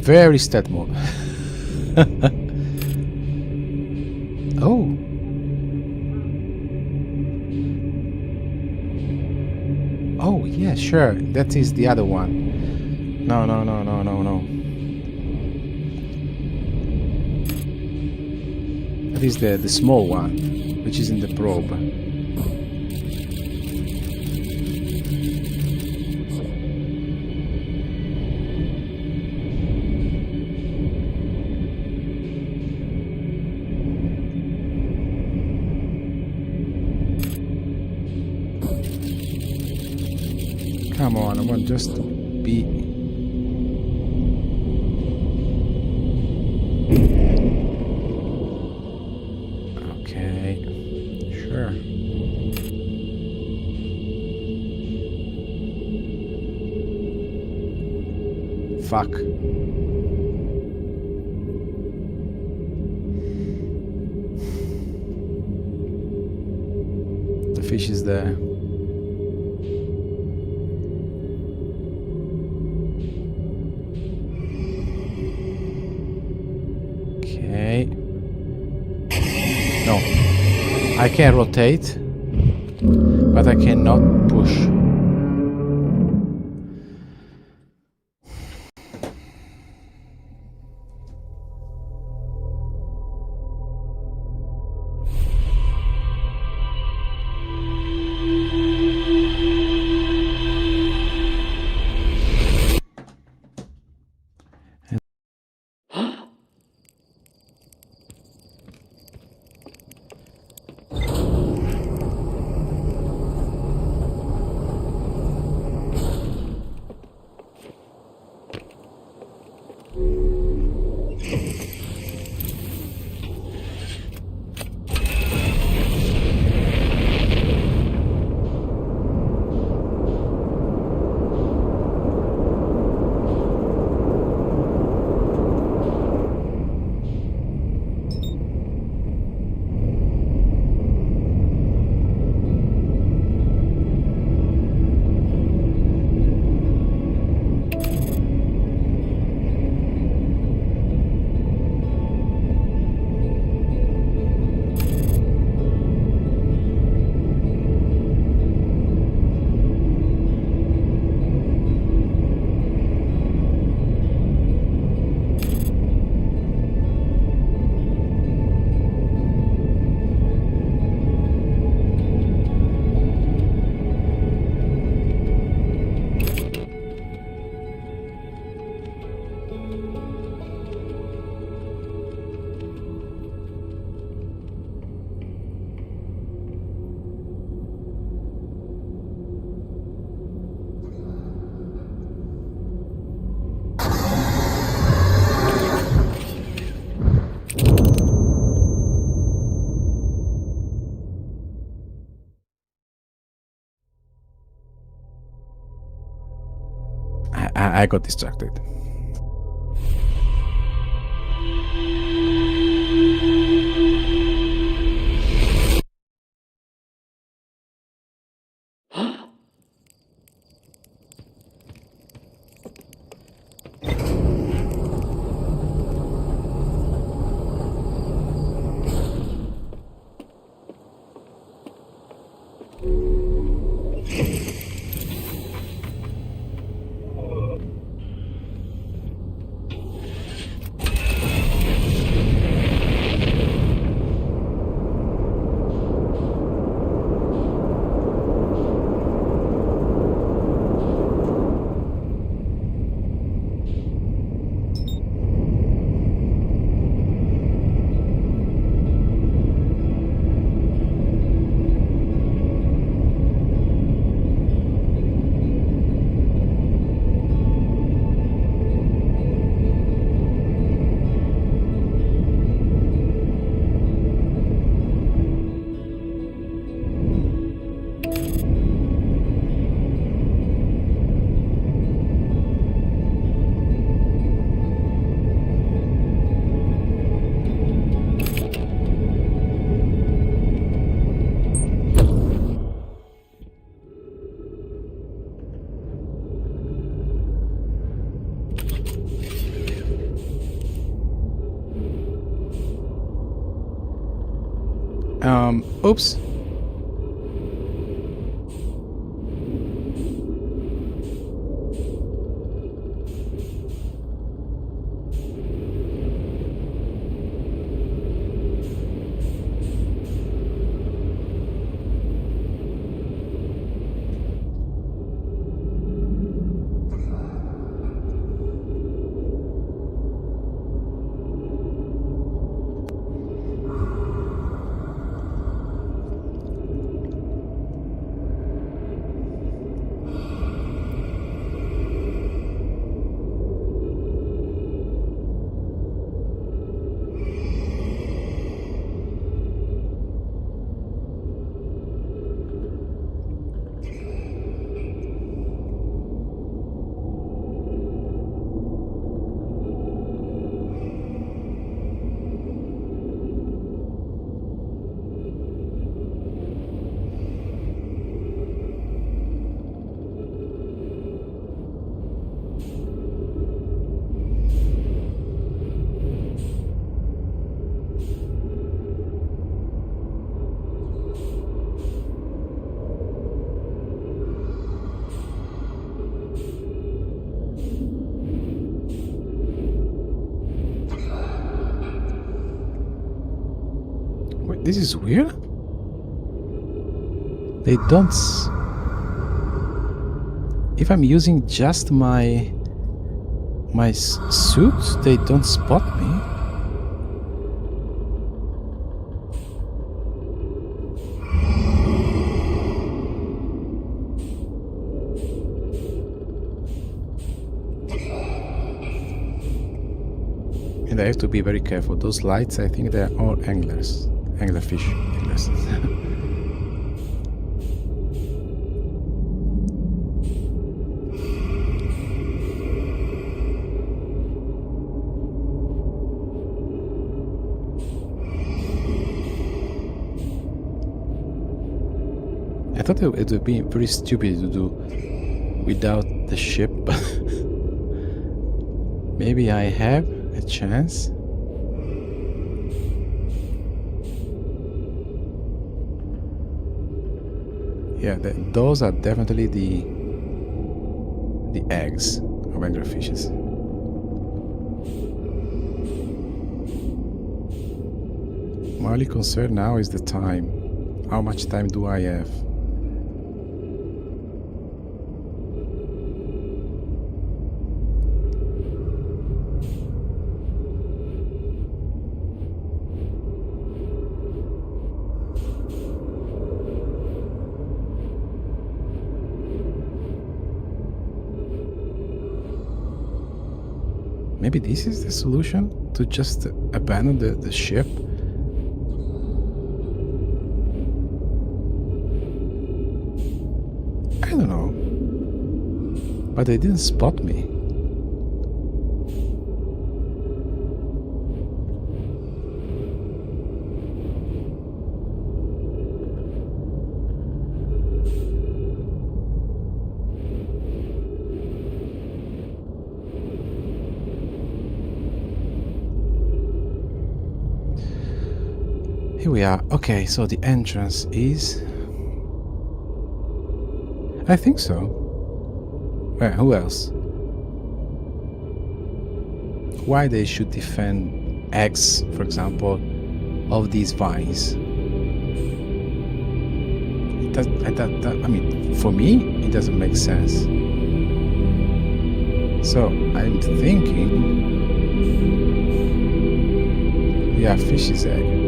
Very stat mode. Oh. Oh, yeah, sure. That is the other one. No. That is the small one, which is in the probe. Come on, I want just to be... Okay, sure. Fuck. The fish is there. Okay. No. I can rotate, but I cannot push. I got distracted. Oops. This is weird. They don't... If I'm using just my suit, they don't spot me. And I have to be very careful. Those lights, I think they're all anglers. Anglerfish anglers. I thought it would be very stupid to do without the ship, but maybe I have a chance. Yeah, those are definitely the eggs of anglerfishes. My only concern now is the time. How much time do I have? Maybe this is the solution? To just abandon the ship? I don't know. But they didn't spot me. Here we are. Okay, so the entrance is... I think so. Well, who else? Why they should defend eggs, for example, of these vines? I mean, for me, it doesn't make sense. So, I'm thinking... Yeah, fish's egg.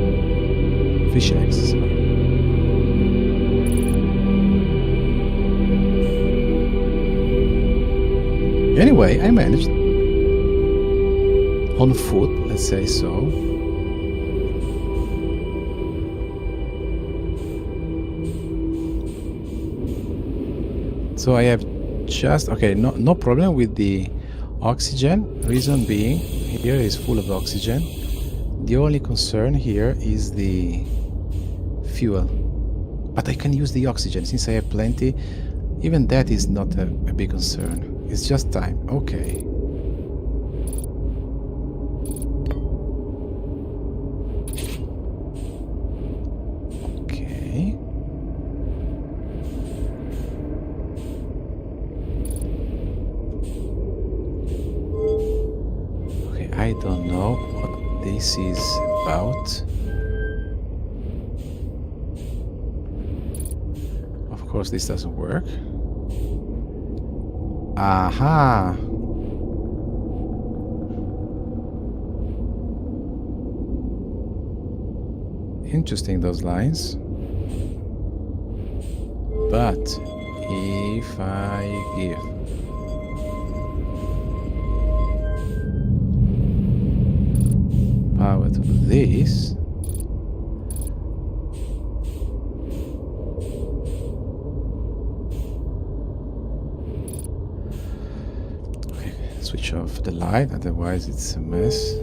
Fish eggs, sorry. Anyway, I managed on foot, let's say so. So I have just, okay, no problem with the oxygen. Reason being, here is full of oxygen. The only concern here is the fuel, but I can use the oxygen since I have plenty. Even that is not a big concern. It's just time. Okay. Okay. Okay, I don't know what this is about. Of course, this doesn't work. Aha! Interesting, those lines. But if I give power to this, switch off the light, otherwise it's a mess.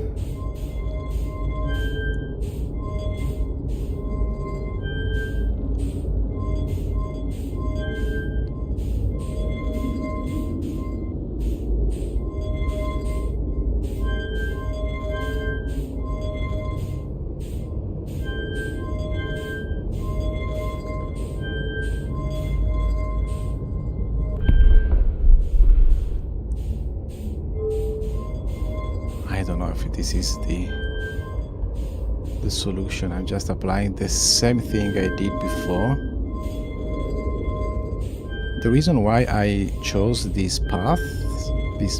I don't know if this is the the solution. I'm just applying the same thing I did before. The reason why I chose this path, this,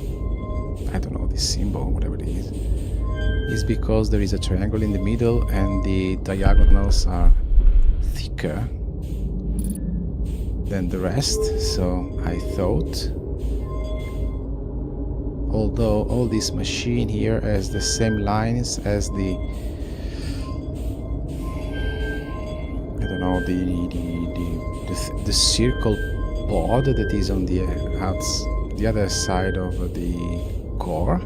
I don't know, this symbol, whatever it is because there is a triangle in the middle and the diagonals are thicker than the rest. So I thought, although all this machine here has the same lines as the, I don't know, the circle pod that is on the other side of the core.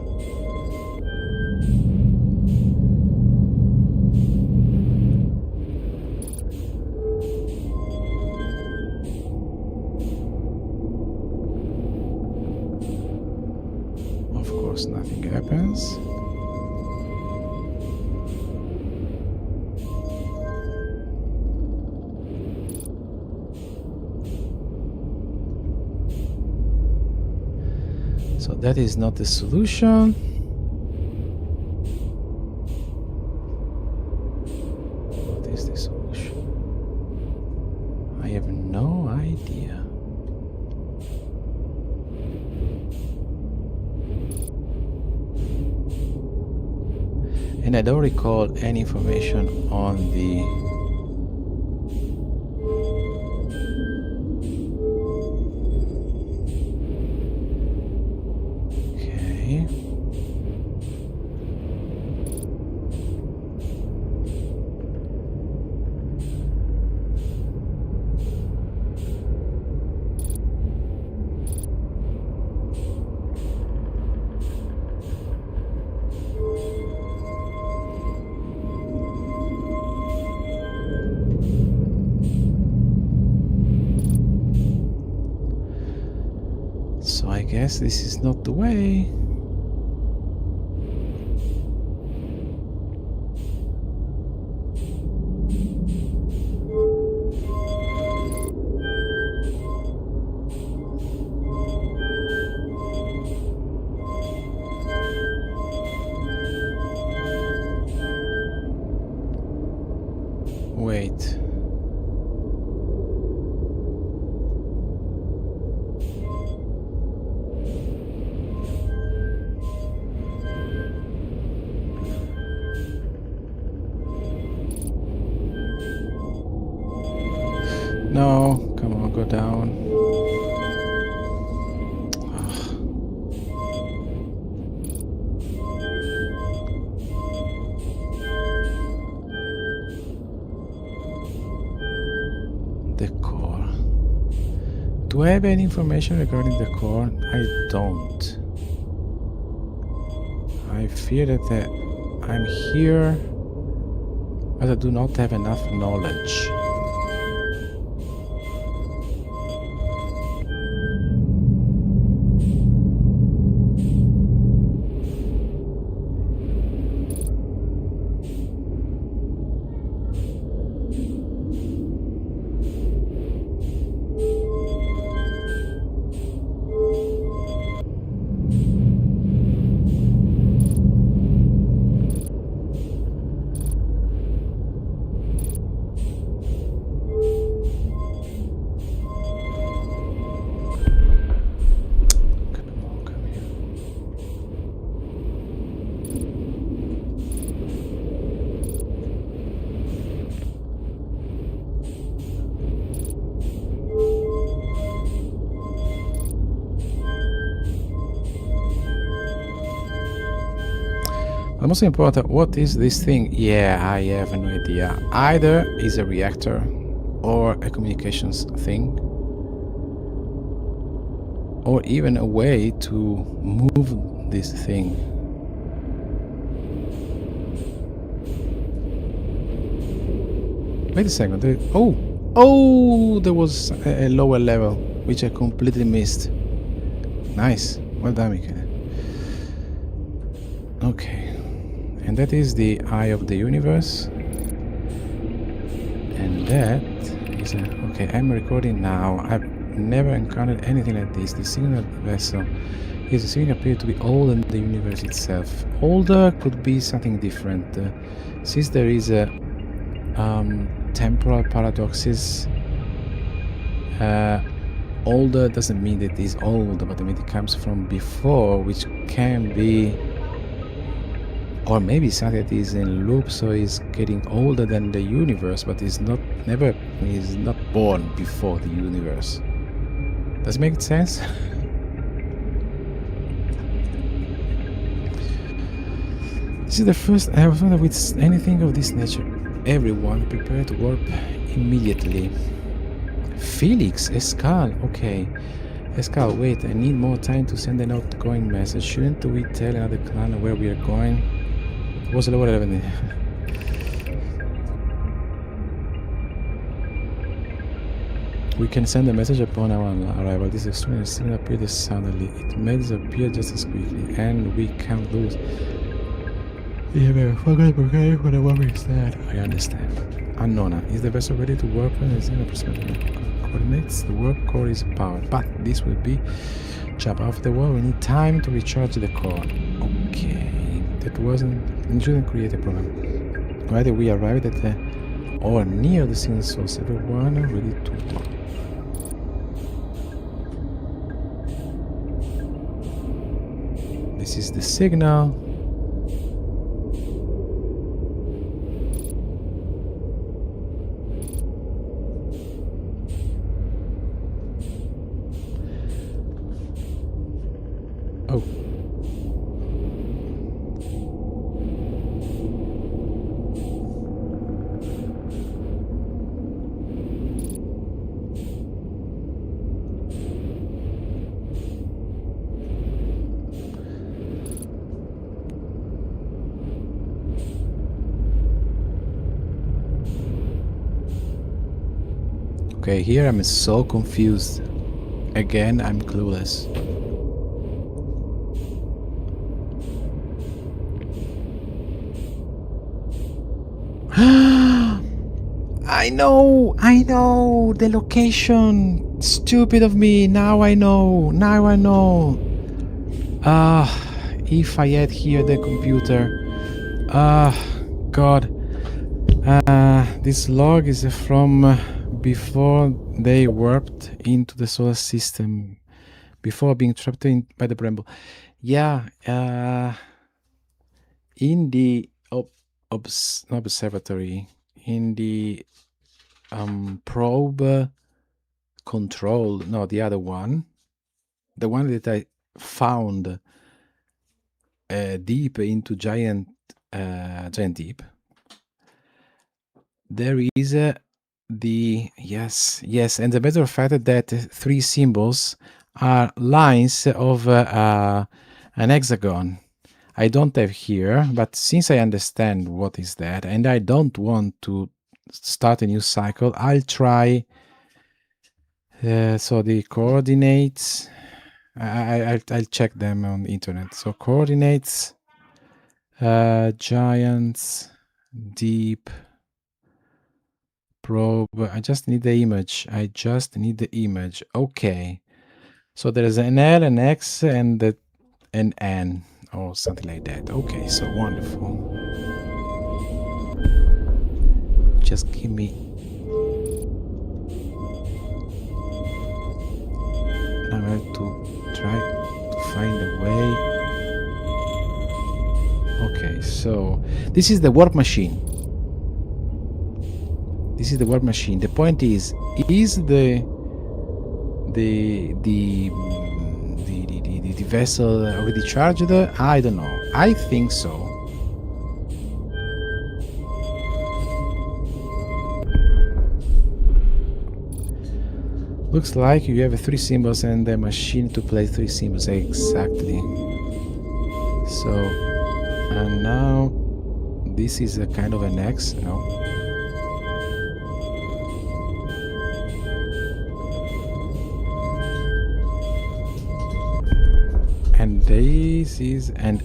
Of course, nothing happens. So that is not the solution. What is the solution? I have no idea. And I don't recall any information on the So I guess this is not the way. Wait. No, come on, go down. The core. Do I have any information regarding the core? I don't. I fear that I'm here, but I do not have enough knowledge. The most important, what is this thing? Yeah, I have no idea. Either is a reactor or a communications thing, or even a way to move this thing. Wait a second. There was a lower level, which I completely missed. Nice. Well done, Michele. Okay. And that is the eye of the universe. And that is okay, I'm recording now. I've never encountered anything like this. The signal vessel is a signal appear to be older than the universe itself. Older could be something different. Since there is a temporal paradoxes, older doesn't mean that it is old, but I mean it comes from before, which can be, or maybe something that is in loop, so is getting older than the universe, but is not born before the universe. Does it make sense? This is the first I have found with anything of this nature. Everyone prepare to warp immediately. Felix, Escal, okay. Escal, wait, I need more time to send an outgoing message. Shouldn't we tell another clan where we are going? Was lower 11. We can send a message upon our arrival. This extremely signal appeared suddenly. It may disappear just as quickly, and we can't lose. Yeah, for the warp instead. I understand. Unknown. Is the vessel ready to warp? Is in approximately coordinates? The warp core is powered, but this will be jump off the wall. We need time to recharge the core. Okay, that shouldn't create a problem. Right, we arrived at the or near the signal source. Everyone ready to talk. This is the signal. Oh. Okay, here I'm so confused. Again, I'm clueless. I know the location. Stupid of me. Now I know. If I had here the computer. God. This log is from before they warped into the solar system, before being trapped in by the bramble. Yeah. In the observatory, in the probe control, no, the other one, the one that I found deep into giant deep, there is yes, and the matter of fact that 3 symbols are lines of an hexagon. I don't have here, but since I understand what is that, and I don't want to start a new cycle, I'll try. So the coordinates, I'll check them on the internet. So coordinates, giants, deep, probe. I just need the image. Okay. So there's an L, an X, and an N, or something like that. Okay, so wonderful. Just give me. Now I have to try to find a way. Okay, so this is the warp machine. The point is the vessel already charged? I don't know. I think so. Looks like you have 3 symbols and the machine to play 3 symbols. Exactly. So, and now this is a kind of an X, no? And this is an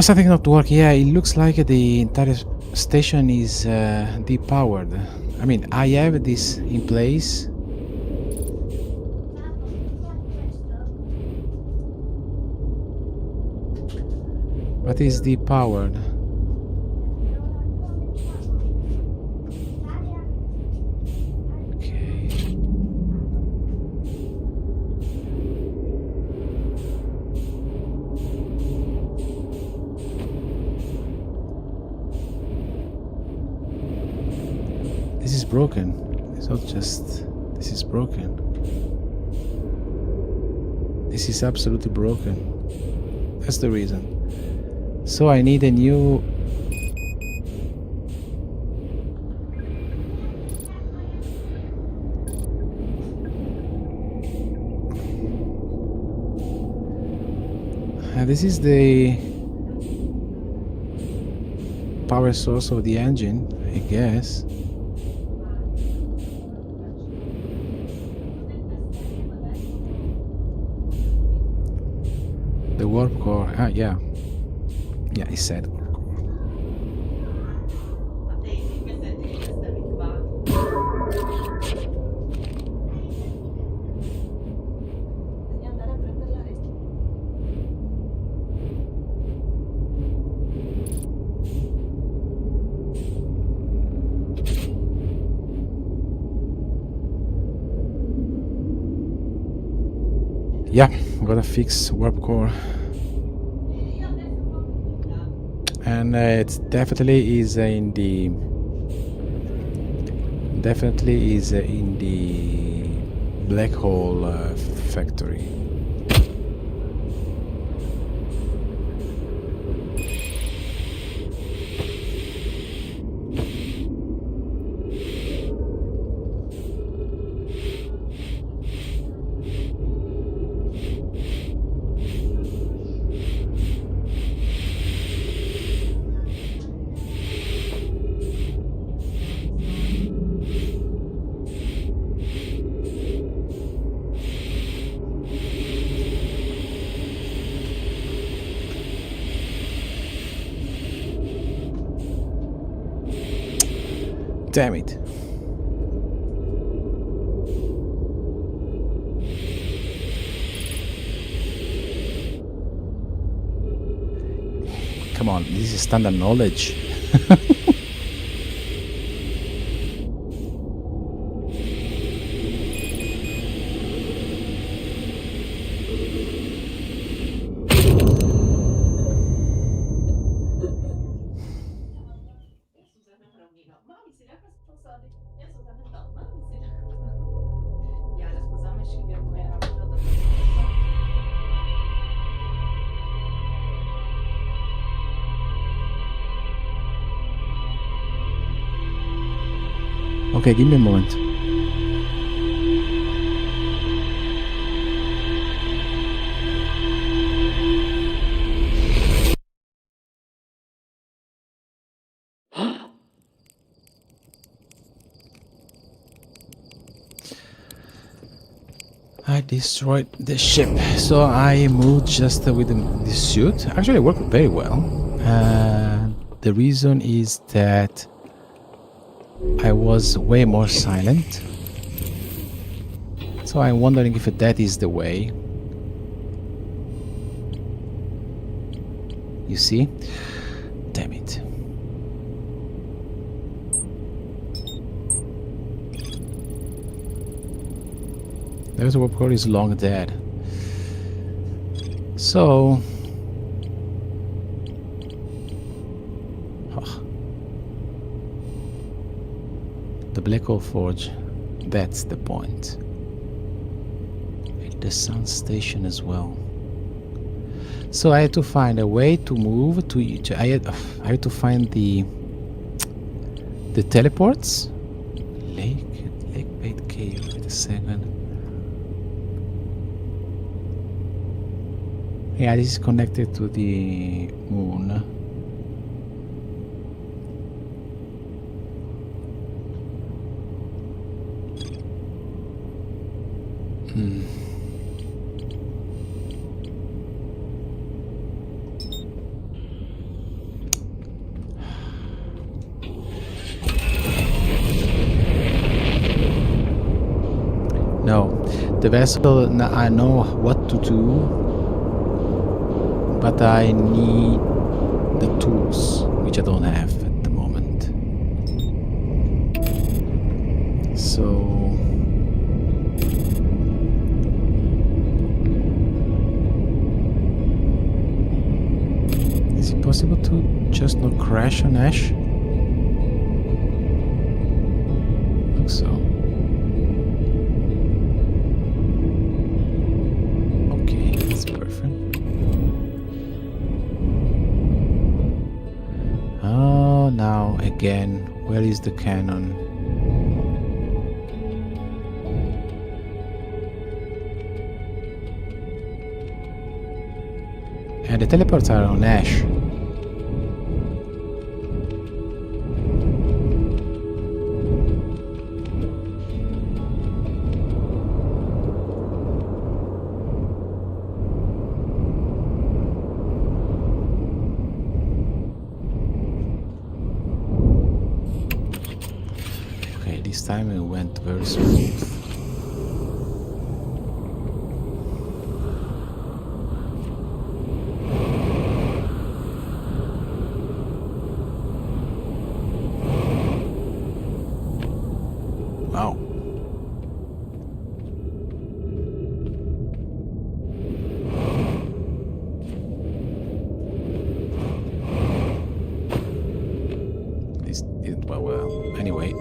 something not working. Yeah, it looks like the entire station is depowered. I mean, I have this in place. But it's depowered. Okay. This is broken. It's not just... This is broken. This is absolutely broken. That's the reason. So I need a new... this is the power source of the engine, I guess. The warp core. Ah, yeah. Yeah, it said warp core. Yeah, I'm gonna fix warp core. And it definitely is in the black hole factory. Damn it. Come on, this is standard knowledge. Okay, give me a moment. I destroyed the ship, so I moved just with the suit. Actually, it worked very well. The reason is that I was way more silent. So I'm wondering if that is the way. You see? Damn it. There's a warp core is long dead. So... the black hole forge, that's the point. And the sun station as well. So I had to find a way to move to each. I had to find the teleports. Lake Bait Cave. Wait a second. Yeah, this is connected to the moon. The vessel, I know what to do, but I need the tools, which I don't have at the moment. So is it possible to just not crash on Ash? Looks so. Okay, that's perfect. Oh, now again, where is the cannon? And the teleports are on Ash. Okay, this time it went very smooth. Wow. This didn't go well. Anyway,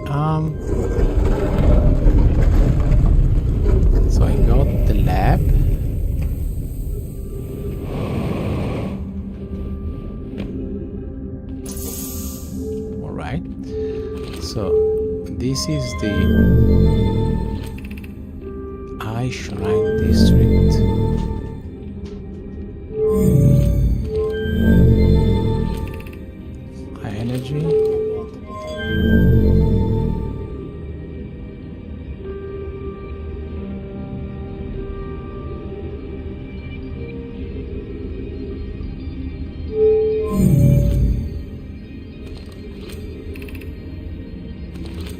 so I got the lab. All right. So this is the Eye Shrine District. High energy.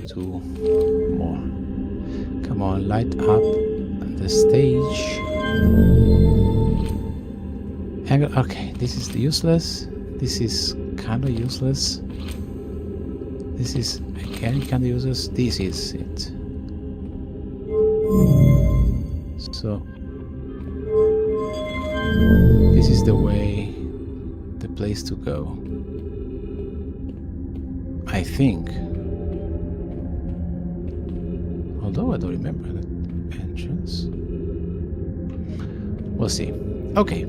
Two more. Come on, light up the stage. Angle. Okay, this is useless. This is kind of useless. This is again kind of useless. This is it. So this is the way, the place to go. I think. Although I don't remember that entrance. We'll see. Okay.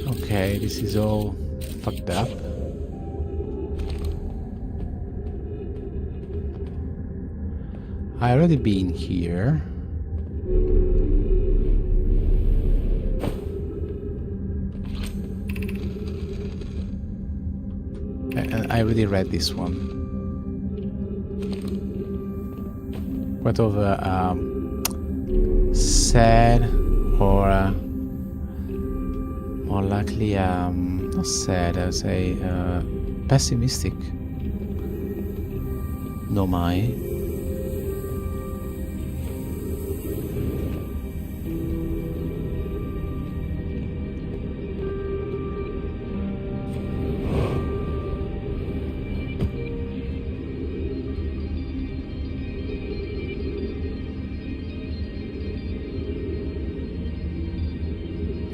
Okay, this is all fucked up. I already been here. And I already read this one. Quite of a sad or more likely not sad, I would say pessimistic. No mai.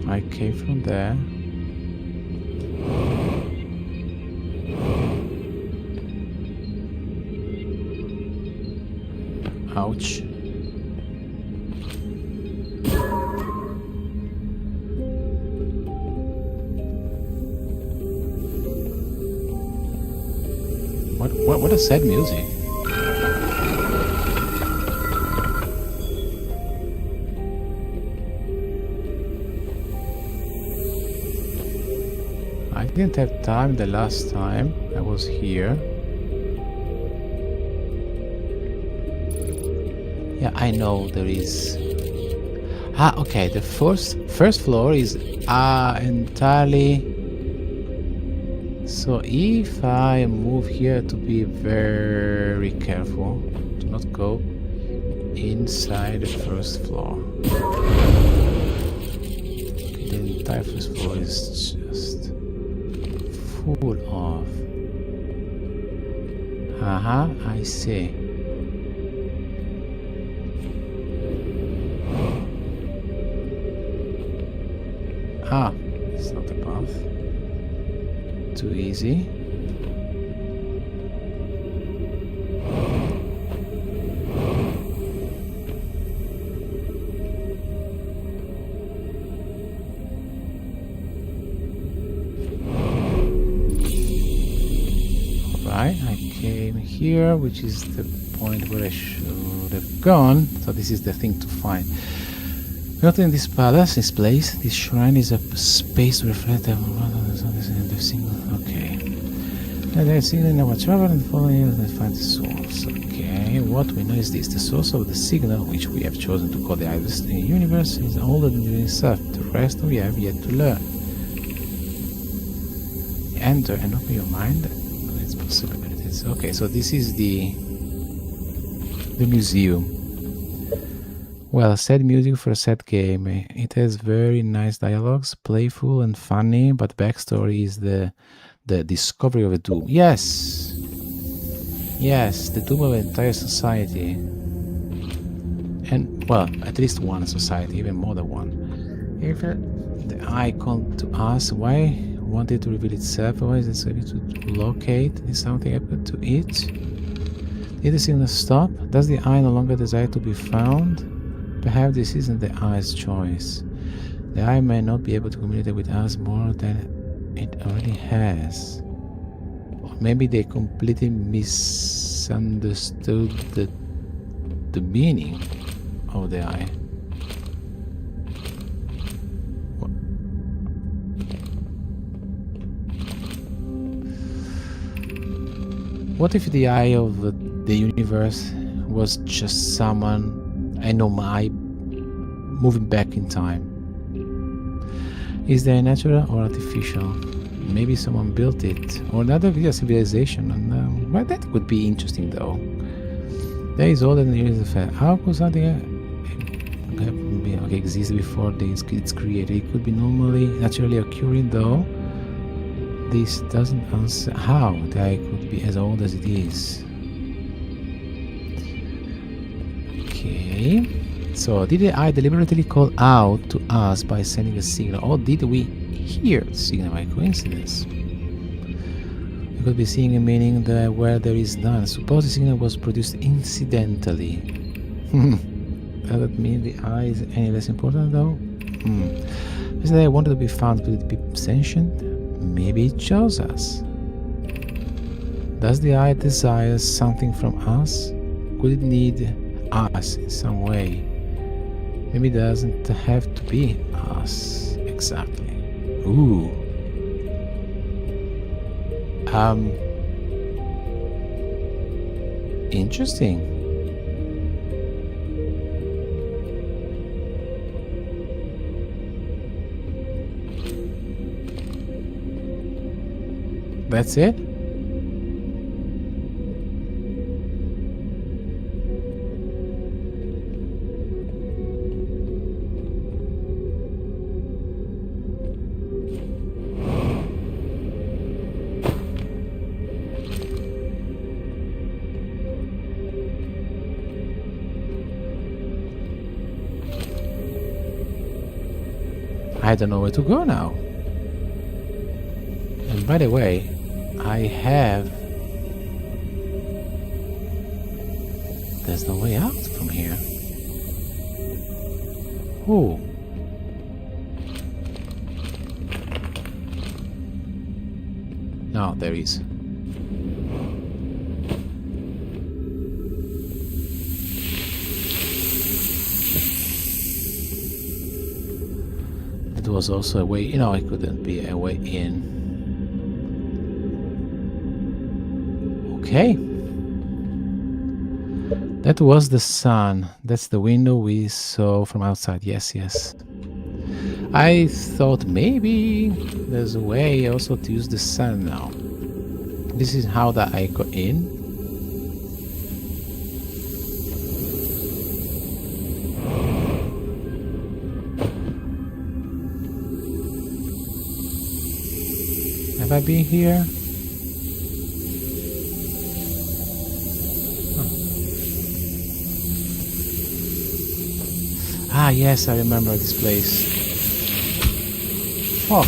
I came from there. Ouch. What a sad music. I didn't have time the last time I was here. Yeah, I know there is. Ah, okay, the first floor is entirely... So if I move here, to be very careful to not go inside the first floor. Okay, the entire first floor is just full of... I see. Ah, it's not a path. Too easy. Alright, I came here, which is the point where I should have gone. So this is the thing to find. Not in this palace, this place. This shrine is a space to reflect the single. Okay. I've seen in our travel and following and find the source. Okay, what we know is this: the source of the signal, which we have chosen to call the Ibis universe, is older than itself. The rest we have yet to learn. Enter and open your mind to its possibilities. Okay, so this is the museum. Well, sad music for a sad game. It has very nice dialogues, playful and funny, but backstory is the discovery of a doom. Yes! Yes, the doom of an entire society. And, well, at least one society, even more than one. If the icon to us, why wanted to reveal itself? Why is it so to locate? Is something happened to it? Did the signal stop? Does the eye no longer desire to be found? Perhaps this isn't the eye's choice. The eye may not be able to communicate with us more than it already has. Or maybe they completely misunderstood the meaning of the eye. What if the eye of the universe was just someone, I know, my moving back in time? Is there natural or artificial? Maybe someone built it, or another civilization. And well, that could be interesting, though. There is older than the universe. How could something exist before it's created? It could be naturally occurring, though. This doesn't answer how the eye could be as old as it is. Okay, so did the eye deliberately call out to us by sending a signal, or did we hear the signal by coincidence? We could be seeing a meaning where there is none. Suppose the signal was produced incidentally. Does that mean the eye is any less important, though? If the eye wanted to be found, could it be sentient? Maybe it chose us. Does the eye desire something from us? Could it need us in some way? Maybe it doesn't have to be us exactly. Ooh. Interesting. That's it? I don't know where to go now. And by the way, I have... There's no way out from here. Oh. No, there is. It was also a way, it couldn't be a way in. Okay. That was the sun. That's the window we saw from outside. Yes, yes. I thought maybe there's a way also to use the sun now. This is how that I got in. Have I been here? Ah, yes, I remember this place. Fuck.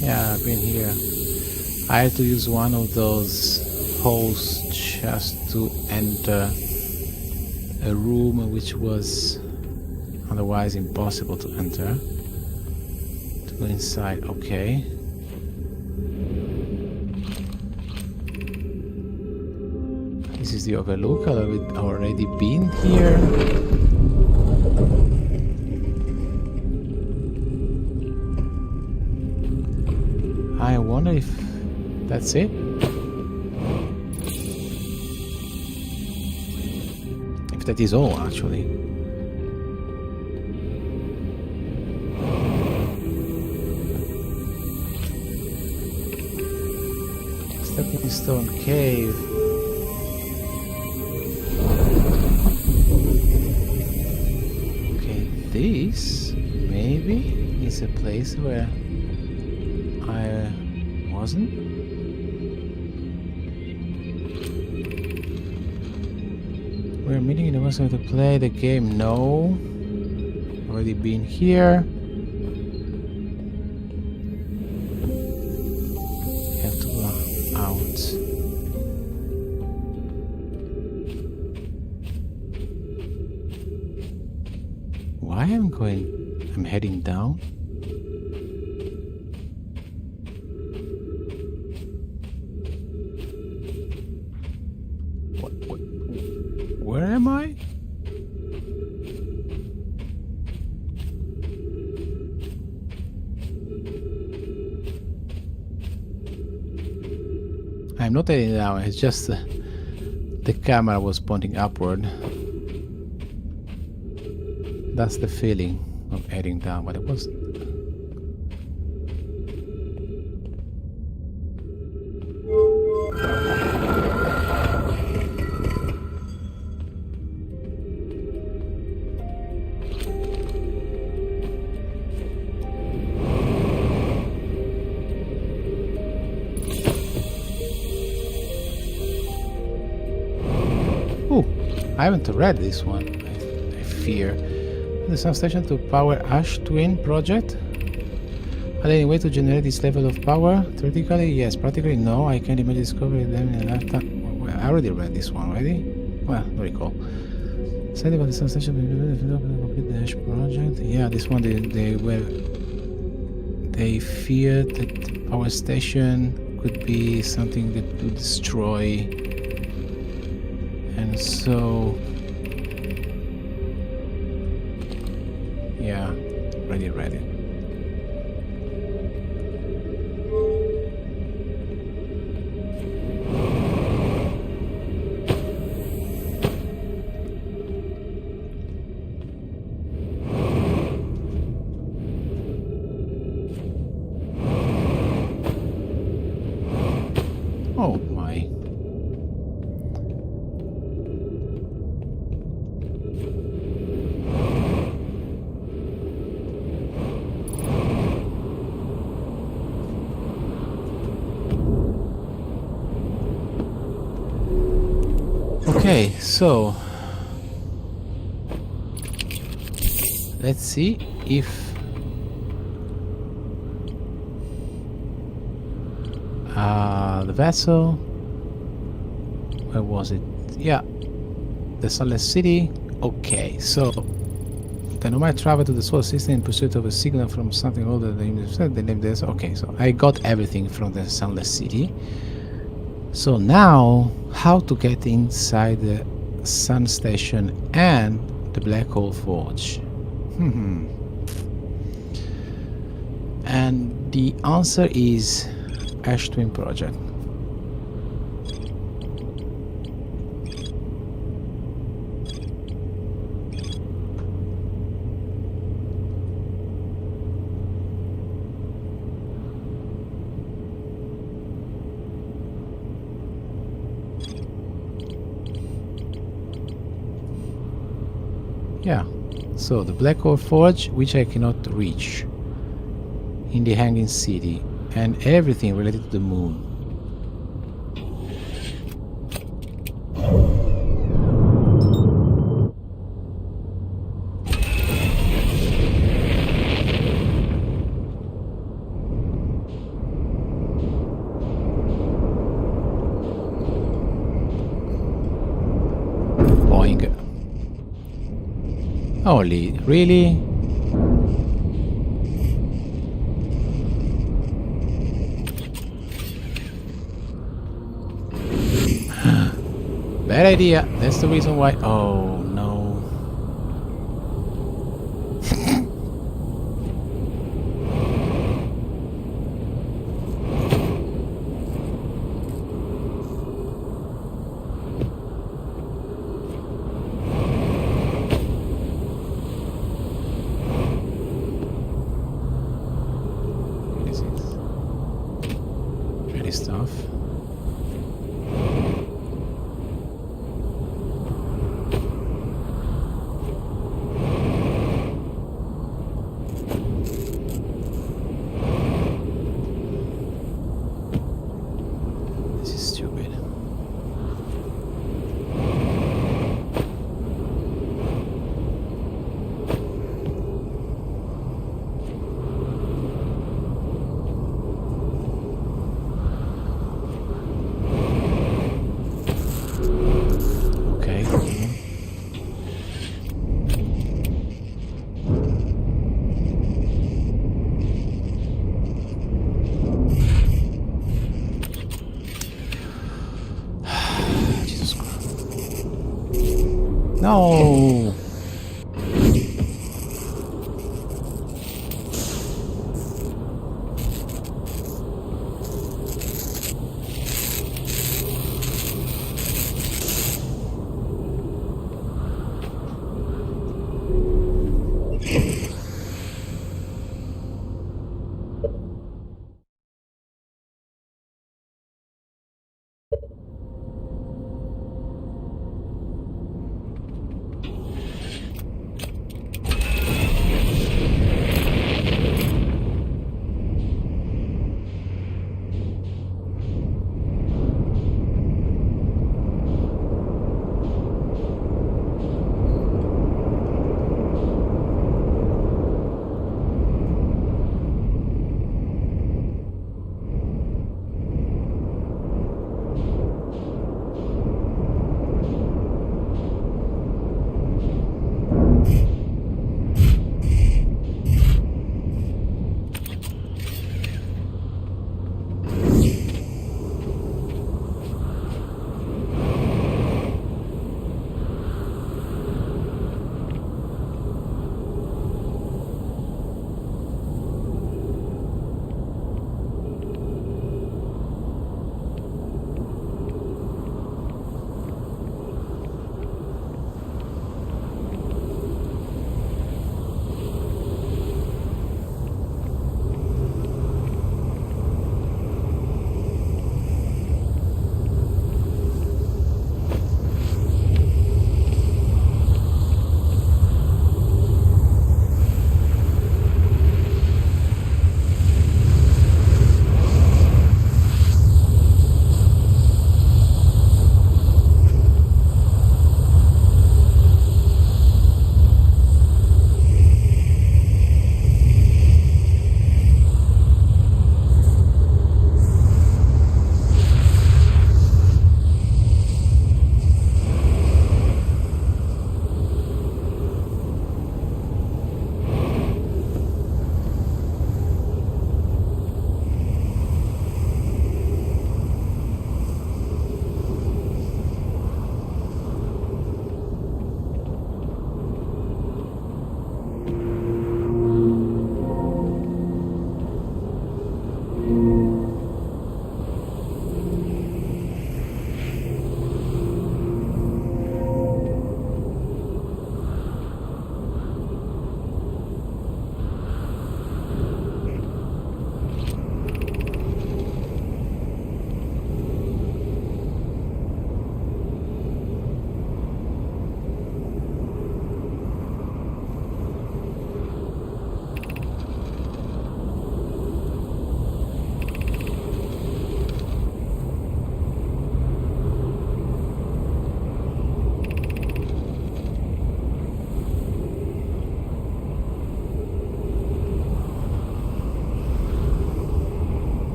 Yeah, I've been here. I had to use one of those holes just to enter a room which was otherwise impossible to enter. To go inside, okay. This is the overlook. I've already been here. I wonder if that's it. If that is all, actually. Stepping stone cave. Okay, this maybe is a place where I wasn't. We're meeting in the west to play the game. No. Already been here. Have to go out. Why I'm heading down? Where am I? I'm not heading down, it's just the camera was pointing upward. That's the feeling of heading down, but it wasn't. I haven't read this one, I fear. The sun station to power Ash Twin project? Are there any way to generate this level of power? Theoretically, yes. Practically, no. I can't imagine discovering them in a lifetime. Well, I already read this one already. Well, don't recall. Said about the sun station to complete the Ash project. Yeah, this one they feared that the power station could be something that would destroy. And so, yeah, already read it. Oh my. Okay, so let's see if the vessel, where was it? Yeah, the Sunless City. Okay, so the nomad traveled to the solar system in pursuit of a signal from something older than himself. They named this. Okay, so I got everything from the Sunless City. So now, how to get inside the sun station and the black hole forge? And the answer is Ash Twin Project. Yeah. So the Black Hole Forge, which I cannot reach, in the Hanging City, and everything related to the moon. Boing. Holy, really? Bad idea. That's the reason why. Oh no. This is pretty stuff. This is stupid. Okay. Jesus Christ. No.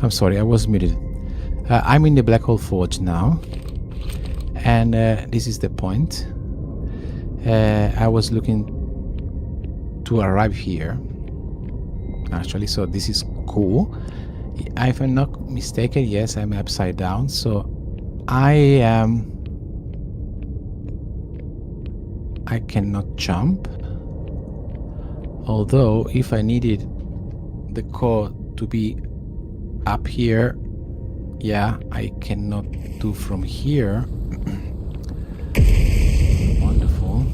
I'm sorry, I was muted. I'm in the Black Hole Forge now, and this is the point. I was looking to arrive here, actually, so this is cool. If I'm not mistaken, yes, I'm upside down, so I cannot jump. Although, if I needed the core to be up here, yeah, I cannot do from here. Wonderful.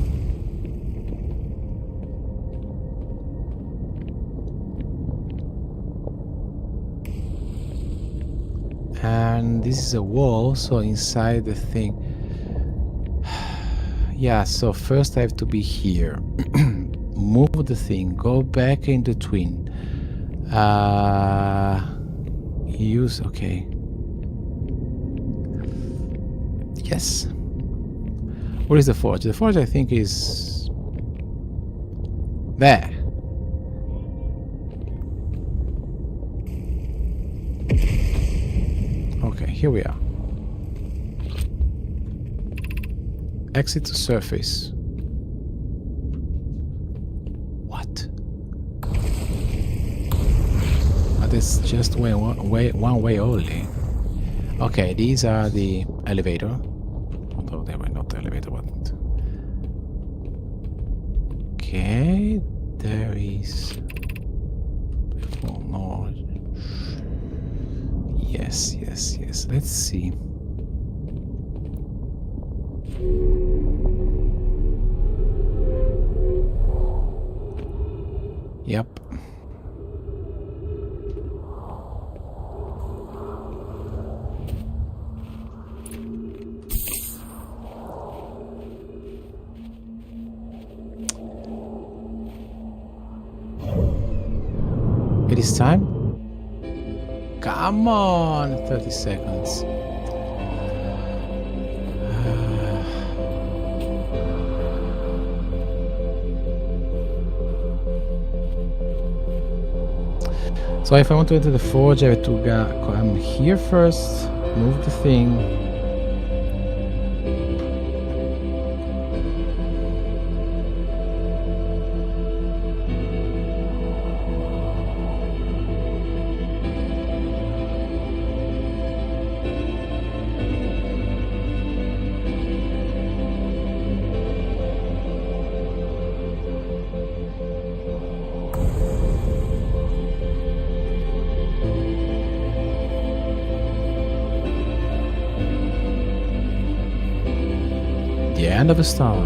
And this is a wall, so inside the thing. Yeah, so first I have to be here. Move the thing, go back in the twin. Use, okay. Yes. Where is the forge? The forge, I think, is there. Okay, here we are. Exit to surface. What? But it's just one way only. Okay, these are the elevator. Although they were not the elevator, but okay, there is for more. Yes, yes, yes. Let's see. Yep. It is time. Come on, 30 seconds. So if I want to enter the forge, I have to come here first, move the thing. The end of a star.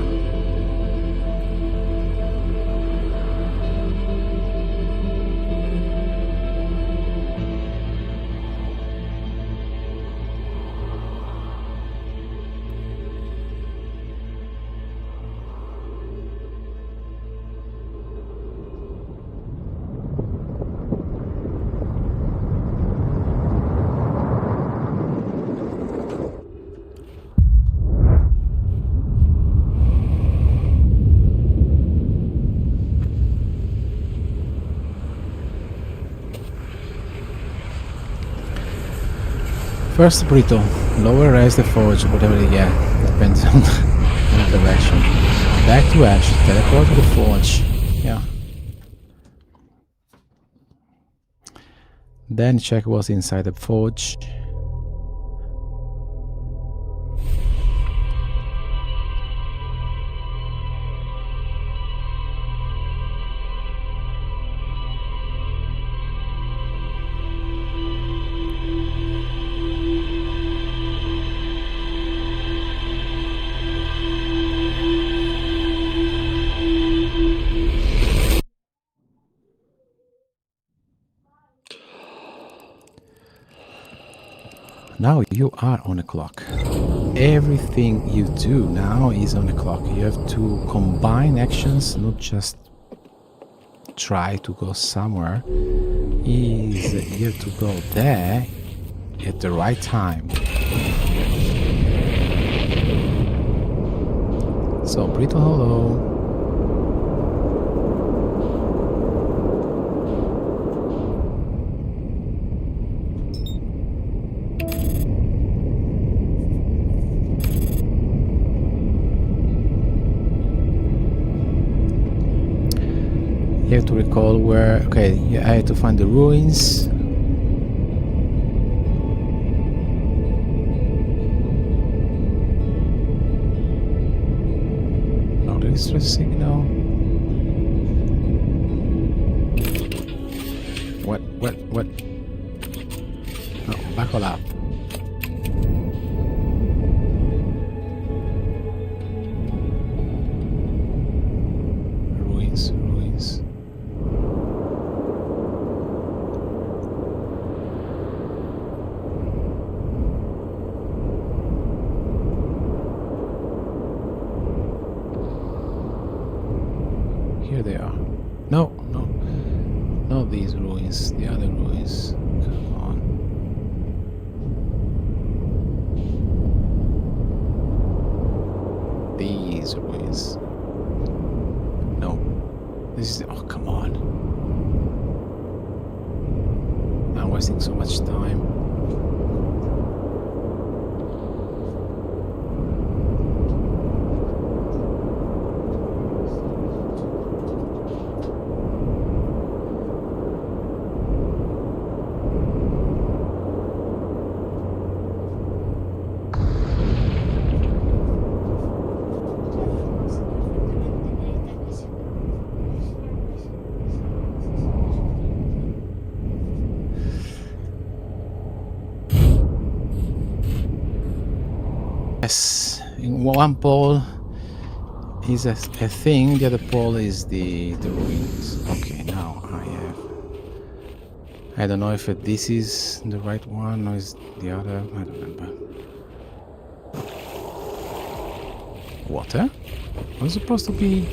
First brittle, lower res the forge, whatever, yeah, depends on the direction. Back to ash, teleport to the forge, yeah. Then check what's inside the forge. Now you are on a clock. Everything you do now is on a clock. You have to combine actions, not just try to go somewhere. You have to go there at the right time. So, Brittle Hollow. recall where. Okay, yeah, I had to find the ruins. No distress signal. What? No, buckle up. Ruins. Here they are. No, not these ruins. The other ruins. Come on. These ruins. No. This is. Oh, come on. I'm wasting so much time. Yes, in one pole is a thing, the other pole is the ruins. Okay, now I don't know if this is the right one or is the other. I don't remember. Water? Was it supposed to be?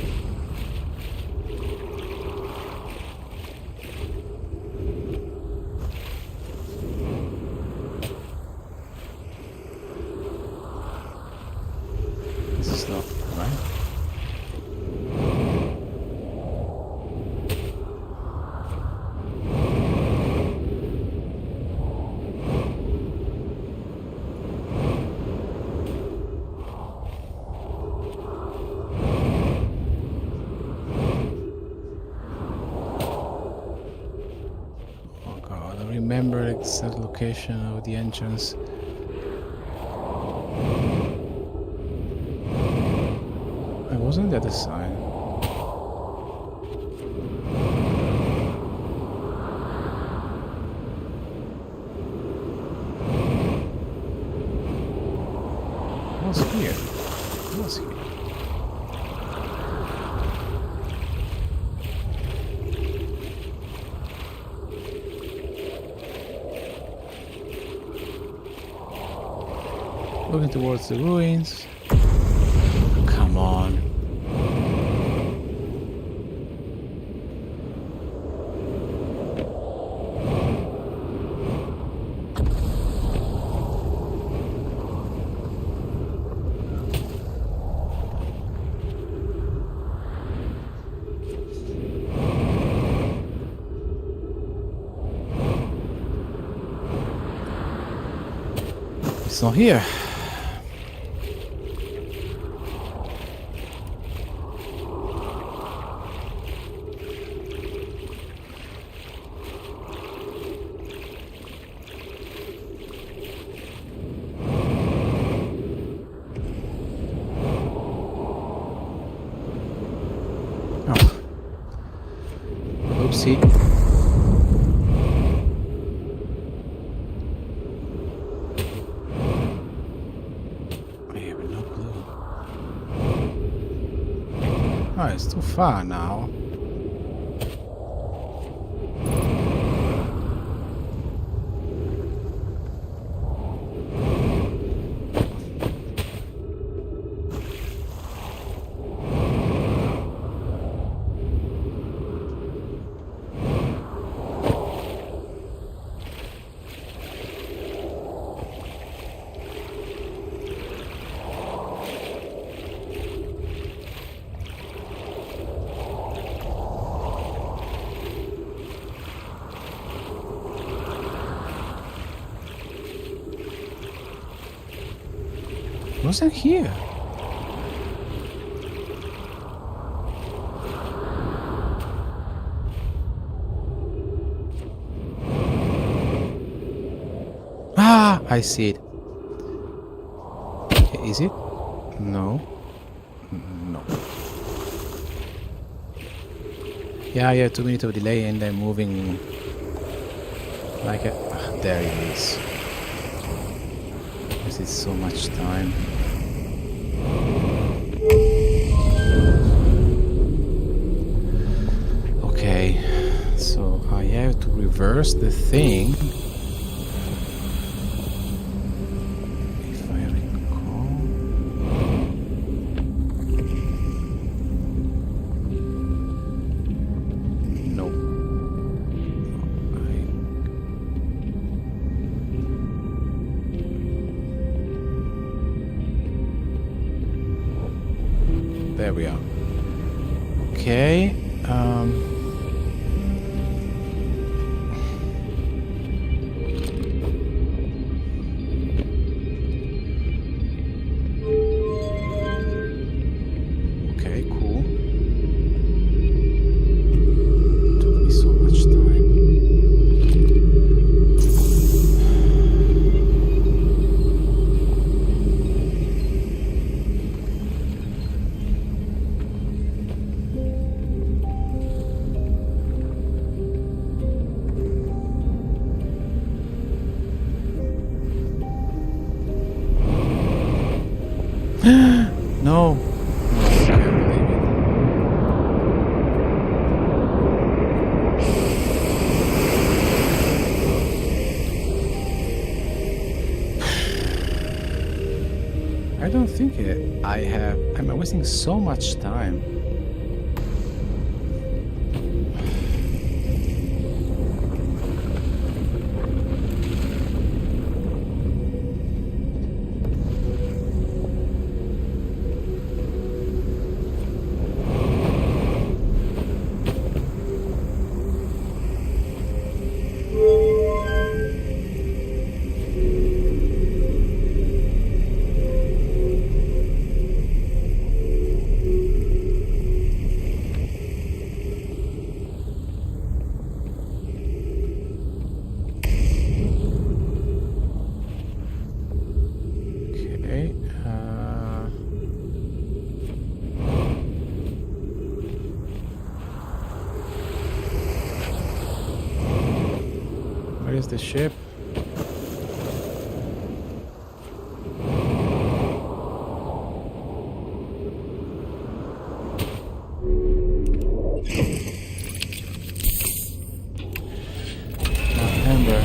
This is not right. Remember exact location of the entrance. I was on the other side. I was here. I was here. Looking towards the ruins. Come on. It's not here. Oopsie. I have no clue. Oh, it's too far now. Wasn't here. Ah, I see it. Is it? No. No. Yeah, 2 minutes of delay and then moving like a... there it is. This is so much time. Okay, so I have to reverse the thing. If I recall. No. There we are. Okay. Okay, cool. Took me so much time. No. I can't believe it. I don't think I have. I'm wasting so much time. Okay. Where is the ship? Amber.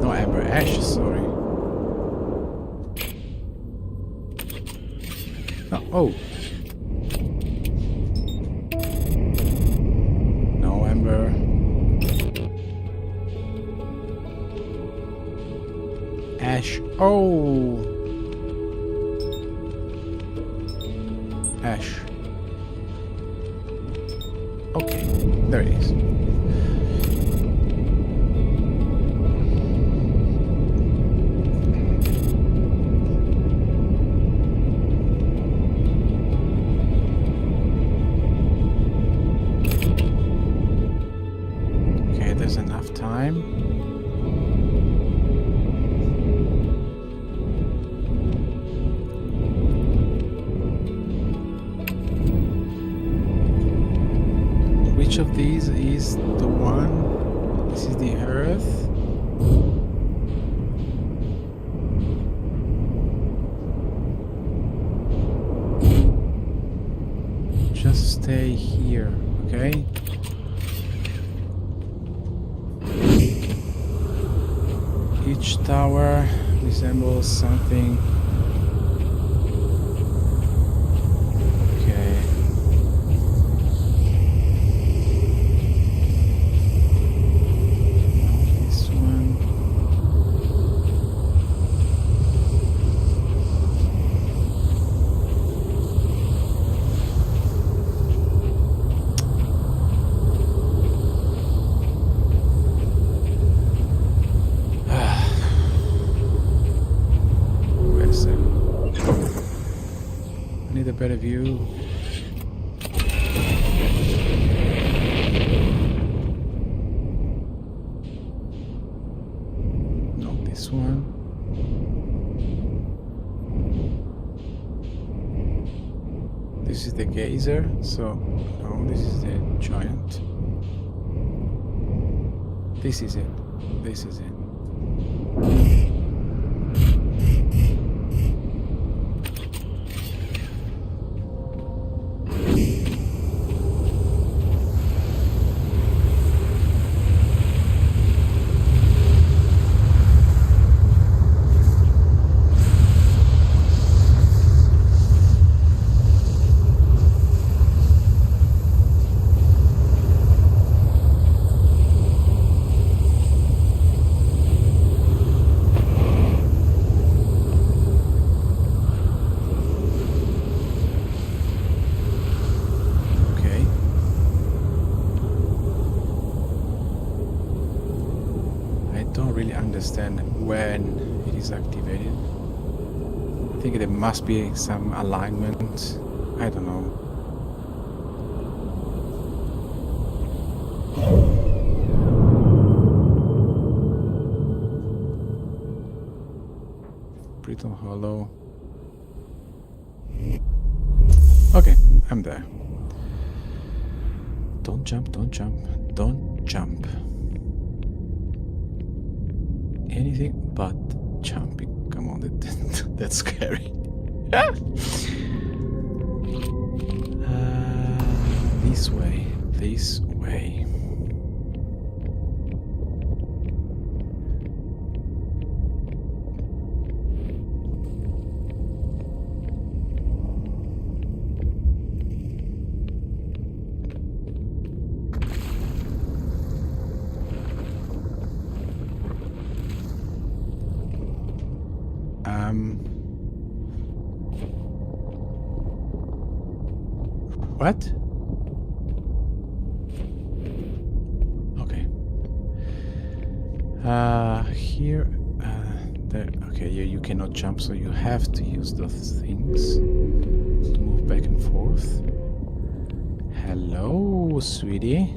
No, Amber Ash, sorry. Oh. No, Amber. Ash. Oh. Ash. Okay, there it is. Okay, there's enough time. Which of these is the one? This is the Earth. Just stay here, okay? Each tower resembles something. Okay. This one. Wait a second. I need a better view. gazer. So no, this is the giant. This is it. This is it. Understand when it is activated. I think there must be some alignment. I don't know. Brittle Hollow. Okay, I'm there. Don't jump, don't jump, don't jump. Anything but jumping. Come on, that's scary. This way, this way. What? Okay. Here, there. Okay, you cannot jump, so you have to use those things to move back and forth. Hello, sweetie.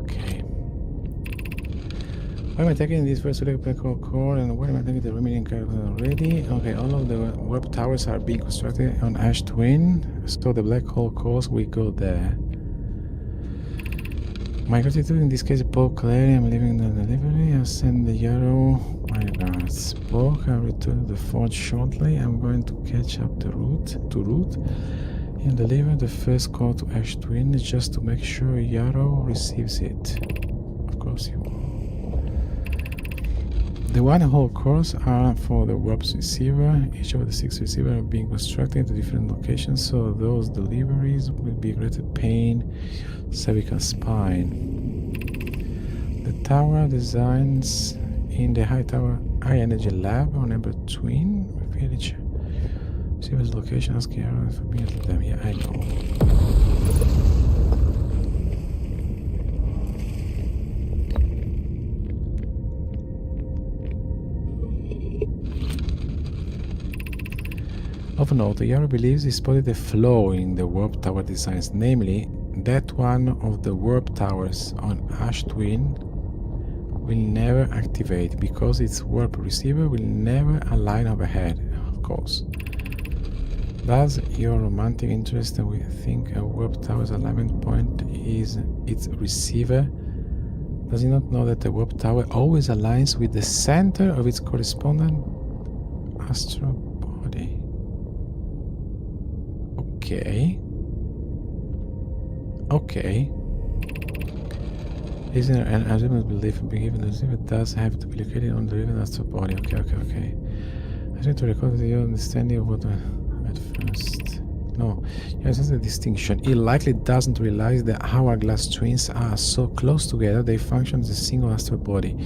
Okay. Why am I taking this first electric core and why am I taking the remaining characters already? Okay, all of the warp towers are being constructed on Ash Twin, so the black hole cores will go there. My gratitude in this case, Paul Clary, I'm leaving the delivery. I'll send the Yarrow. My regards. Spoke, I'll return to the forge shortly. I'm going to catch up the route and deliver the first call to Ash Twin just to make sure Yarrow receives it. Of course you will. The one hole cores are for the warp's receiver. Each of the 6 receivers are being constructed at different locations, so those deliveries will be greater pain, cervical spine. The tower designs in the high energy lab on number twin. Reveal each receiver's location. Ask Yarrow for me to them. Yeah, I know. Of note, Yarrow believes he spotted a flaw in the warp tower designs, namely that one of the warp towers on Ash Twin will never activate because its warp receiver will never align overhead, of course. Does your romantic interest we think a warp tower's alignment point is its receiver? Does he not know that the warp tower always aligns with the center of its correspondent astral body? Okay. Okay. Isn't there an ultimate belief in being given the receiver does have to be located on the riven astral body? Okay. I try to record your understanding of what at first. No, yes, that's the distinction. He likely doesn't realize that hourglass twins are so close together they function as a single astral body,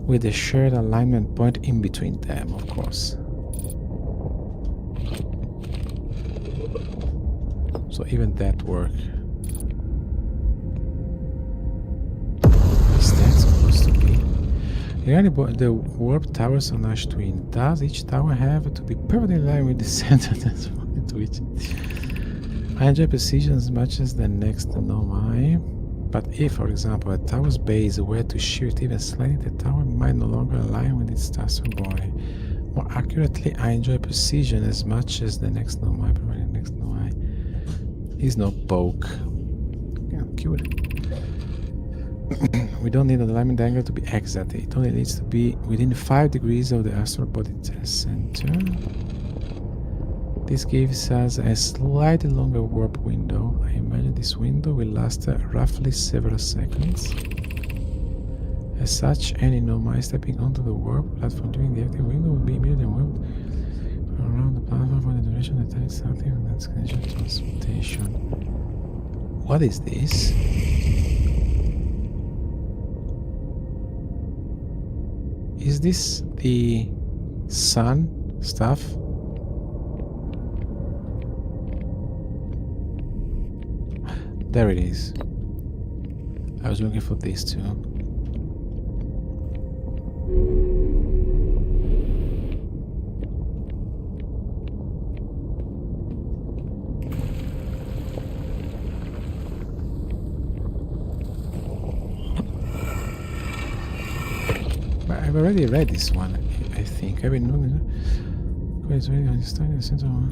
with a shared alignment point in between them, of course. So even that work. Is that supposed to be? Regarding the warp towers on Ash Twin, does each tower have to be perfectly aligned with the center? That's to which I enjoy precision as much as the next nomai. But if, for example, a tower's base were to shift even slightly, the tower might no longer align with its astral body. More accurately, I enjoy precision as much as the next nomai, provided the next nomai is no poke. Yeah, cute. We don't need an alignment angle to be exact. It only needs to be within 5 degrees of the astral body center. This gives us a slightly longer warp window. I imagine this window will last roughly several seconds. As such, any nomai stepping onto the warp platform during the active window will be immediately moved around the platform for the duration of the time starting and then scheduled transportation. What is this? Is this the sun stuff? There it is. I was looking for this too. But I've already read this one, I think. I've been looking. It's really understanding the center one.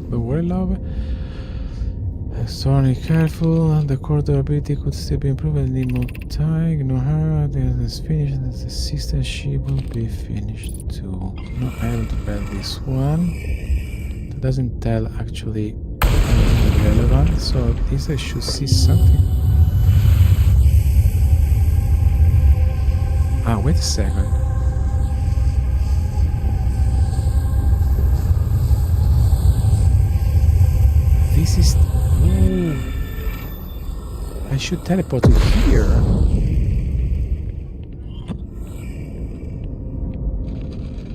Don't worry, love. Sorry, careful. The corridor ability could still be improved. I need more time. Ignore her. It's finished. The sister, she will be finished too. No, I haven't read this one. That doesn't tell actually anything relevant. So at least I should see something. Ah, wait a second. This is... Ooh. I should teleport to here.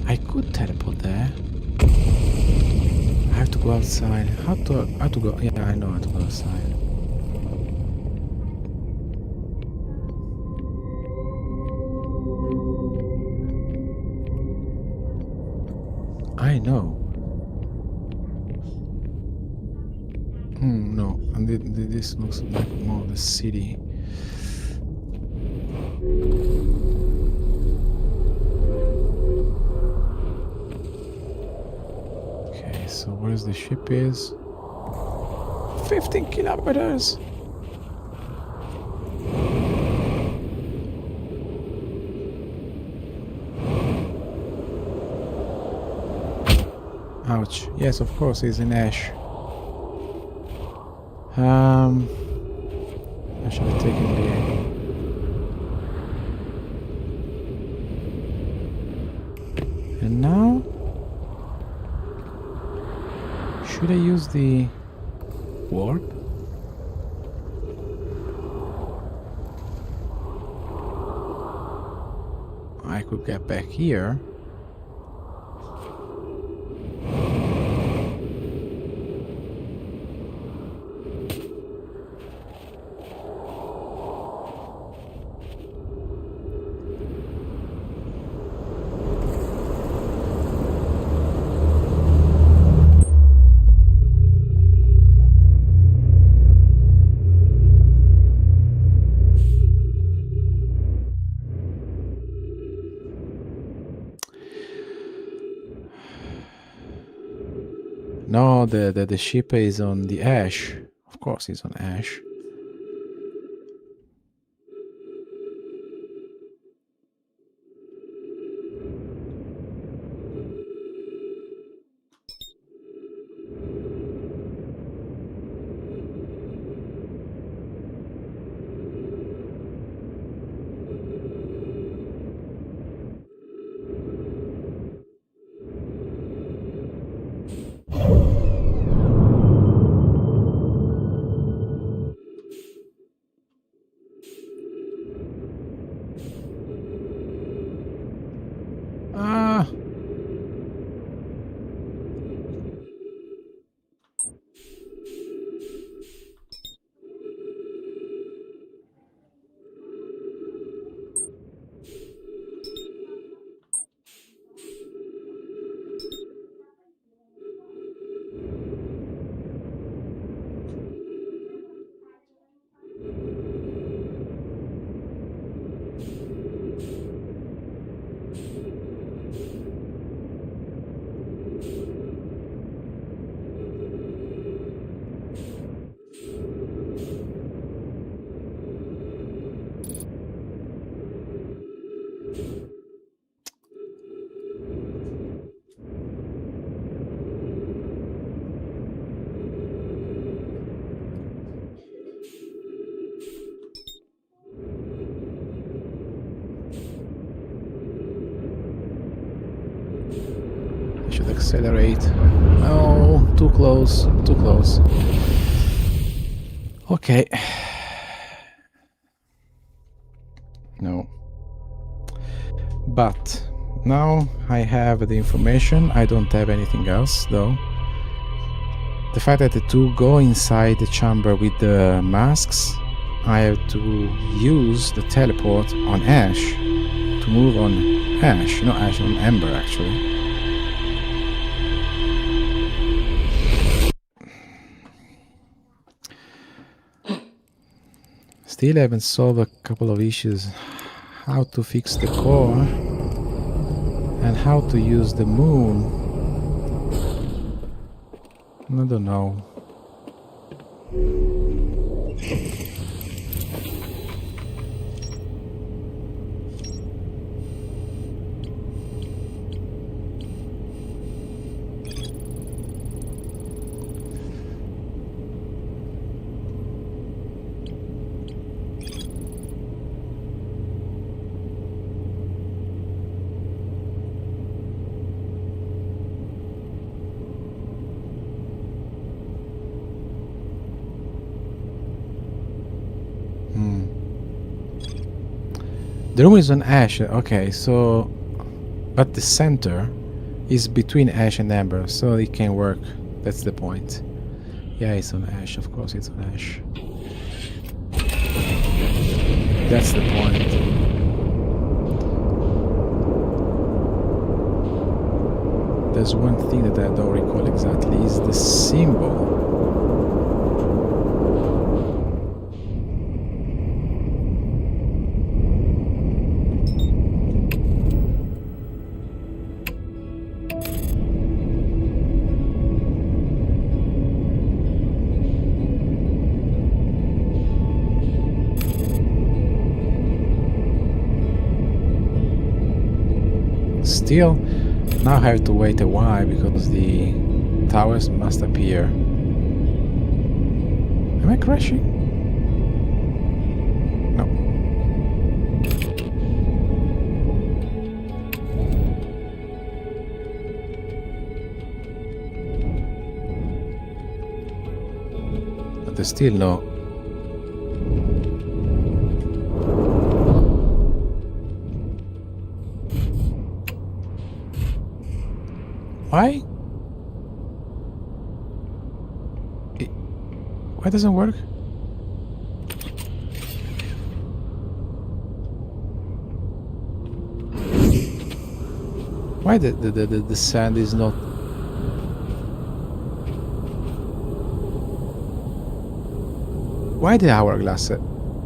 I could teleport there. I have to go outside. How to go? Yeah, I know how to go outside. I know. No, and this looks like more the city. Okay, so where's the ship is? 15 kilometers! Ouch. Yes, of course, it's in ash. I should have taken the... And now? Should I use the warp? I could get back here. No, the ship is on the ash. Of course, it's on ash. should accelerate. No, too close, too close. Okay. No. But now I have the information. I don't have anything else though. The fact that the two go inside the chamber with the masks, I have to use the teleport on Ash to move on Ash, not Ash, on Ember actually. Still haven't solved a couple of issues. How to fix the core and how to use the moon. I don't know. The room is on Ash, okay, so... But the center is between Ash and Ember, so it can work. That's the point. Yeah, it's on Ash, of course it's on Ash. That's the point. There's one thing that I don't recall exactly, is the symbol. Still, now I have to wait a while because the towers must appear. Am I crashing? No. But there's still no... Why? Why doesn't it work? Why the sand is not... Why the hourglass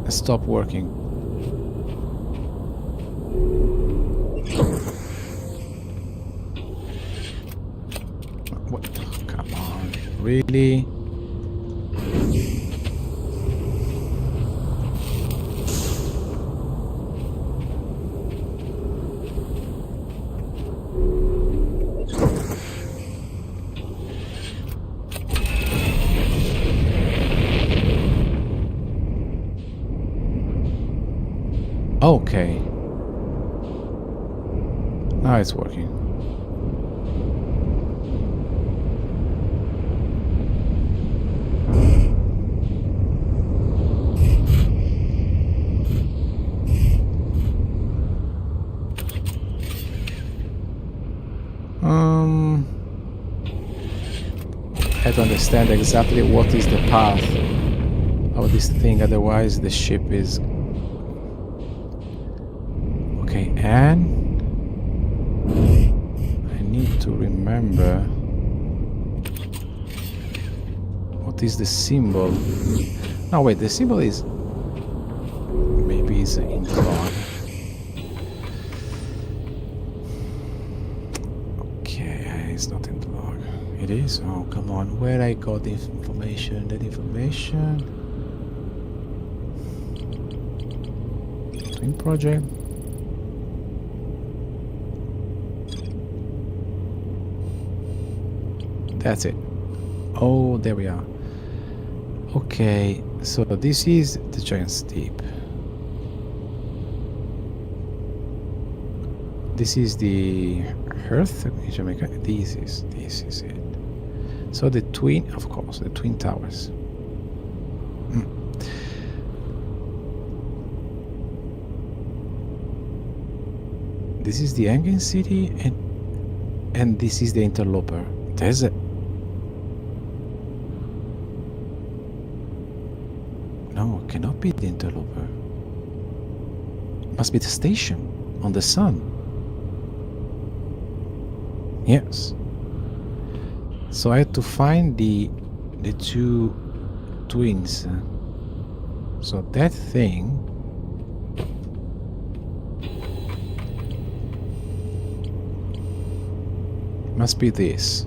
stopped working? What? Come on, really? Okay. Now it's working. I have to understand exactly what is the path of this thing, otherwise the ship is... Okay, and I need to remember what is the symbol. No, wait, the symbol is... Maybe it's in the log. Okay, it's not in the log. It is? Oh, come on. Where I got the information? That information? Twin project? That's it. Oh, there we are. Okay, so this is the Giant's Deep. This is the Earth in Jamaica. This is it. So the twin, of course, the twin towers. This is the Angin city, and this is the interloper. There's a... No, it cannot be the interloper. It must be the station on the sun. Yes. So I had to find the two twins. So that thing must be this.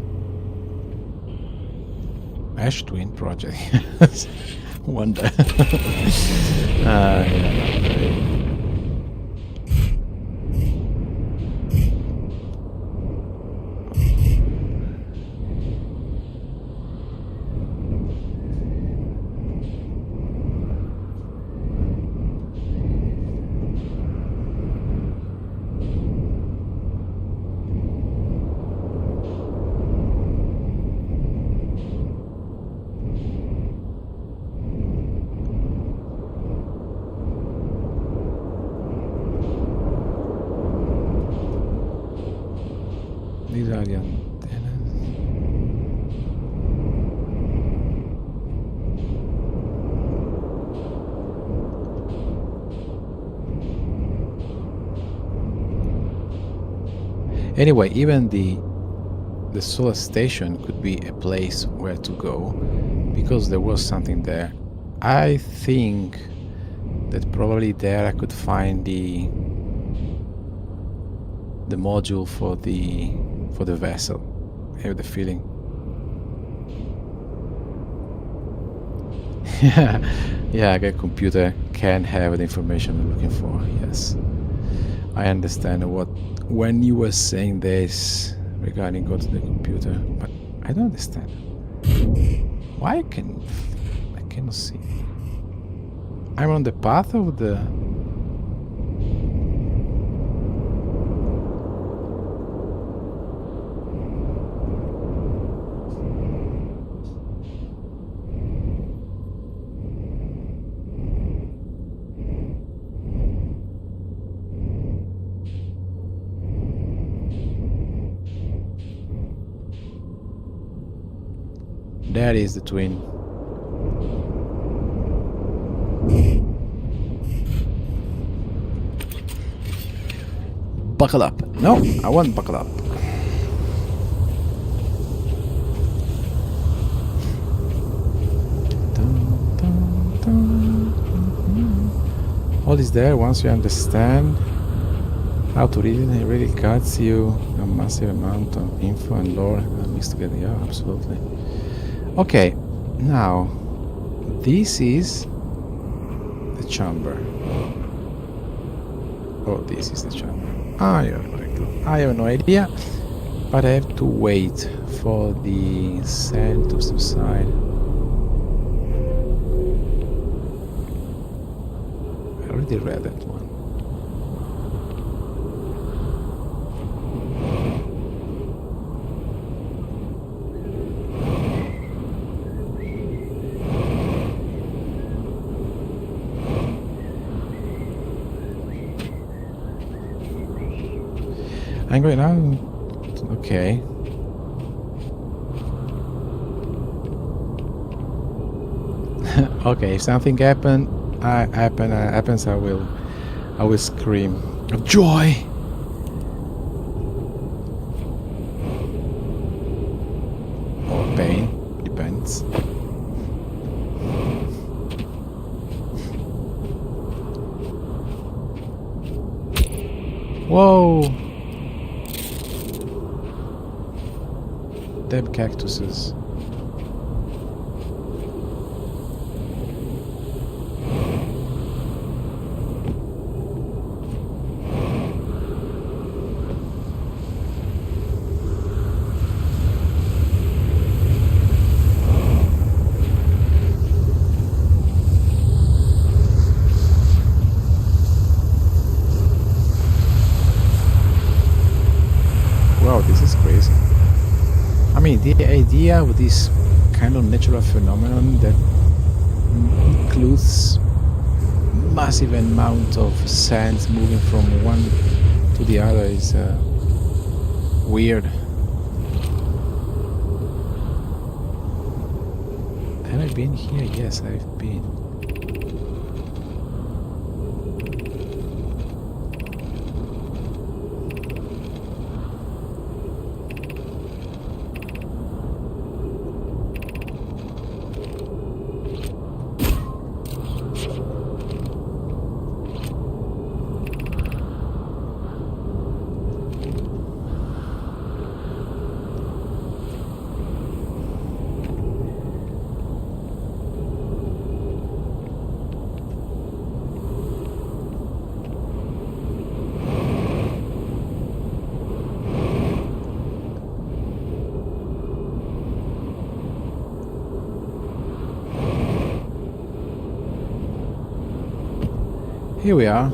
Ash Twin Project. Wonder. Yeah. These are the antennas. Anyway, even the solar station could be a place where to go, because there was something there. I think that probably there I could find the module for the vessel. I have the feeling. Yeah, a computer can have the information I'm looking for. Yes, I understand when you were saying this regarding go to the computer, but I don't understand. Why I cannot see? I'm on the path of the... That is the twin. Buckle up. No, I won't buckle up. All is there once you understand how to read it. It really cuts you a massive amount of info and lore mixed together. Yeah, absolutely. Okay, now this is the chamber. Oh, this is the chamber. I have no idea, but I have to wait for the sand to subside. I already read that one. I'm going now. Okay. Okay. If something happens, I will scream of joy. Or pain, depends. Whoa. Dead cactuses. mean, the idea of this kind of natural phenomenon that includes massive amount of sands moving from one to the other is weird. Have I been here? Yes, I've been. Here we are.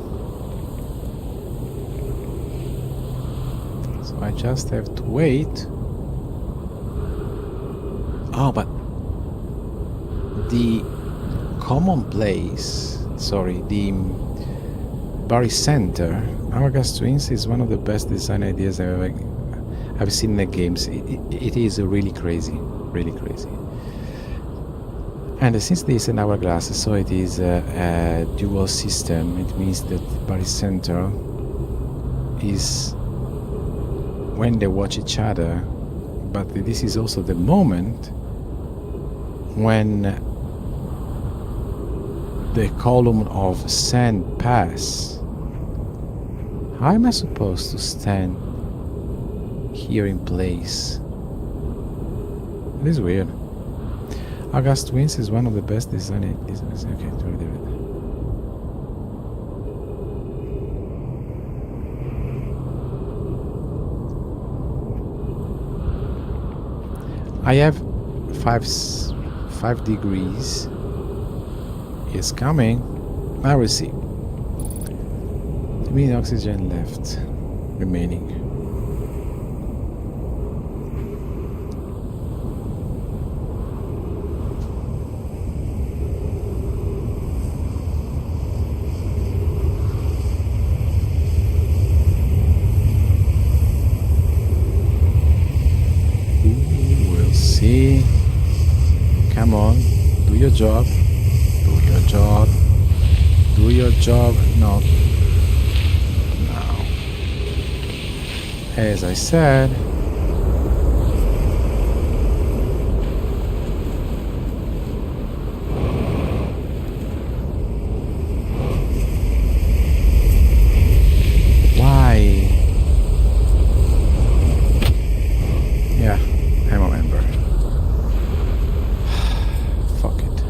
So I just have to wait. Oh, but the the barycenter, Hourglass Twins, is one of the best design ideas I've seen in the games. It is really crazy, really crazy. And since this is an hourglass, so it is a dual system, it means that barycenter is when they watch each other, but this is also the moment when the column of sand pass. How am I supposed to stand here in place? This is weird. Hourglass Twins is one of the best designed. Okay, I have 5 degrees. It's coming. Now we see. 3 oxygen left remaining. Come on, do your job. Do your job. Do your job. Not now. As I said, why? Yeah, I'm a member. Fuck it.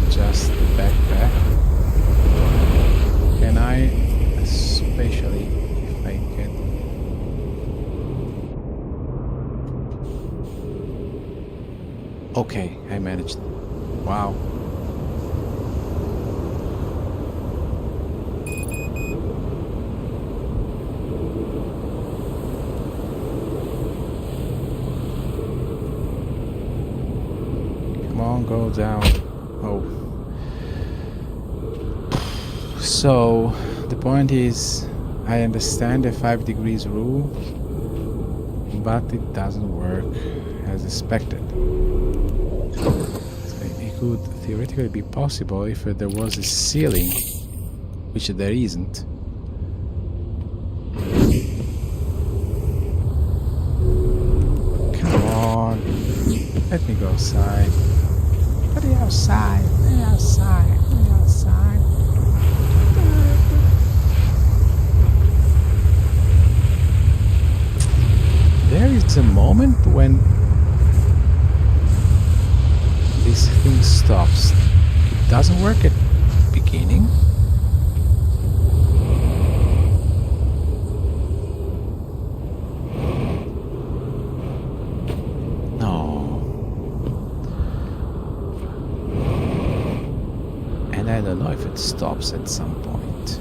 Just the backpack. Can I, especially if I can? Okay, I managed. Wow. Come on, go down. Oh. So the point is, I understand the 5 degrees rule, but it doesn't work as expected. So it could theoretically be possible if there was a ceiling, which there isn't. Come on, let me go outside. On the outside, the outside, the outside. There is a moment when this thing stops. It doesn't work at the beginning. I don't know if it stops at some point.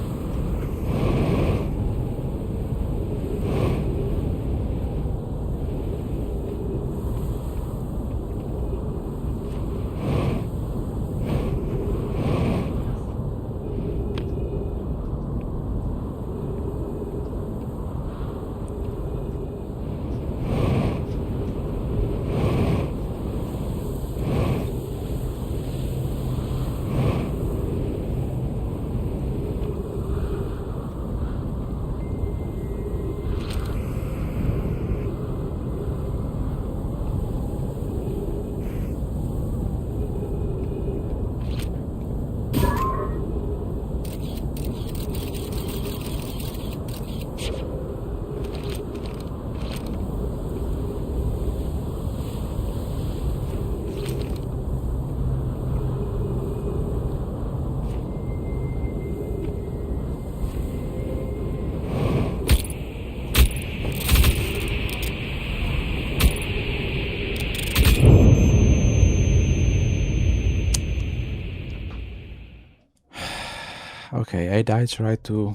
Okay, I tried to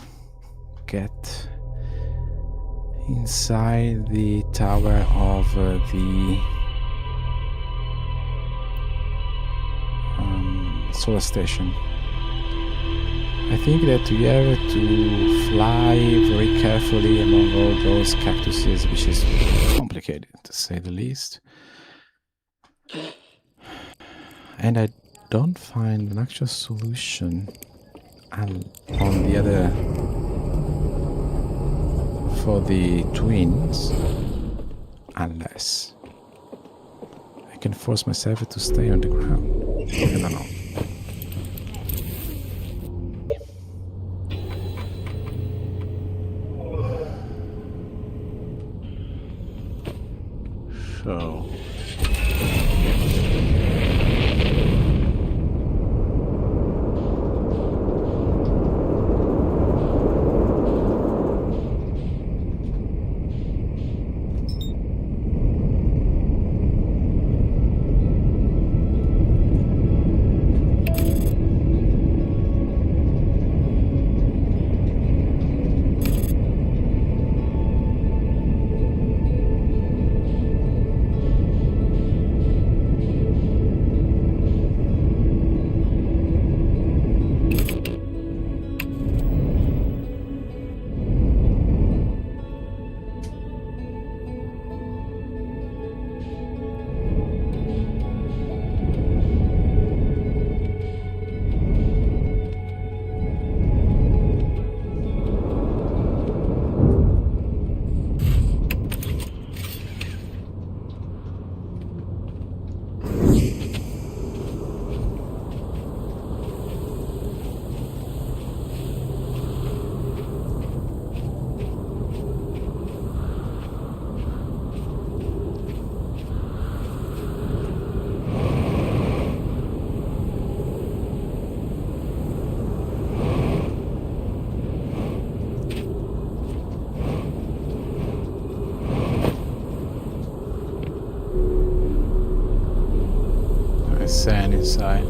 get inside the tower of the solar station. I think that we have to fly very carefully among all those cactuses, which is complicated to say the least. And I don't find an actual solution on the other for the twins, unless I can force myself to stay on the ground. I don't know. So sand inside.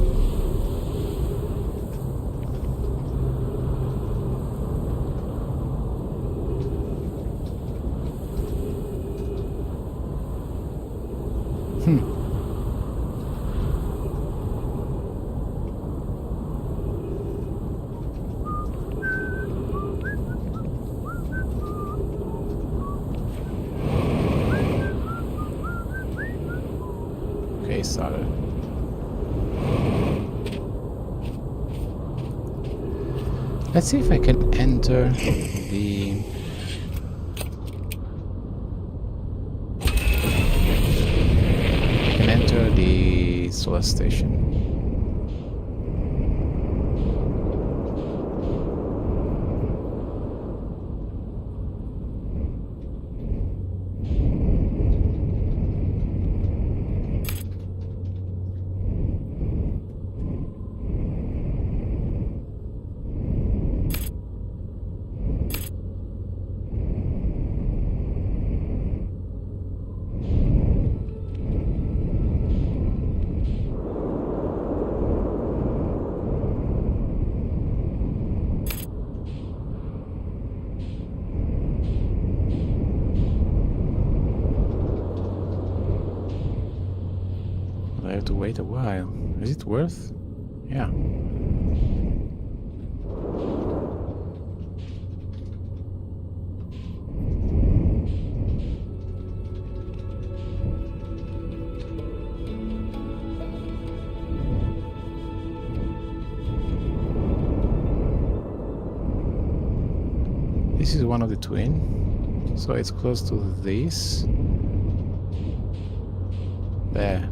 Okay, started. Let's see if I can enter the... solar station. I have to wait a while. Is it worth? Yeah. This is one of the twin, so it's close to this. There.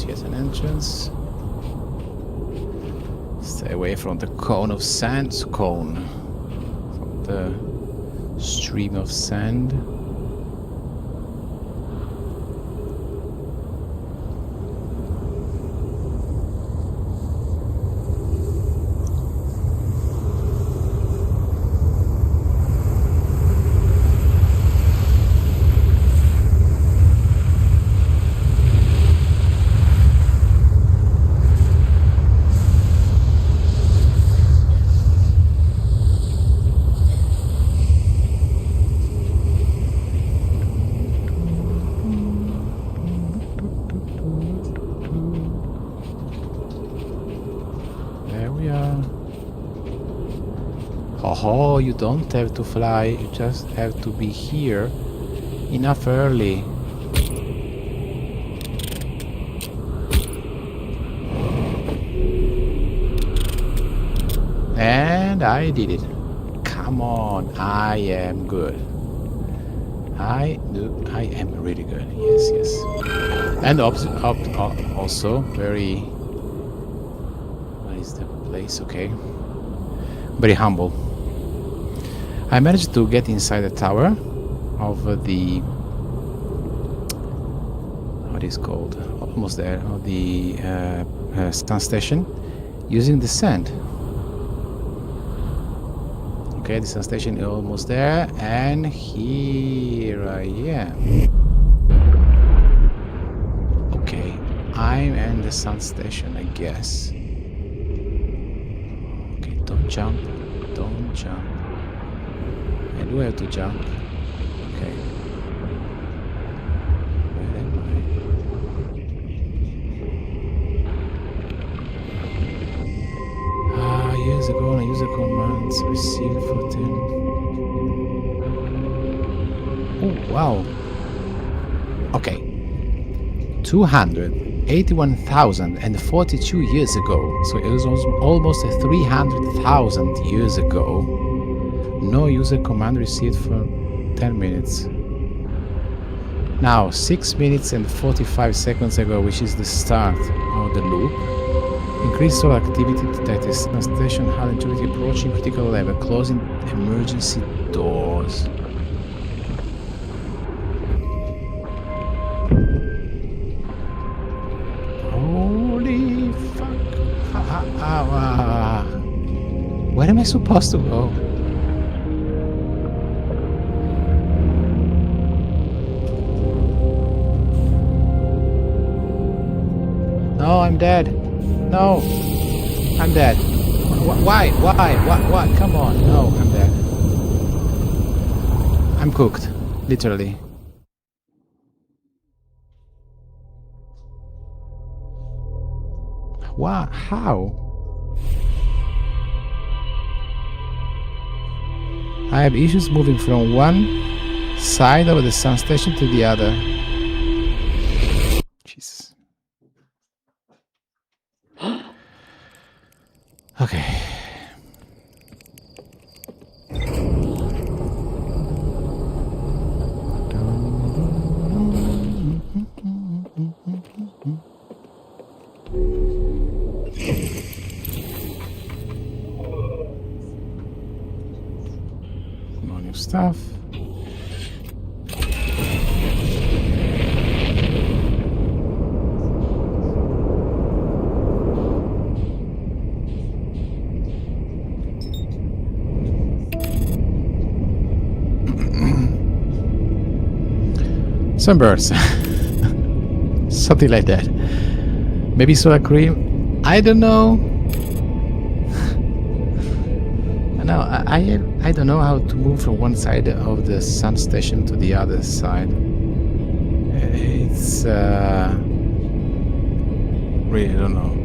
Here's an entrance. Stay away from the cone of sand. Cone. From the stream of sand. Oh, you don't have to fly, you just have to be here enough early. And I did it. Come on, I am good. I am really good. Yes, yes. And also very... What is the place? Okay. Very humble. I managed to get inside the tower of the... what is called? Almost there. Of the sun station using the sand. Okay, the sun station is almost there, and here I am. Okay, I'm in the sun station, I guess. Okay, don't jump, don't jump. I do have to jump. Okay. Where am I? Years ago, I used the commands received for 10. Oh, wow. Okay. 281,042 years ago. So it was almost 300,000 years ago. No user command received for 10 minutes. Now, 6 minutes and 45 seconds ago, which is the start of the loop, increased solar activity detected. Station had activity approaching critical level, closing emergency doors. Holy fuck. Where am I supposed to go? No, I'm dead. No, I'm dead. Why? What? Come on. No, I'm dead. I'm cooked. Literally. What? How? I have issues moving from one side of the sun station to the other. Jesus. Okay. More new stuff. Some birds. Something like that. Maybe soda cream. I don't know. No, I don't know how to move from one side of the sun station to the other side. It's really don't know.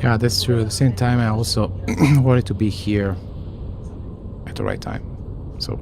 Yeah, that's true. At the same time, I also wanted to be here at the right time. So.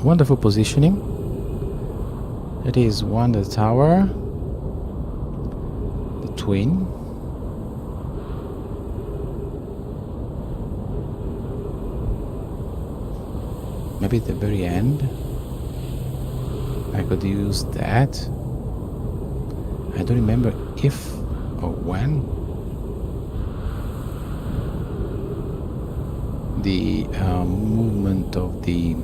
Wonderful positioning. It is one, the tower, the twin. Maybe at the very end I could use that. I don't remember if or when the movement of the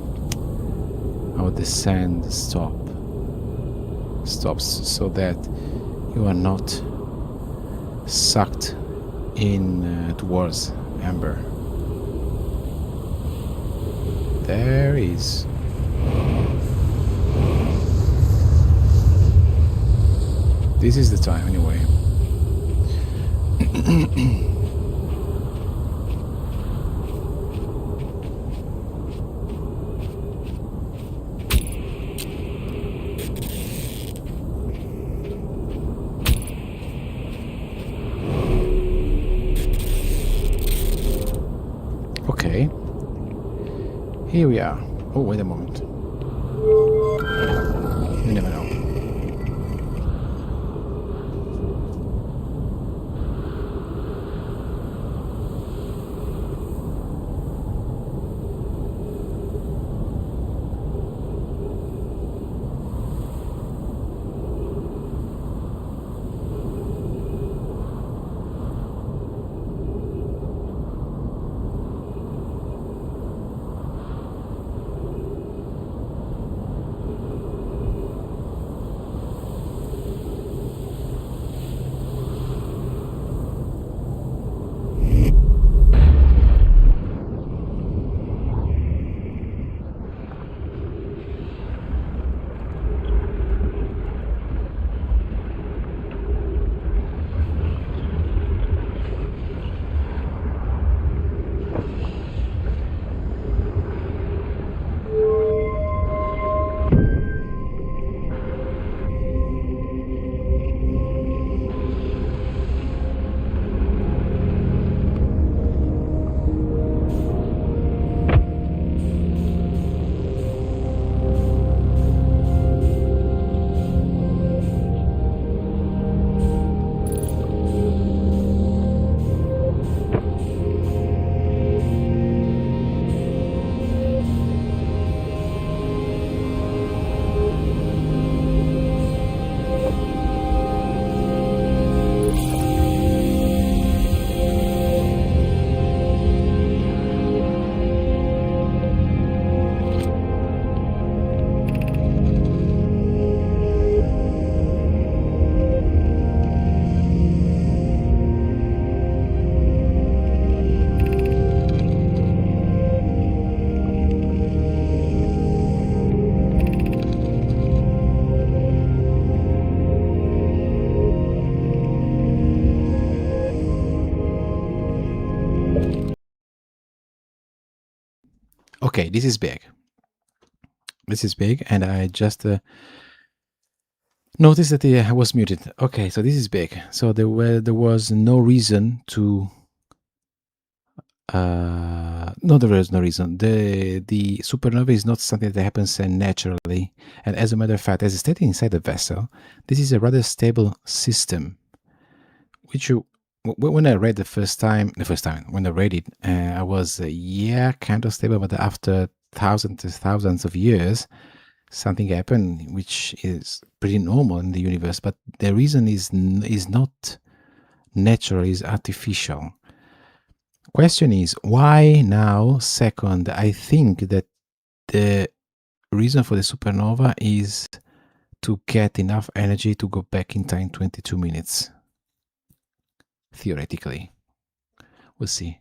sand stops, so that you are not sucked in towards amber. There is. This is the time anyway. Okay. Here we are. Oh, wait a moment. You never know. Okay, this is big. This is big, and I just noticed that I was muted. Okay, so this is big. So there was no reason to. No, there is no reason. The supernova is not something that happens naturally, and as a matter of fact, as stated inside the vessel, this is a rather stable system. Which when I read the first time when I read it, I was yeah, kind of stable, but after thousands of years, something happened which is pretty normal in the universe. But the reason is not natural, is artificial. Question is why now? Second, I think that the reason for the supernova is to get enough energy to go back in time 22 minutes. Theoretically. We'll see.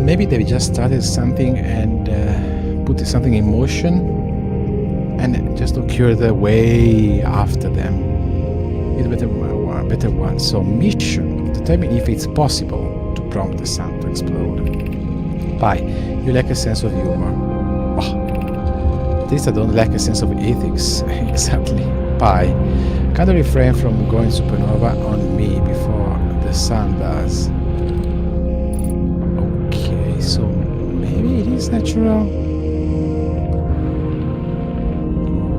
Maybe they just started something and put something in motion and just occurred way after them. It's better one. So mission, determine if it's possible to prompt the sun to explode. Pi, you lack a sense of humor. Oh, at least I don't lack a sense of ethics. Exactly. Pi, Can't refrain from going supernova on me before the sun does. Okay, so maybe it is natural.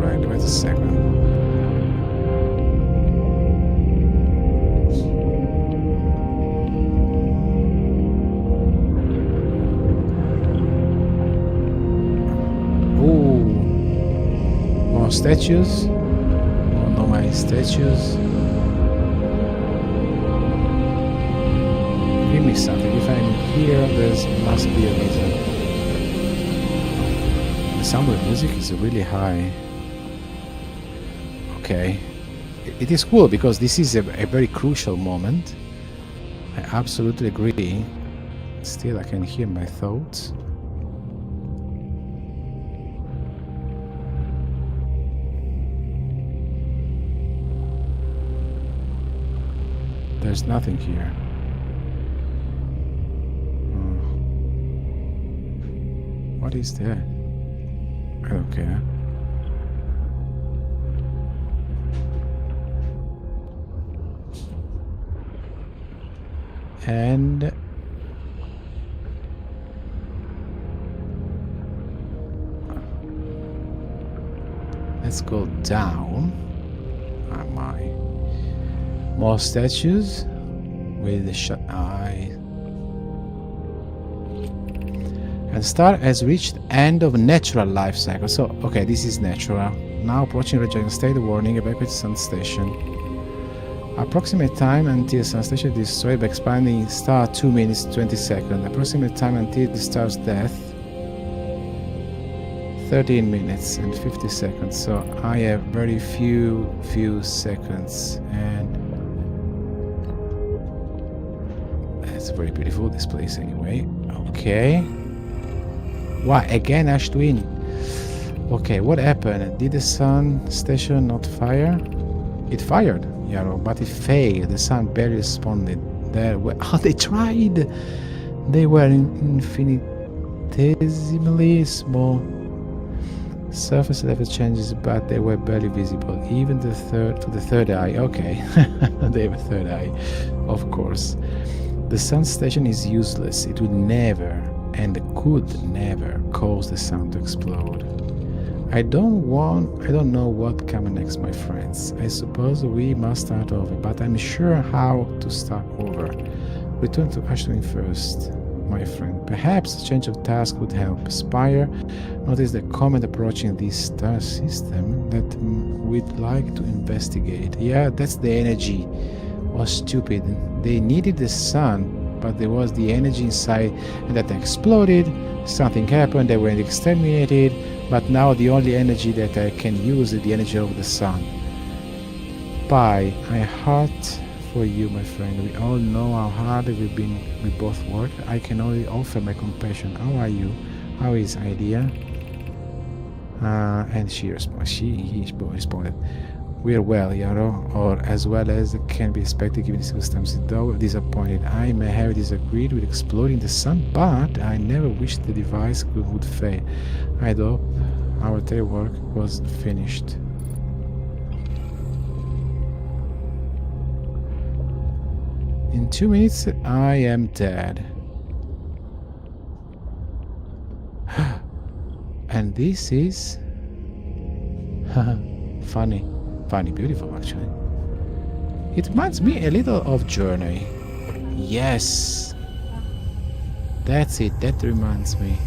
Alright, wait a second. Oh, more statues. More my statues. Give me something. If I'm here, there must be a reason. The sound of the music is really high. Okay. It is cool because this is a very crucial moment. I absolutely agree. Still, I can hear my thoughts. There's nothing here. What is there? I don't care. And let's go down. My more statues with the shut eye. And star has reached end of natural life cycle. So okay, this is natural. Now approaching Regina state, warning, evacuate sun station. Approximate time until sun station is destroyed by expanding star 2 minutes 20 seconds. Approximate time until the star's death 13 minutes and 50 seconds. So I have very few seconds, and it's very beautiful, this place anyway. Okay. Why again Ash Twin? Okay, what happened? Did the sun station not fire? It fired, Yarrow, but it failed. The sun barely responded. Oh, they tried! They were infinitesimally small surface level changes, but they were barely visible, even to the third eye. Okay, they have a third eye, of course. The sun station is useless. It would never and could never cause the sun to explode. I don't know what comes next, my friends. I suppose we must start over, but I'm sure how to start over. Return to Ashton first, my friend. Perhaps a change of task would help. Spire, notice the comet approaching this star system that we'd like to investigate. Yeah, that's the energy. Oh, stupid. They needed the sun, but there was the energy inside, and that exploded. Something happened, they were exterminated, but now the only energy that I can use is the energy of the sun. Bye. I heart for you, my friend. We all know how hard we both work. I can only offer my compassion. How are you? How is Idea? And he responded, we're well, Yarrow, or as well as can be expected given the circumstances. Though disappointed, I may have disagreed with exploding the sun, but I never wished the device would fail. I'd hope our telework was finished. In 2 minutes, I am dead. And this is funny, beautiful actually. It reminds me a little of Journey. Yes, that's it. That reminds me.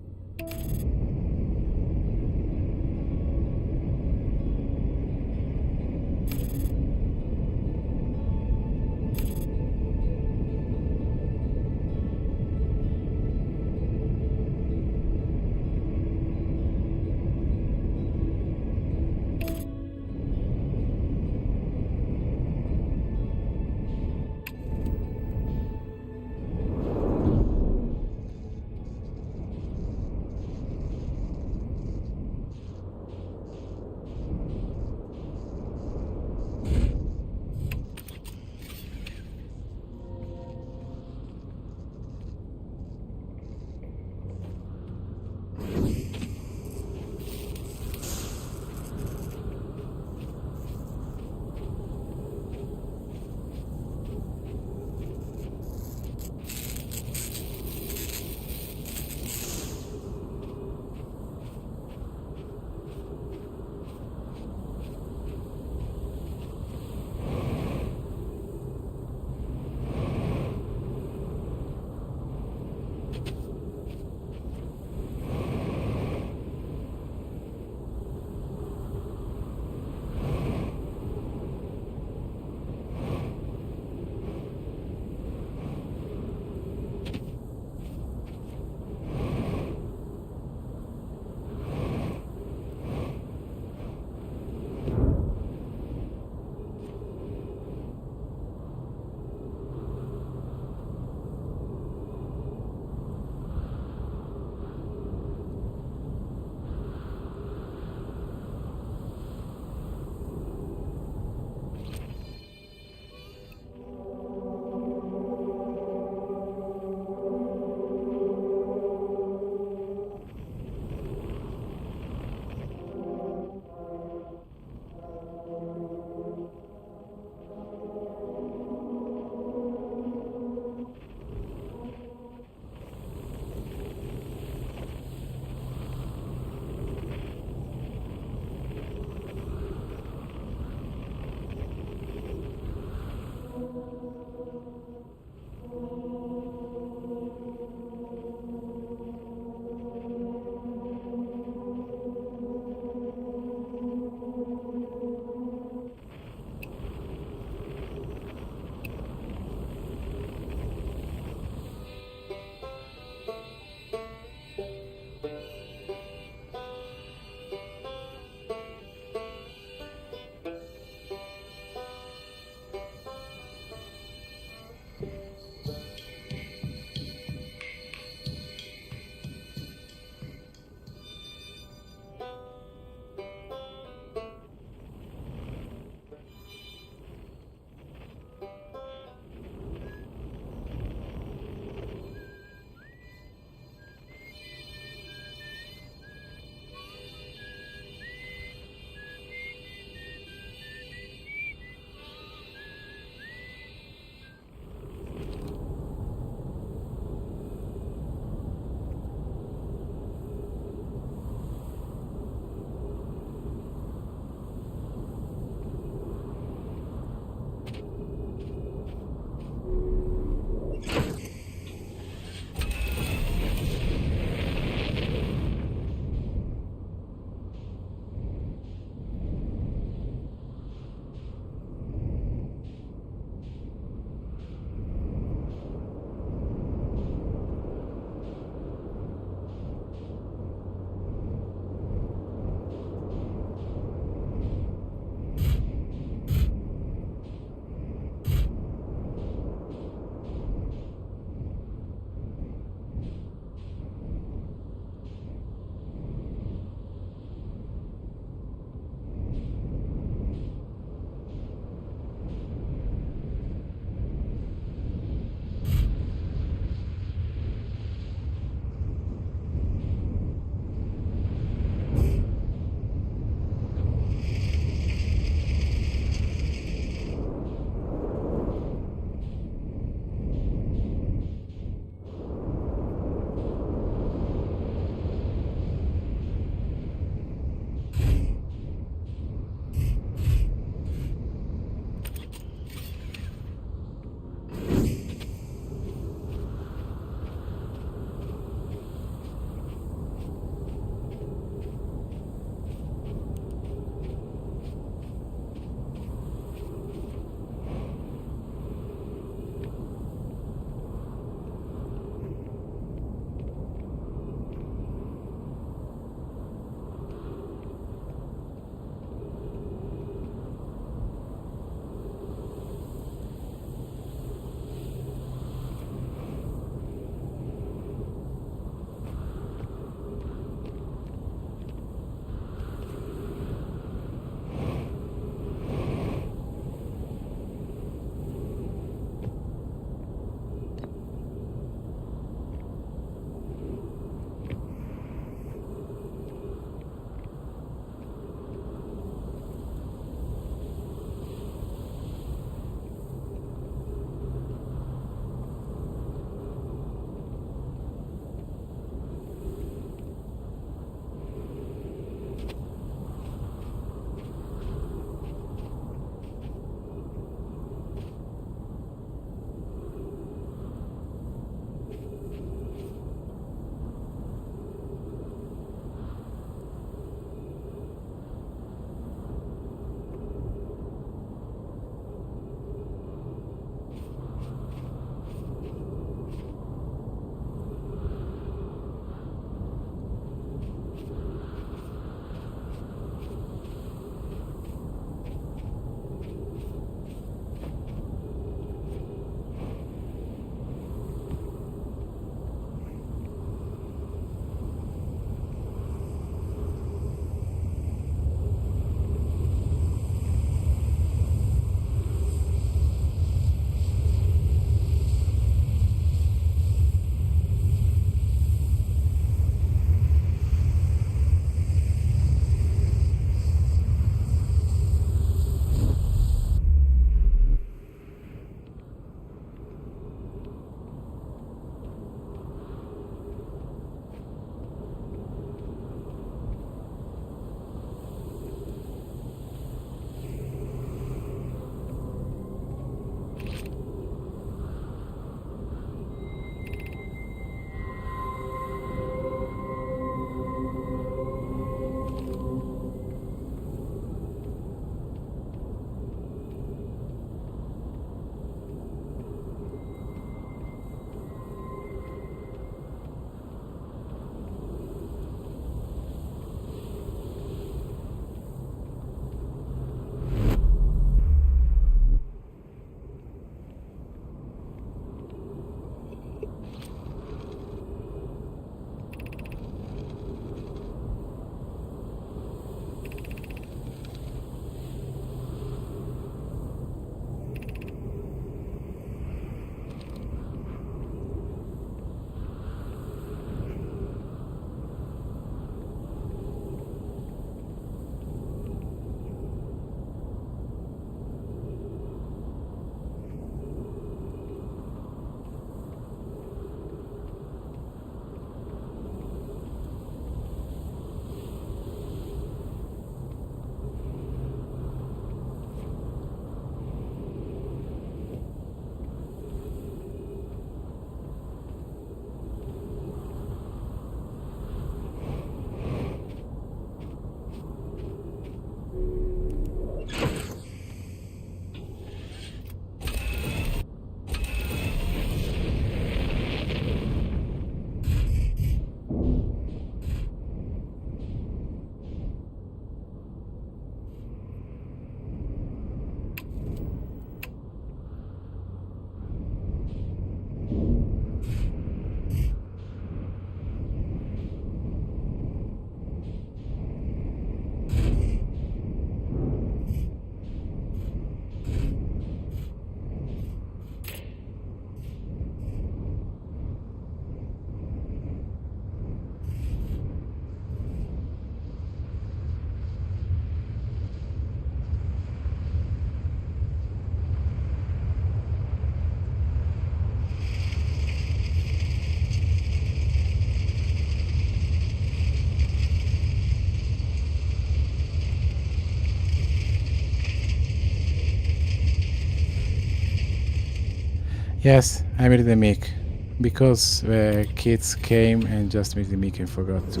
Yes, I made the mic because the kids came and just made the mic and forgot to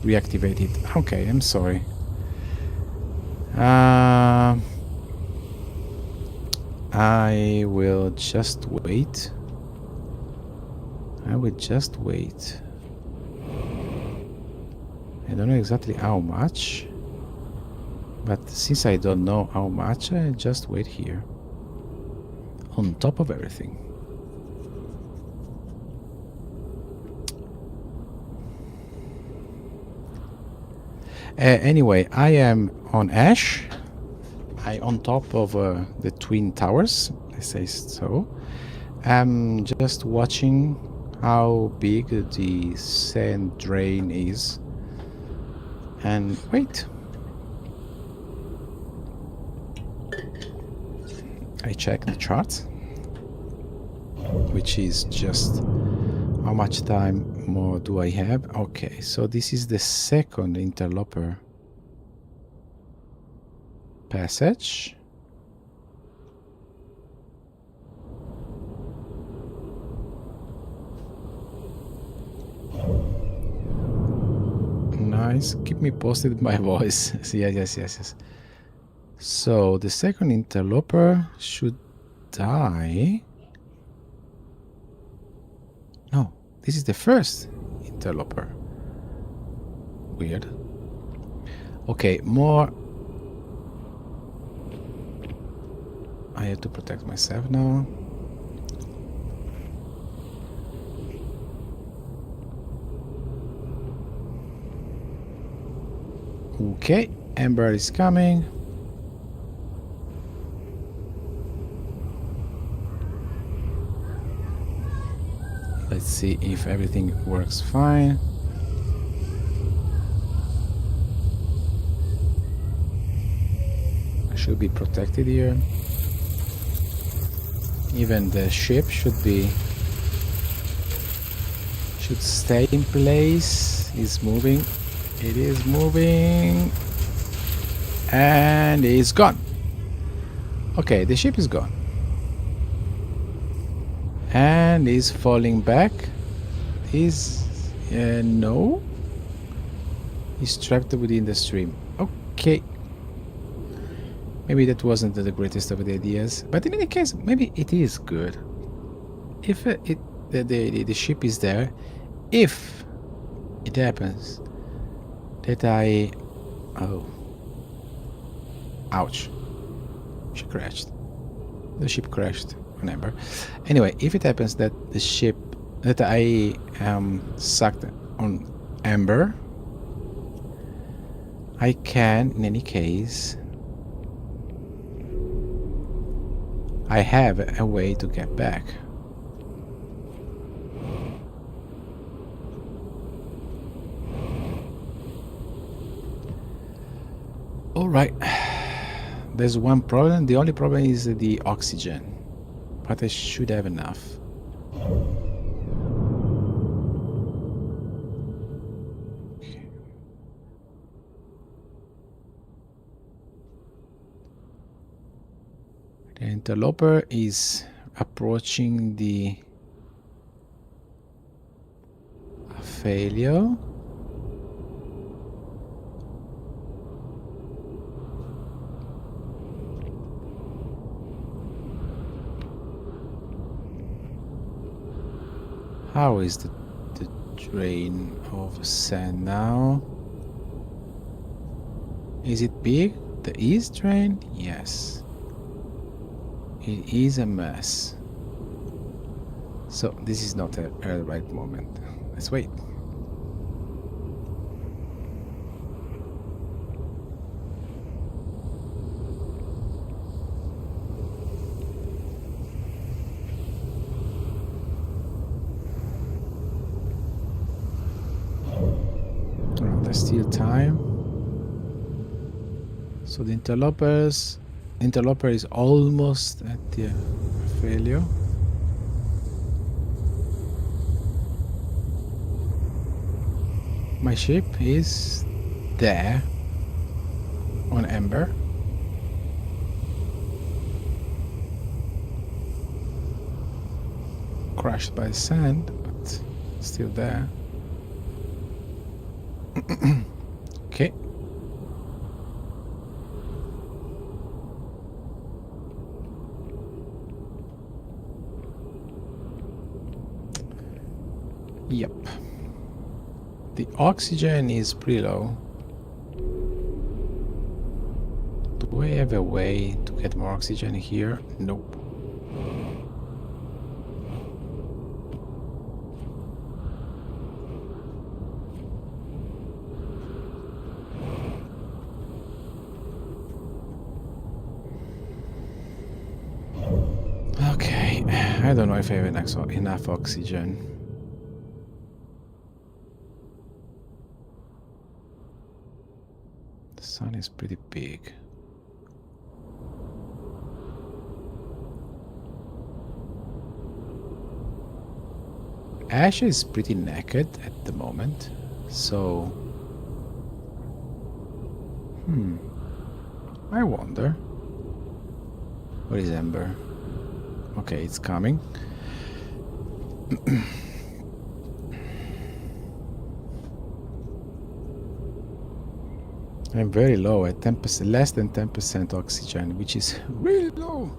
reactivate it. Okay, I'm sorry. I will just wait. I will just wait. I don't know exactly how much, but since I don't know how much, I just wait here. On top of everything. Anyway, I am on Ash. I on top of the Twin Towers, I say so. I'm just watching how big the sand drain is. And wait. I check the chart, which is just how much time more do I have. Okay, so this is the second interloper passage. Nice. Keep me posted with my voice. Yes. So the second interloper should die. No, this is the first interloper. Weird. Okay, more. I have to protect myself now. Okay, Ember is coming. Let's see if everything works fine. I should be protected here. Even the ship should stay in place. It's moving. It is moving. And it's gone. Okay, the ship is gone. And is falling back. No. He's trapped within the stream. Okay. Maybe that wasn't the greatest of the ideas, but in any case, maybe it is good. If the ship is there, if it happens that ouch, she crashed. The ship crashed on Ember. Anyway, if it happens that the ship that I am sucked on Ember, I can, in any case, I have a way to get back. Alright. There's one problem. The only problem is the oxygen. But I should have enough. Okay. The interloper is approaching the failure. How is the drain of sand now? Is it big? The east drain? Yes. It is a mess. So this is not a right moment. Let's wait. There's still time. So the interloper is almost at the failure. My ship is there on Ember. crushed by the sand, but still there. Okay. Yep. The oxygen is pretty low. Do we have a way to get more oxygen here? Nope. Okay, I don't know if I have enough oxygen. The sun is pretty big. Ash is pretty naked at the moment, so... I wonder... Where is Ember? Okay, it's coming. I'm very low at 10%, less than 10% oxygen, which is really low.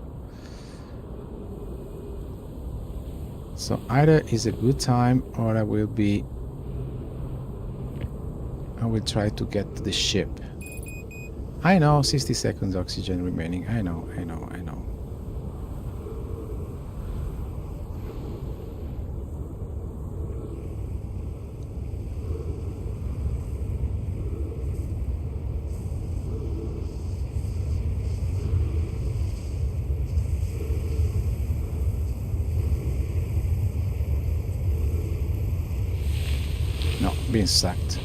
So either is a good time or I will try to get to the ship. I know, 60 seconds oxygen remaining. I know. No, being sucked.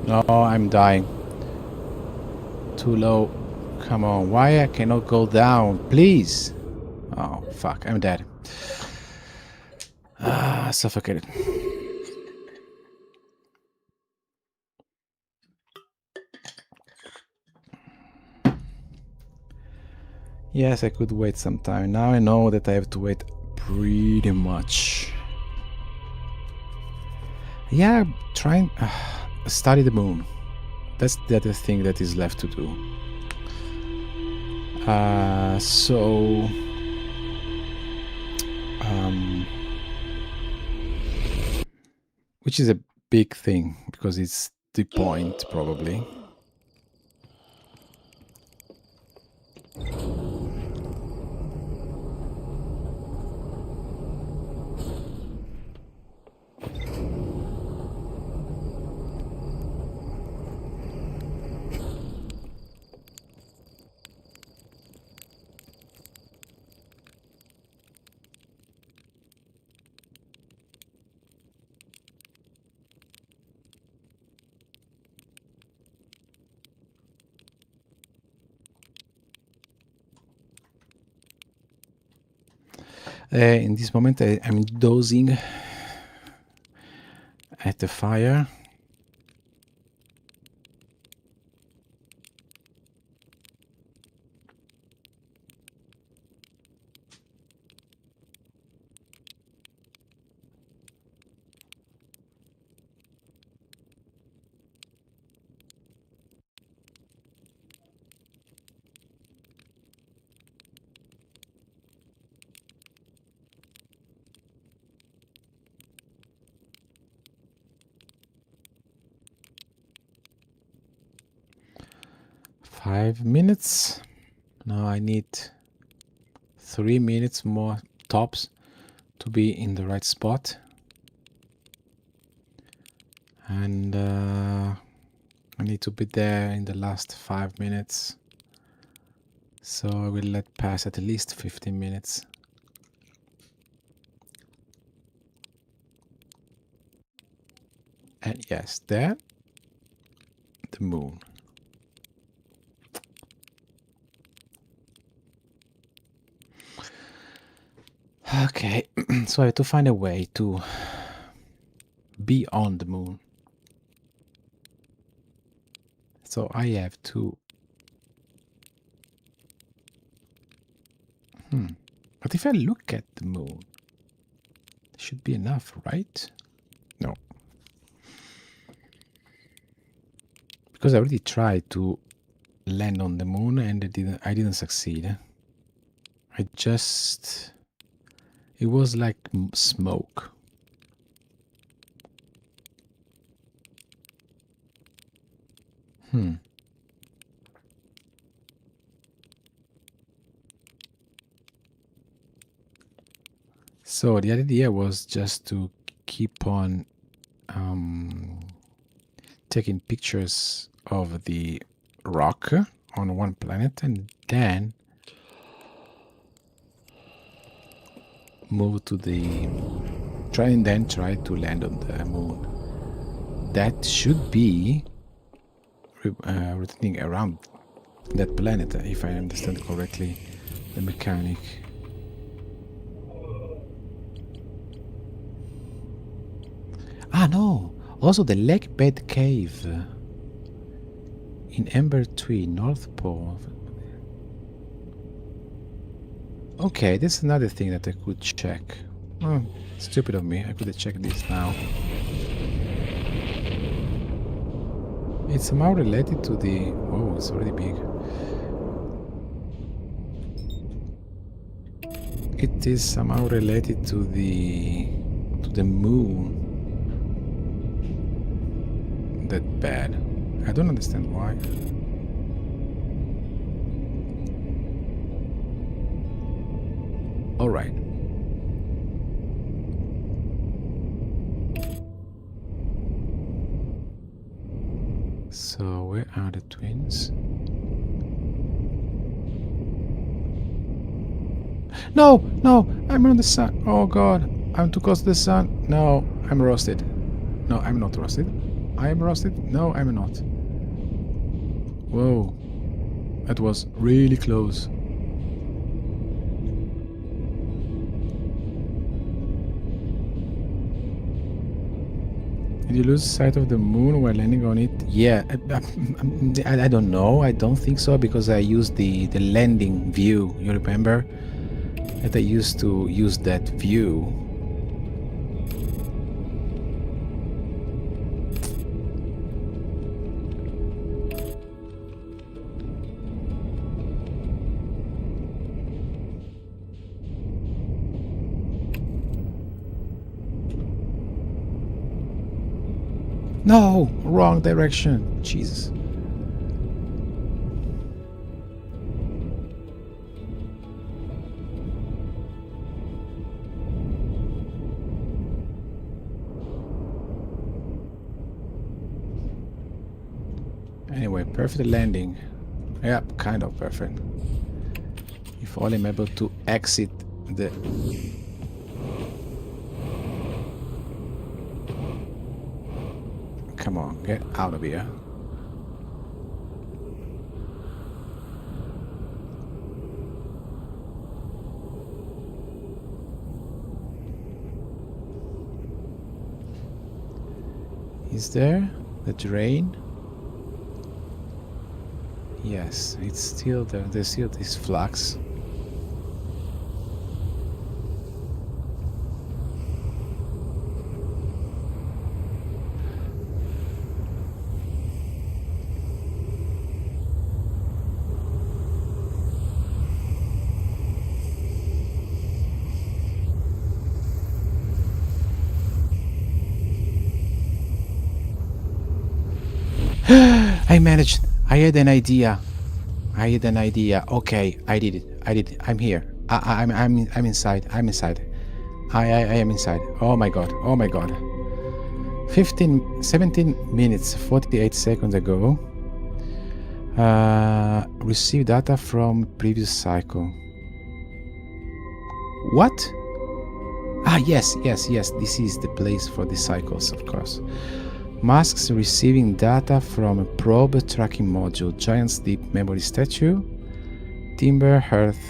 No, I'm dying. Too low. Come on, why I cannot go down? Please. Oh, fuck, I'm dead. Ah, suffocated. Yes, I could wait some time. Now I know that I have to wait pretty much. Yeah, trying study the moon. That's the other thing that is left to do. Which is a big thing because it's the point probably. In this moment I'm dozing at the fire. Five minutes. Now I need 3 minutes more tops to be in the right spot. And I need to be there in the last 5 minutes. So I will let pass at least 15 minutes. And yes, there, the moon. Okay, so I have to find a way to be on the moon. So I have to... But if I look at the moon, it should be enough, right? No. Because I already tried to land on the moon and I didn't succeed. I just... It was like smoke. So the idea was just to keep on taking pictures of the rock on one planet and then move to the... try to land on the moon. That should be rotating around that planet, if I understand correctly the mechanic. Ah, no! Also the Lake Bed Cave in Ember Tree, North Pole. Okay, this is another thing that I could check. Oh, stupid of me. I could have checked this now. It's somehow related to the... Oh, it's already big. It is somehow related to the moon. That bad. I don't understand why. All right. So where are the twins? No, no, I'm on the sun. Oh God, I'm too close to the sun. No, I'm roasted. No, I'm not roasted. I am roasted? No, I'm not. Whoa, that was really close. Did you lose sight of the moon while landing on it? Yeah, I don't know. I don't think so because I used the landing view. You remember that I used to use that view. No, wrong direction. Jesus. Anyway, perfect landing. Yep, kind of perfect. If only I'm able to exit the... Come on, get out of here. Is there the drain? Yes, it's still there. There's still this flux. I managed. I had an idea. Okay, I did it. I'm here. I'm inside. I'm inside. I am inside. Oh my god. 17 minutes 48 seconds ago. Receive data from previous cycle. What? Ah, yes. This is the place for the cycles, of course. Masks receiving data from a probe tracking module. Giant's Deep memory statue. Timber Hearth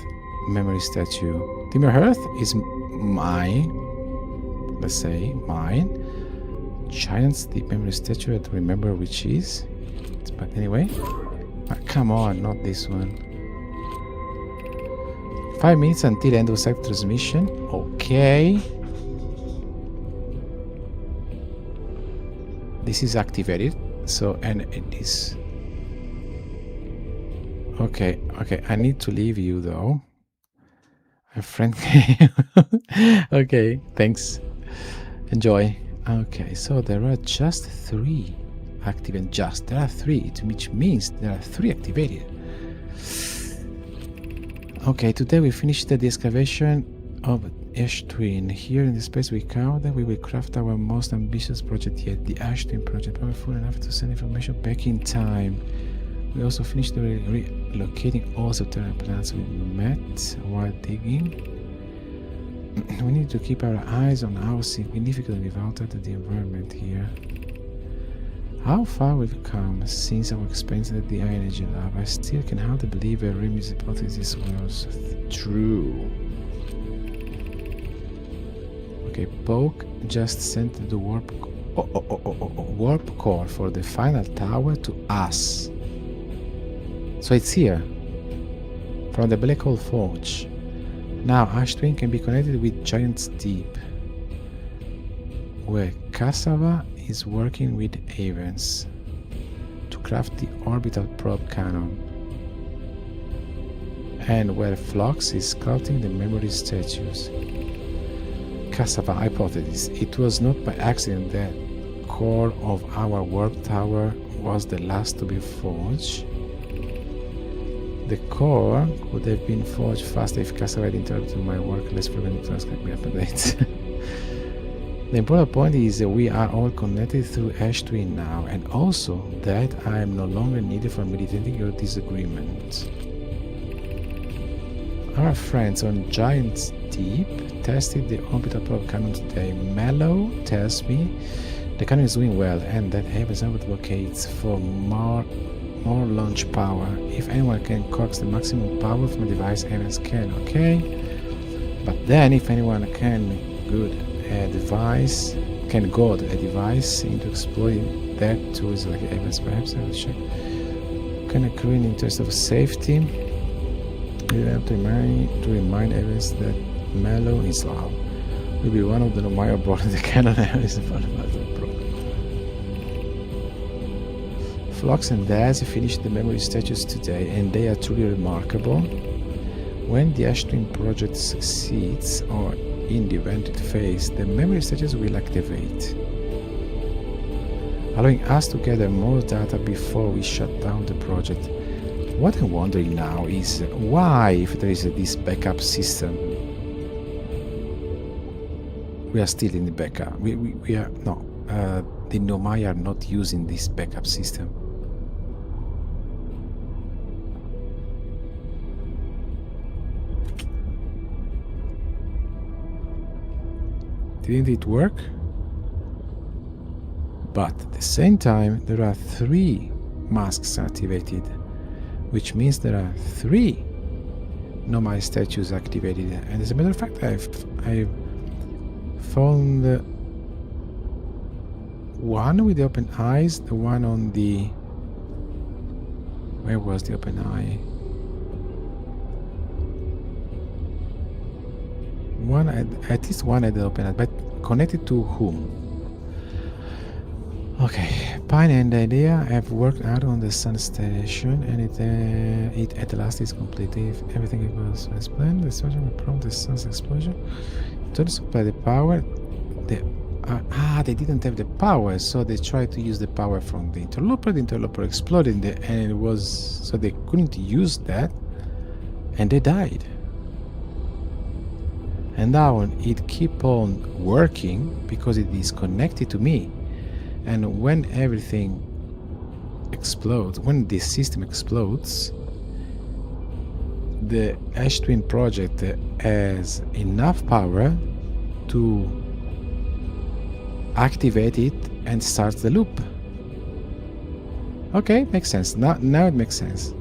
memory statue. Timber Hearth is let's say, mine. Giant's deep memory statue, I don't remember which is. But anyway. Come on, not this one. 5 minutes until end of site transmission. Okay. This is activated. So, and it is... Okay, I need to leave you though. A friend came. Okay, thanks. Enjoy. Okay, so there are just 3 active and just. There are 3, which means there are 3 activated. Okay, today we finished the excavation of Ash Twin. Here in the space we count that we will craft our most ambitious project yet, the Ash Twin project, powerful enough to send information back in time. We also finished relocating all subterranean plants we met while digging. We need to keep our eyes on how significantly we've altered the environment here. How far we've come since our experience at the energy lab. I still can hardly believe Remy's hypothesis was true. Okay, Poke just sent the warp core for the final tower to us. So it's here, from the Black Hole Forge. Now Ash Twin can be connected with Giant's Deep, where Cassava is working with Avens to craft the orbital probe cannon, and where Phlox is sculpting the memory statues. Cassava hypothesis: it was not by accident that core of our warp tower was the last to be forged. The core could have been forged faster if Cassava had interrupted my work less frequently. Updates. The important point is that we are all connected through Ash Twin now, and also that I am no longer needed for meditating your disagreement. Our friends on Giant's Deep tested the orbital probe cannon today. Mellow tells me the cannon is doing well and that Evans advocates for more launch power. If anyone can coax the maximum power from the device, Evans can, okay? But then if anyone can god a device into exploiting that too is like Evans, perhaps I will check. Can accrue in interest of safety. We have to remind Evans that Mellow is loud. Will be one of the Nomaya brought in the cannon is in front of us. Phlox and Daz finished the memory statues today, and they are truly remarkable. When the Ash Twin project succeeds, or in the invented phase, the memory statues will activate, allowing us to gather more data before we shut down the project. What I'm wondering now is why, if there is this backup system, we are still in the backup. We are no. The Nomai are not using this backup system. Didn't it work? But at the same time, there are 3 masks activated, which means there are 3 Nomai statues activated. And as a matter of fact, I've found one with the open eyes, the one on the... Where was the open eye? One, at least one at the open eye, but connected to whom? Okay, Pine and the idea have worked out on the sun station, and it at last is complete. If everything goes as planned, the surgeon will prompt the sun's explosion to supply the power. They didn't have the power, so they tried to use the power from the interloper. The interloper exploded, and it was so they couldn't use that, and they died. And now it keep on working because it is connected to me. And when everything explodes, when this system explodes, the Ash Twin project has enough power to activate it and start the loop. Okay, makes sense. Now it makes sense.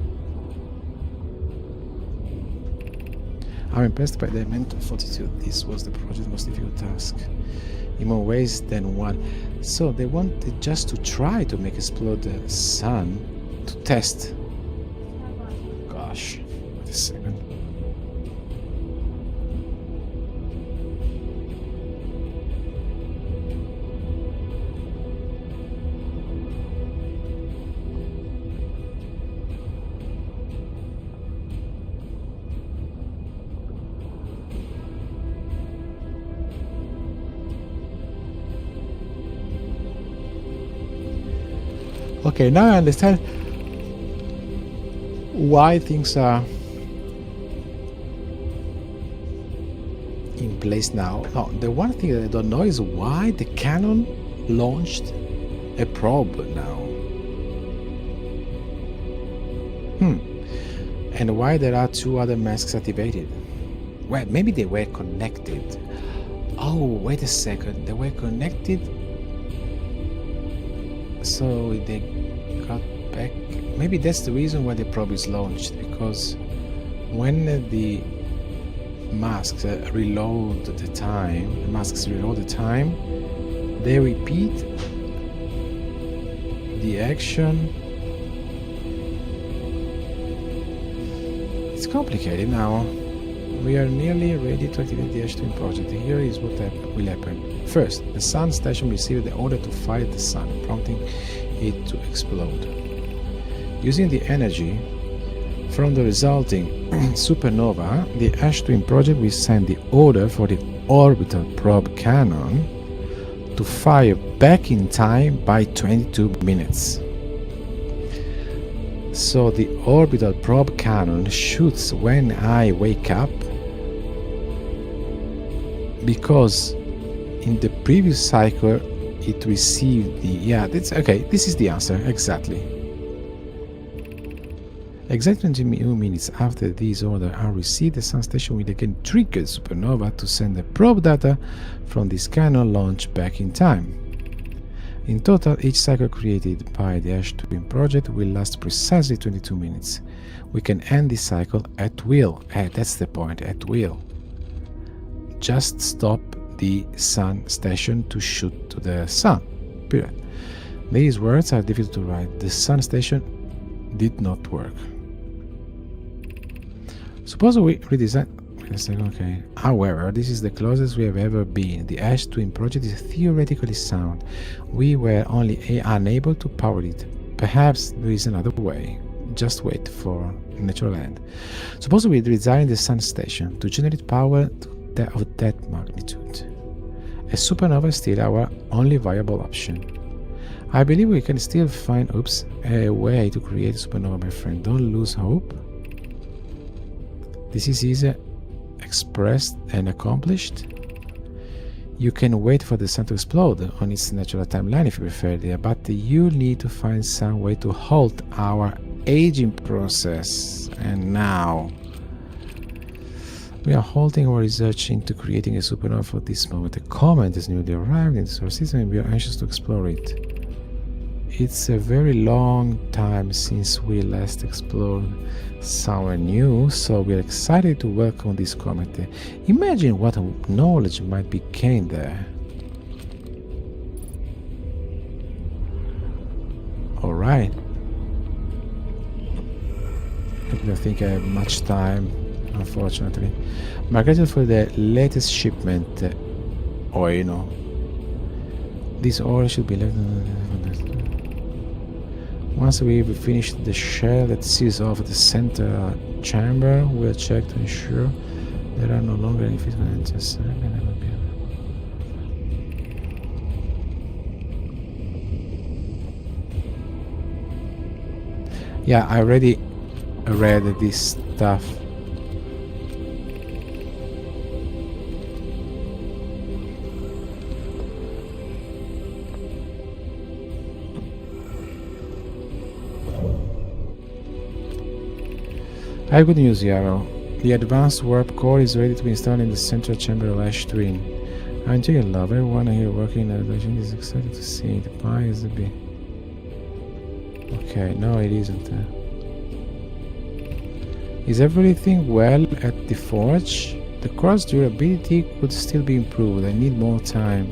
I'm impressed by their mental fortitude. This was the project's most difficult task, in more ways than one. So they wanted just to try to make explode the sun to test. Gosh, wait a second. Okay, now I understand why things are in place now. No, the one thing that I don't know is why the cannon launched a probe now. And why there are two other masks activated. Well, maybe they were connected. Oh, wait a second. They were connected, so they got back. Maybe that's the reason why the probe is launched, because when the masks reload the time, they repeat the action. It's complicated now. We are nearly ready to activate the H2 project. Here is what will happen. First, the sun station received the order to fire the sun, prompting it to explode. Using the energy from the resulting supernova, the H2 project will send the order for the orbital probe cannon to fire back in time by 22 minutes. So the orbital probe cannon shoots when I wake up, because in the previous cycle it received the... that's okay, this is the answer, exactly. Exactly 22 minutes after these orders are received, the sun station will again trigger supernova to send the probe data from this cannon launch back in time. In total, each cycle created by the H2 project will last precisely 22 minutes. We can end this cycle at will. That's the point, at will. Just stop the sun station to shoot to the sun. Period. These words are difficult to write. The sun station did not work. Suppose we redesign... Wait a second, okay. However, this is the closest we have ever been. The H2 project is theoretically sound. We were only unable to power it. Perhaps there is another way. Just wait for natural end. Suppose we redesign the sun station to generate power of that magnitude. A supernova is still our only viable option. I believe we can still find a way to create a supernova, my friend. Don't lose hope. This is easy expressed and accomplished. You can wait for the sun to explode on its natural timeline if you prefer, but you need to find some way to halt our aging process. And now we are halting our research into creating a supernova for this moment. A comet has newly arrived in the solar system and we are anxious to explore it. It's a very long time since we last explored somewhere new, so we're excited to welcome this comet. Imagine what knowledge might be gained there. Alright. I don't think I have much time, unfortunately. My gratitude for the latest shipment. This order should be left. Once we've finished the shell that seals off the center chamber, we'll check to ensure there are no longer any physical entries. Yeah, I already read this stuff. I have good news, Yarrow. The advanced warp core is ready to be installed in the central chamber of H2. Aren't you a lover? Everyone here working at the is excited to see the pie is a bit... Okay, no it isn't. Is everything well at the forge? The core's durability could still be improved. I need more time.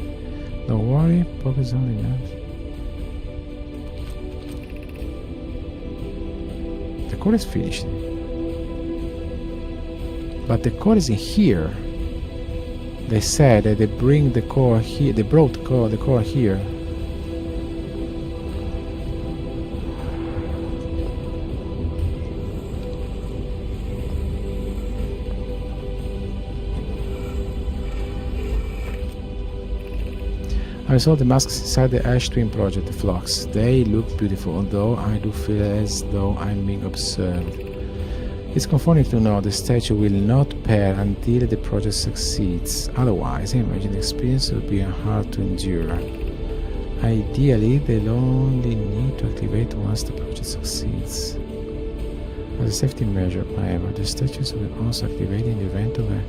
Don't worry, focus on enough. The core is finished. But the core is in here. They said that they bring the core here. They brought the core here. I saw the masks inside the Ash Twin project, the flocks. They look beautiful, although I do feel as though I'm being observed. It's comforting to know the statue will not pair until the project succeeds. Otherwise, I imagine the experience will be hard to endure. Ideally, they'll only need to activate once the project succeeds. As a safety measure, however, the statues will also activate in the event of an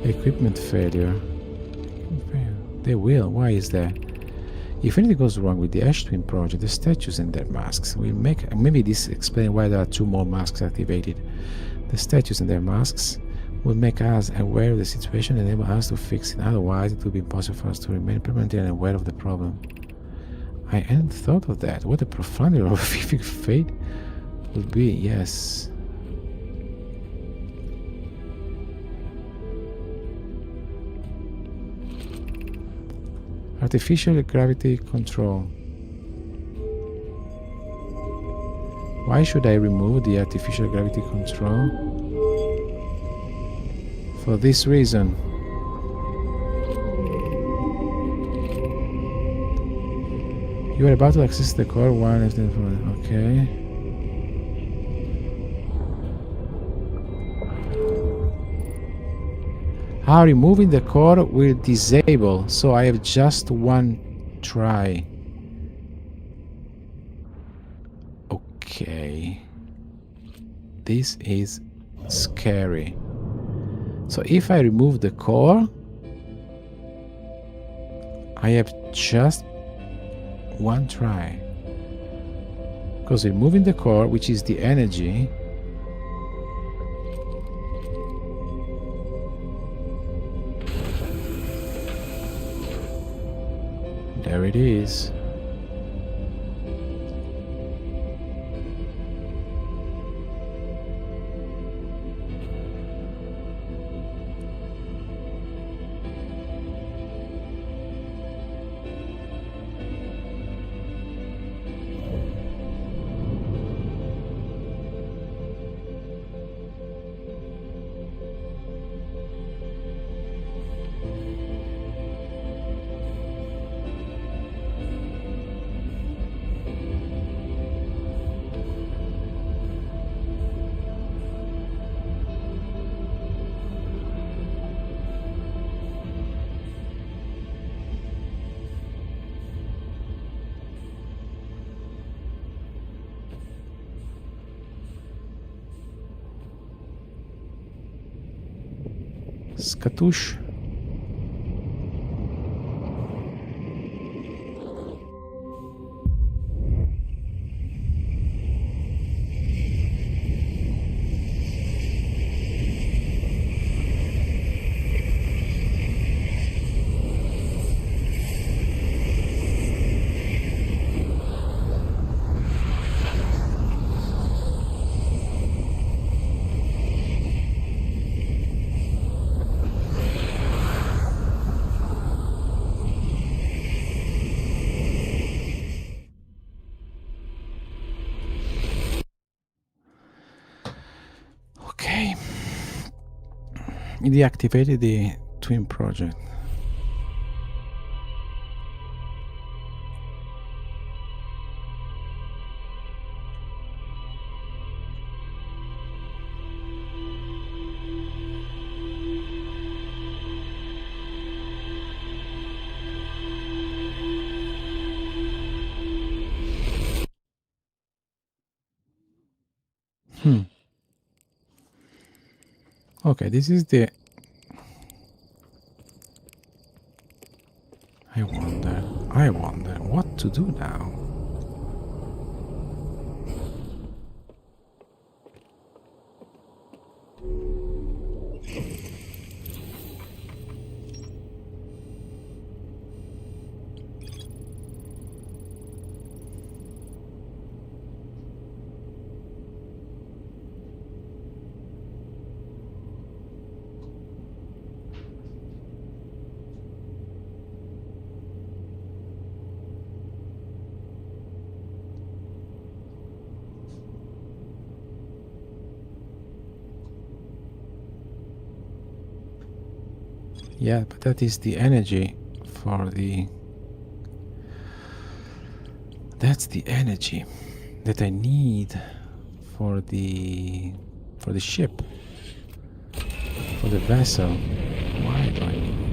equipment failure. They will. Why is that? If anything goes wrong with the Ash Twin project, the statues and their masks will make... Maybe this explains why there are 2 more masks activated. The statues and their masks will make us aware of the situation and enable us to fix it. Otherwise, it will be impossible for us to remain permanently unaware of the problem. I hadn't thought of that. What a profound and horrific fate would be. Yes. Artificial gravity control. Why should I remove the artificial gravity control? For this reason. You are about to access the core one. Okay. How removing the core will disable, so I have just 1 try. Okay. This is scary. So if I remove the core, I have just 1 try. Because removing the core, which is the energy, there it is. Skatush. Okay. It deactivated the Twin project. Okay, this is the... I wonder what to do now. Yeah, but that is the energy for the... That's the energy that I need for the ship, for the vessel. Why do I need it?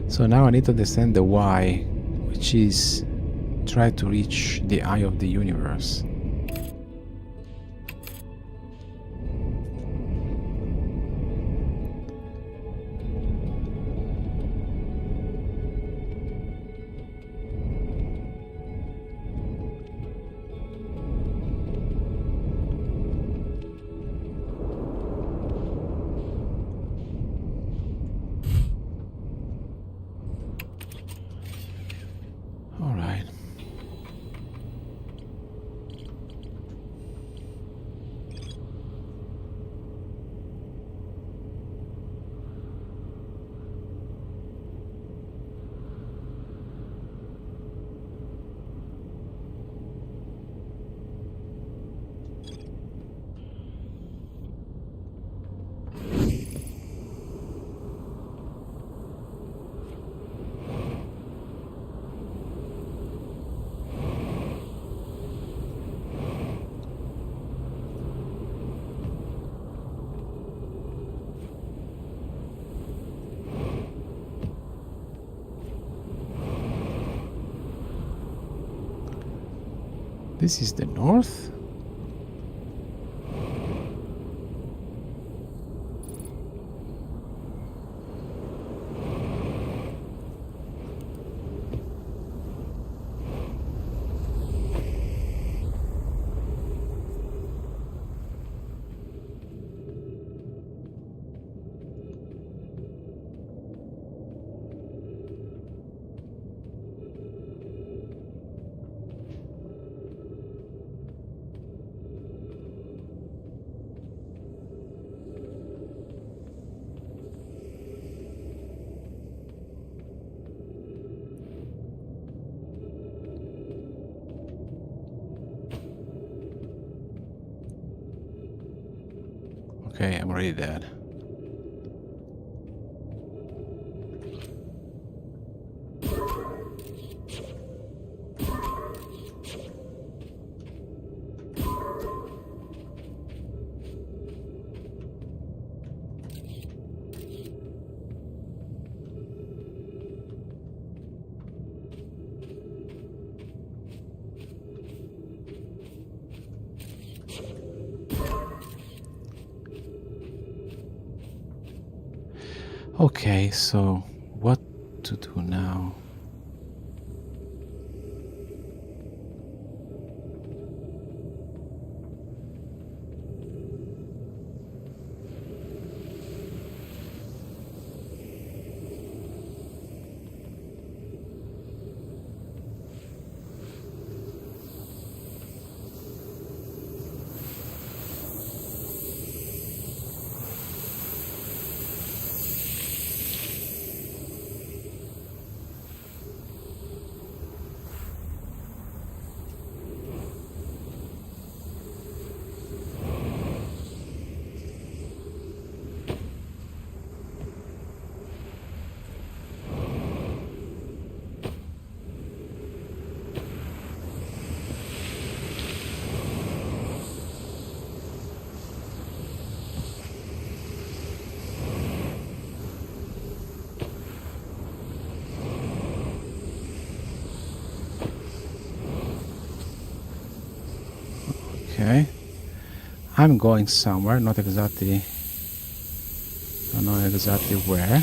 So now I need to understand the why, which is try to reach the eye of the universe. All right. This is the north? Okay, I'm already dead. Okay, so what to do now? Okay. I'm going somewhere, not exactly... I don't know exactly where.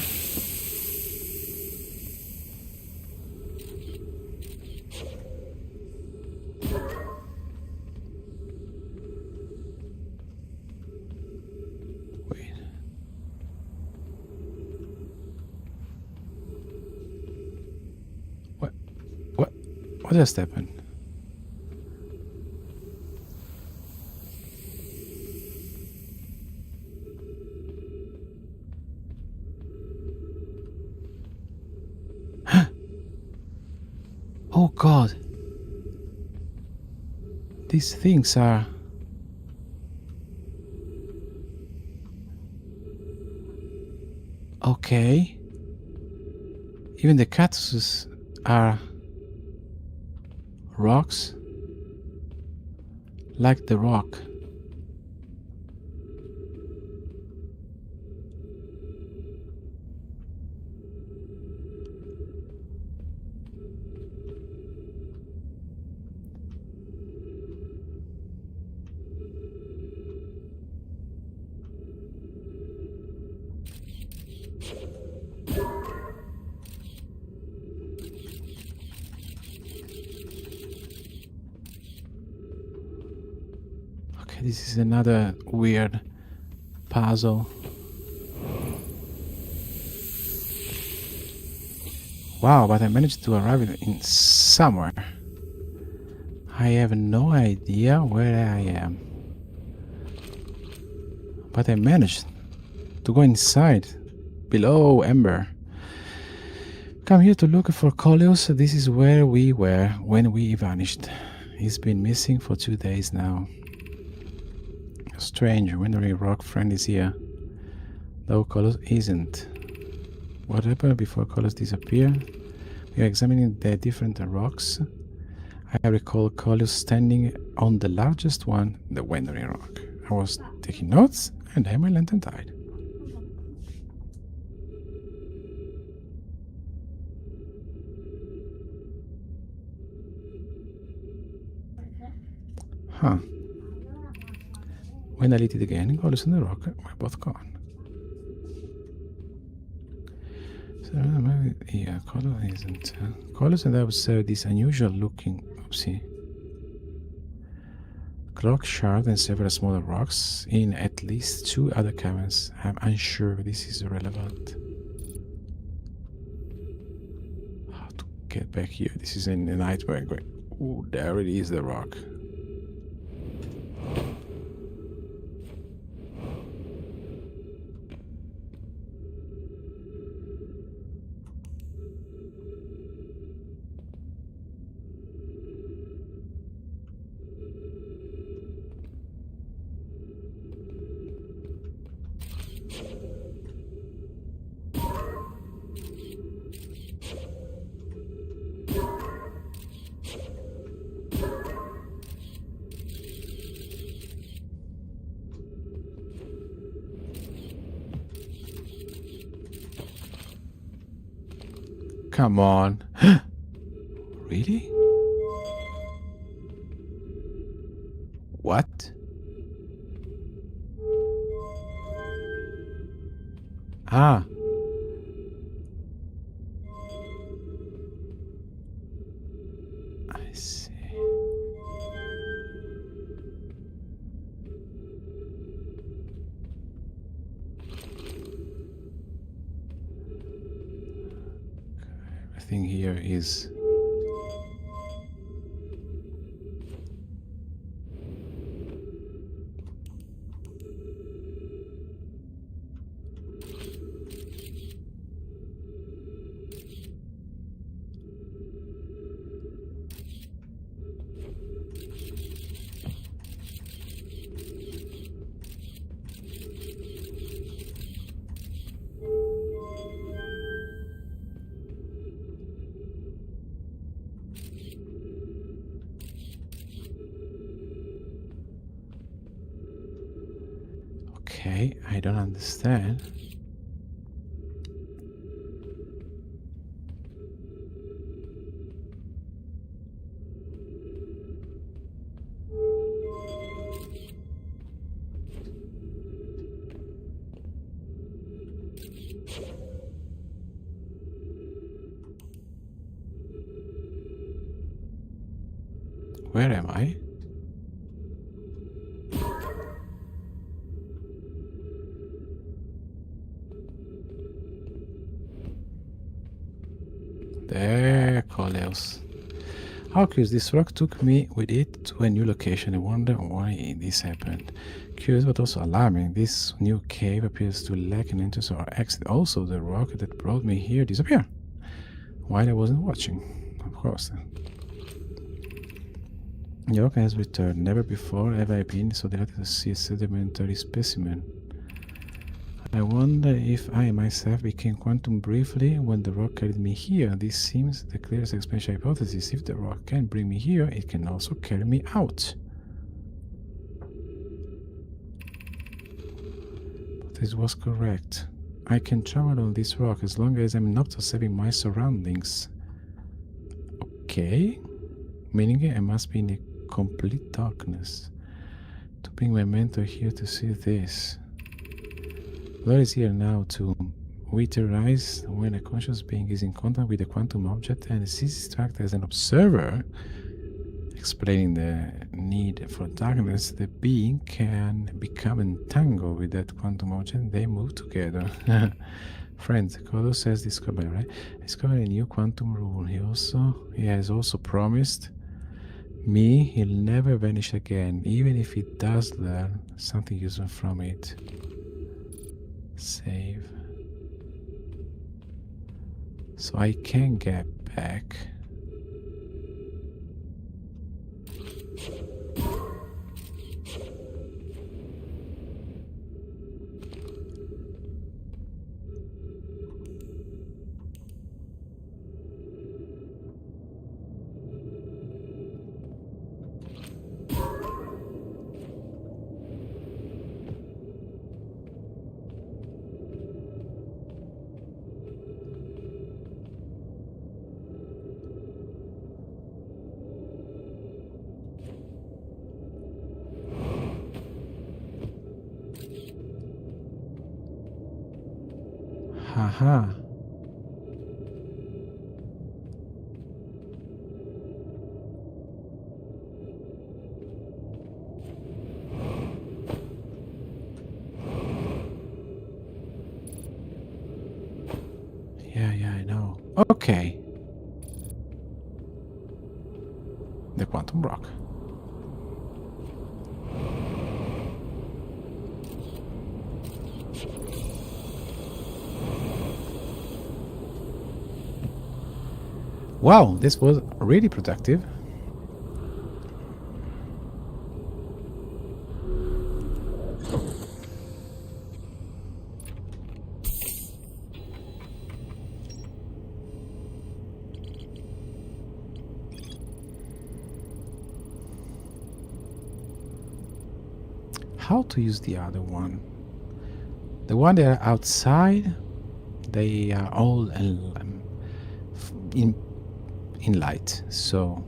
Wait. What just happened? Oh god! These things are... Okay. Even the cactuses are rocks. Like the rock. Okay, this is another weird puzzle. Wow, but I managed to arrive in somewhere. I have no idea where I am. But I managed to go inside, below Ember. Come here to look for Coleus. This is where we were when we vanished. He's been missing for 2 days now. A strange, wandering rock friend is here, though Coleus isn't. What happened before Coleus disappeared? We are examining the different rocks. I recall Coleus standing on the largest one, the wandering rock. I was taking notes, and then my lantern died. Huh. When I lit it again, Coleus and the rock were both gone. So maybe yeah, Coleus isn't. Coleus and I observed this unusual looking clock shard and several smaller rocks in at least 2 other caverns. I'm unsure this is relevant. How to get back here? This is in the nightmare. Ooh, there it is, the rock. Come on. Really? What? Ah. I see. Everything here is... Okay, I don't understand. Where am I? There, Coleus. How curious, this rock took me with it to a new location. I wonder why this happened. Curious but also alarming. This new cave appears to lack an entrance or exit. Also, the rock that brought me here disappeared while I wasn't watching. Of course. The rock has returned. Never before have I been so delighted to see a sedimentary specimen. I wonder if I myself became quantum briefly when the rock carried me here. This seems the clearest expansion hypothesis. If the rock can bring me here, it can also carry me out. But this was correct. I can travel on this rock as long as I'm not observing my surroundings. Okay. Meaning I must be in a complete darkness to bring my mentor here to see this. Lord is here now to reiterate when a conscious being is in contact with a quantum object and ceases to act as an observer, explaining the need for darkness, the being can become entangled with that quantum object and they move together. Friends, Kodos has discovered, right? Discovered a new quantum rule. He has also promised me he'll never vanish again, even if he does learn something useful from it. Save. So I can get back. Haha. Yeah, I know. Okay. The quantum rock. Wow, this was really productive. How to use the other one? The one that are outside, they are all in light, so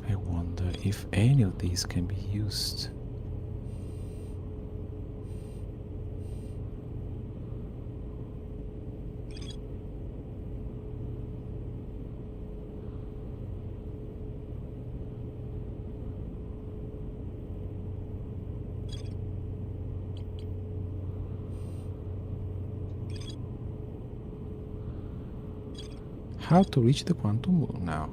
I wonder if any of these can be used. How to reach the quantum moon now?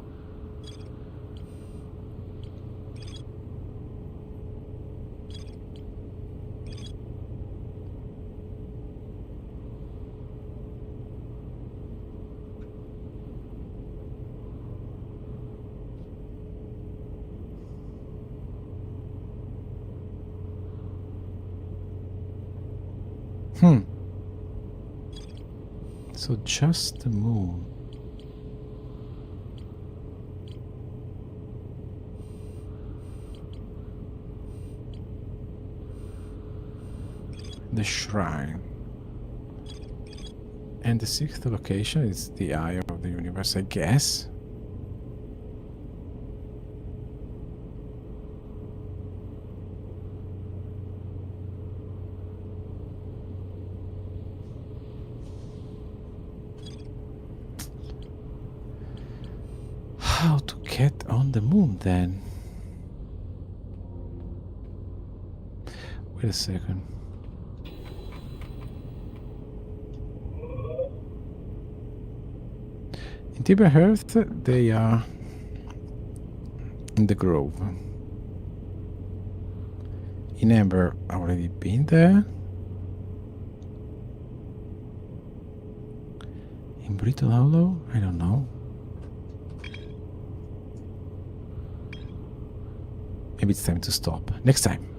So just the moon. The shrine. And the sixth location is the eye of the universe, I guess. How to get on the moon then? Wait a second. 。 . 。 . 。 . 。 . 。 . 。 . 。 . 。 . 。 . 。 . 。 . 。 . 。 。 . 。 。 . 。 。 。 。 . 。 。 。 . 。 . 。 。 . 。 。 。 . 。 「Tibia Hearth, they are in the Grove. In Amber, already been there. In Brittle Hollow, I don't know. Maybe it's time to stop. Next time.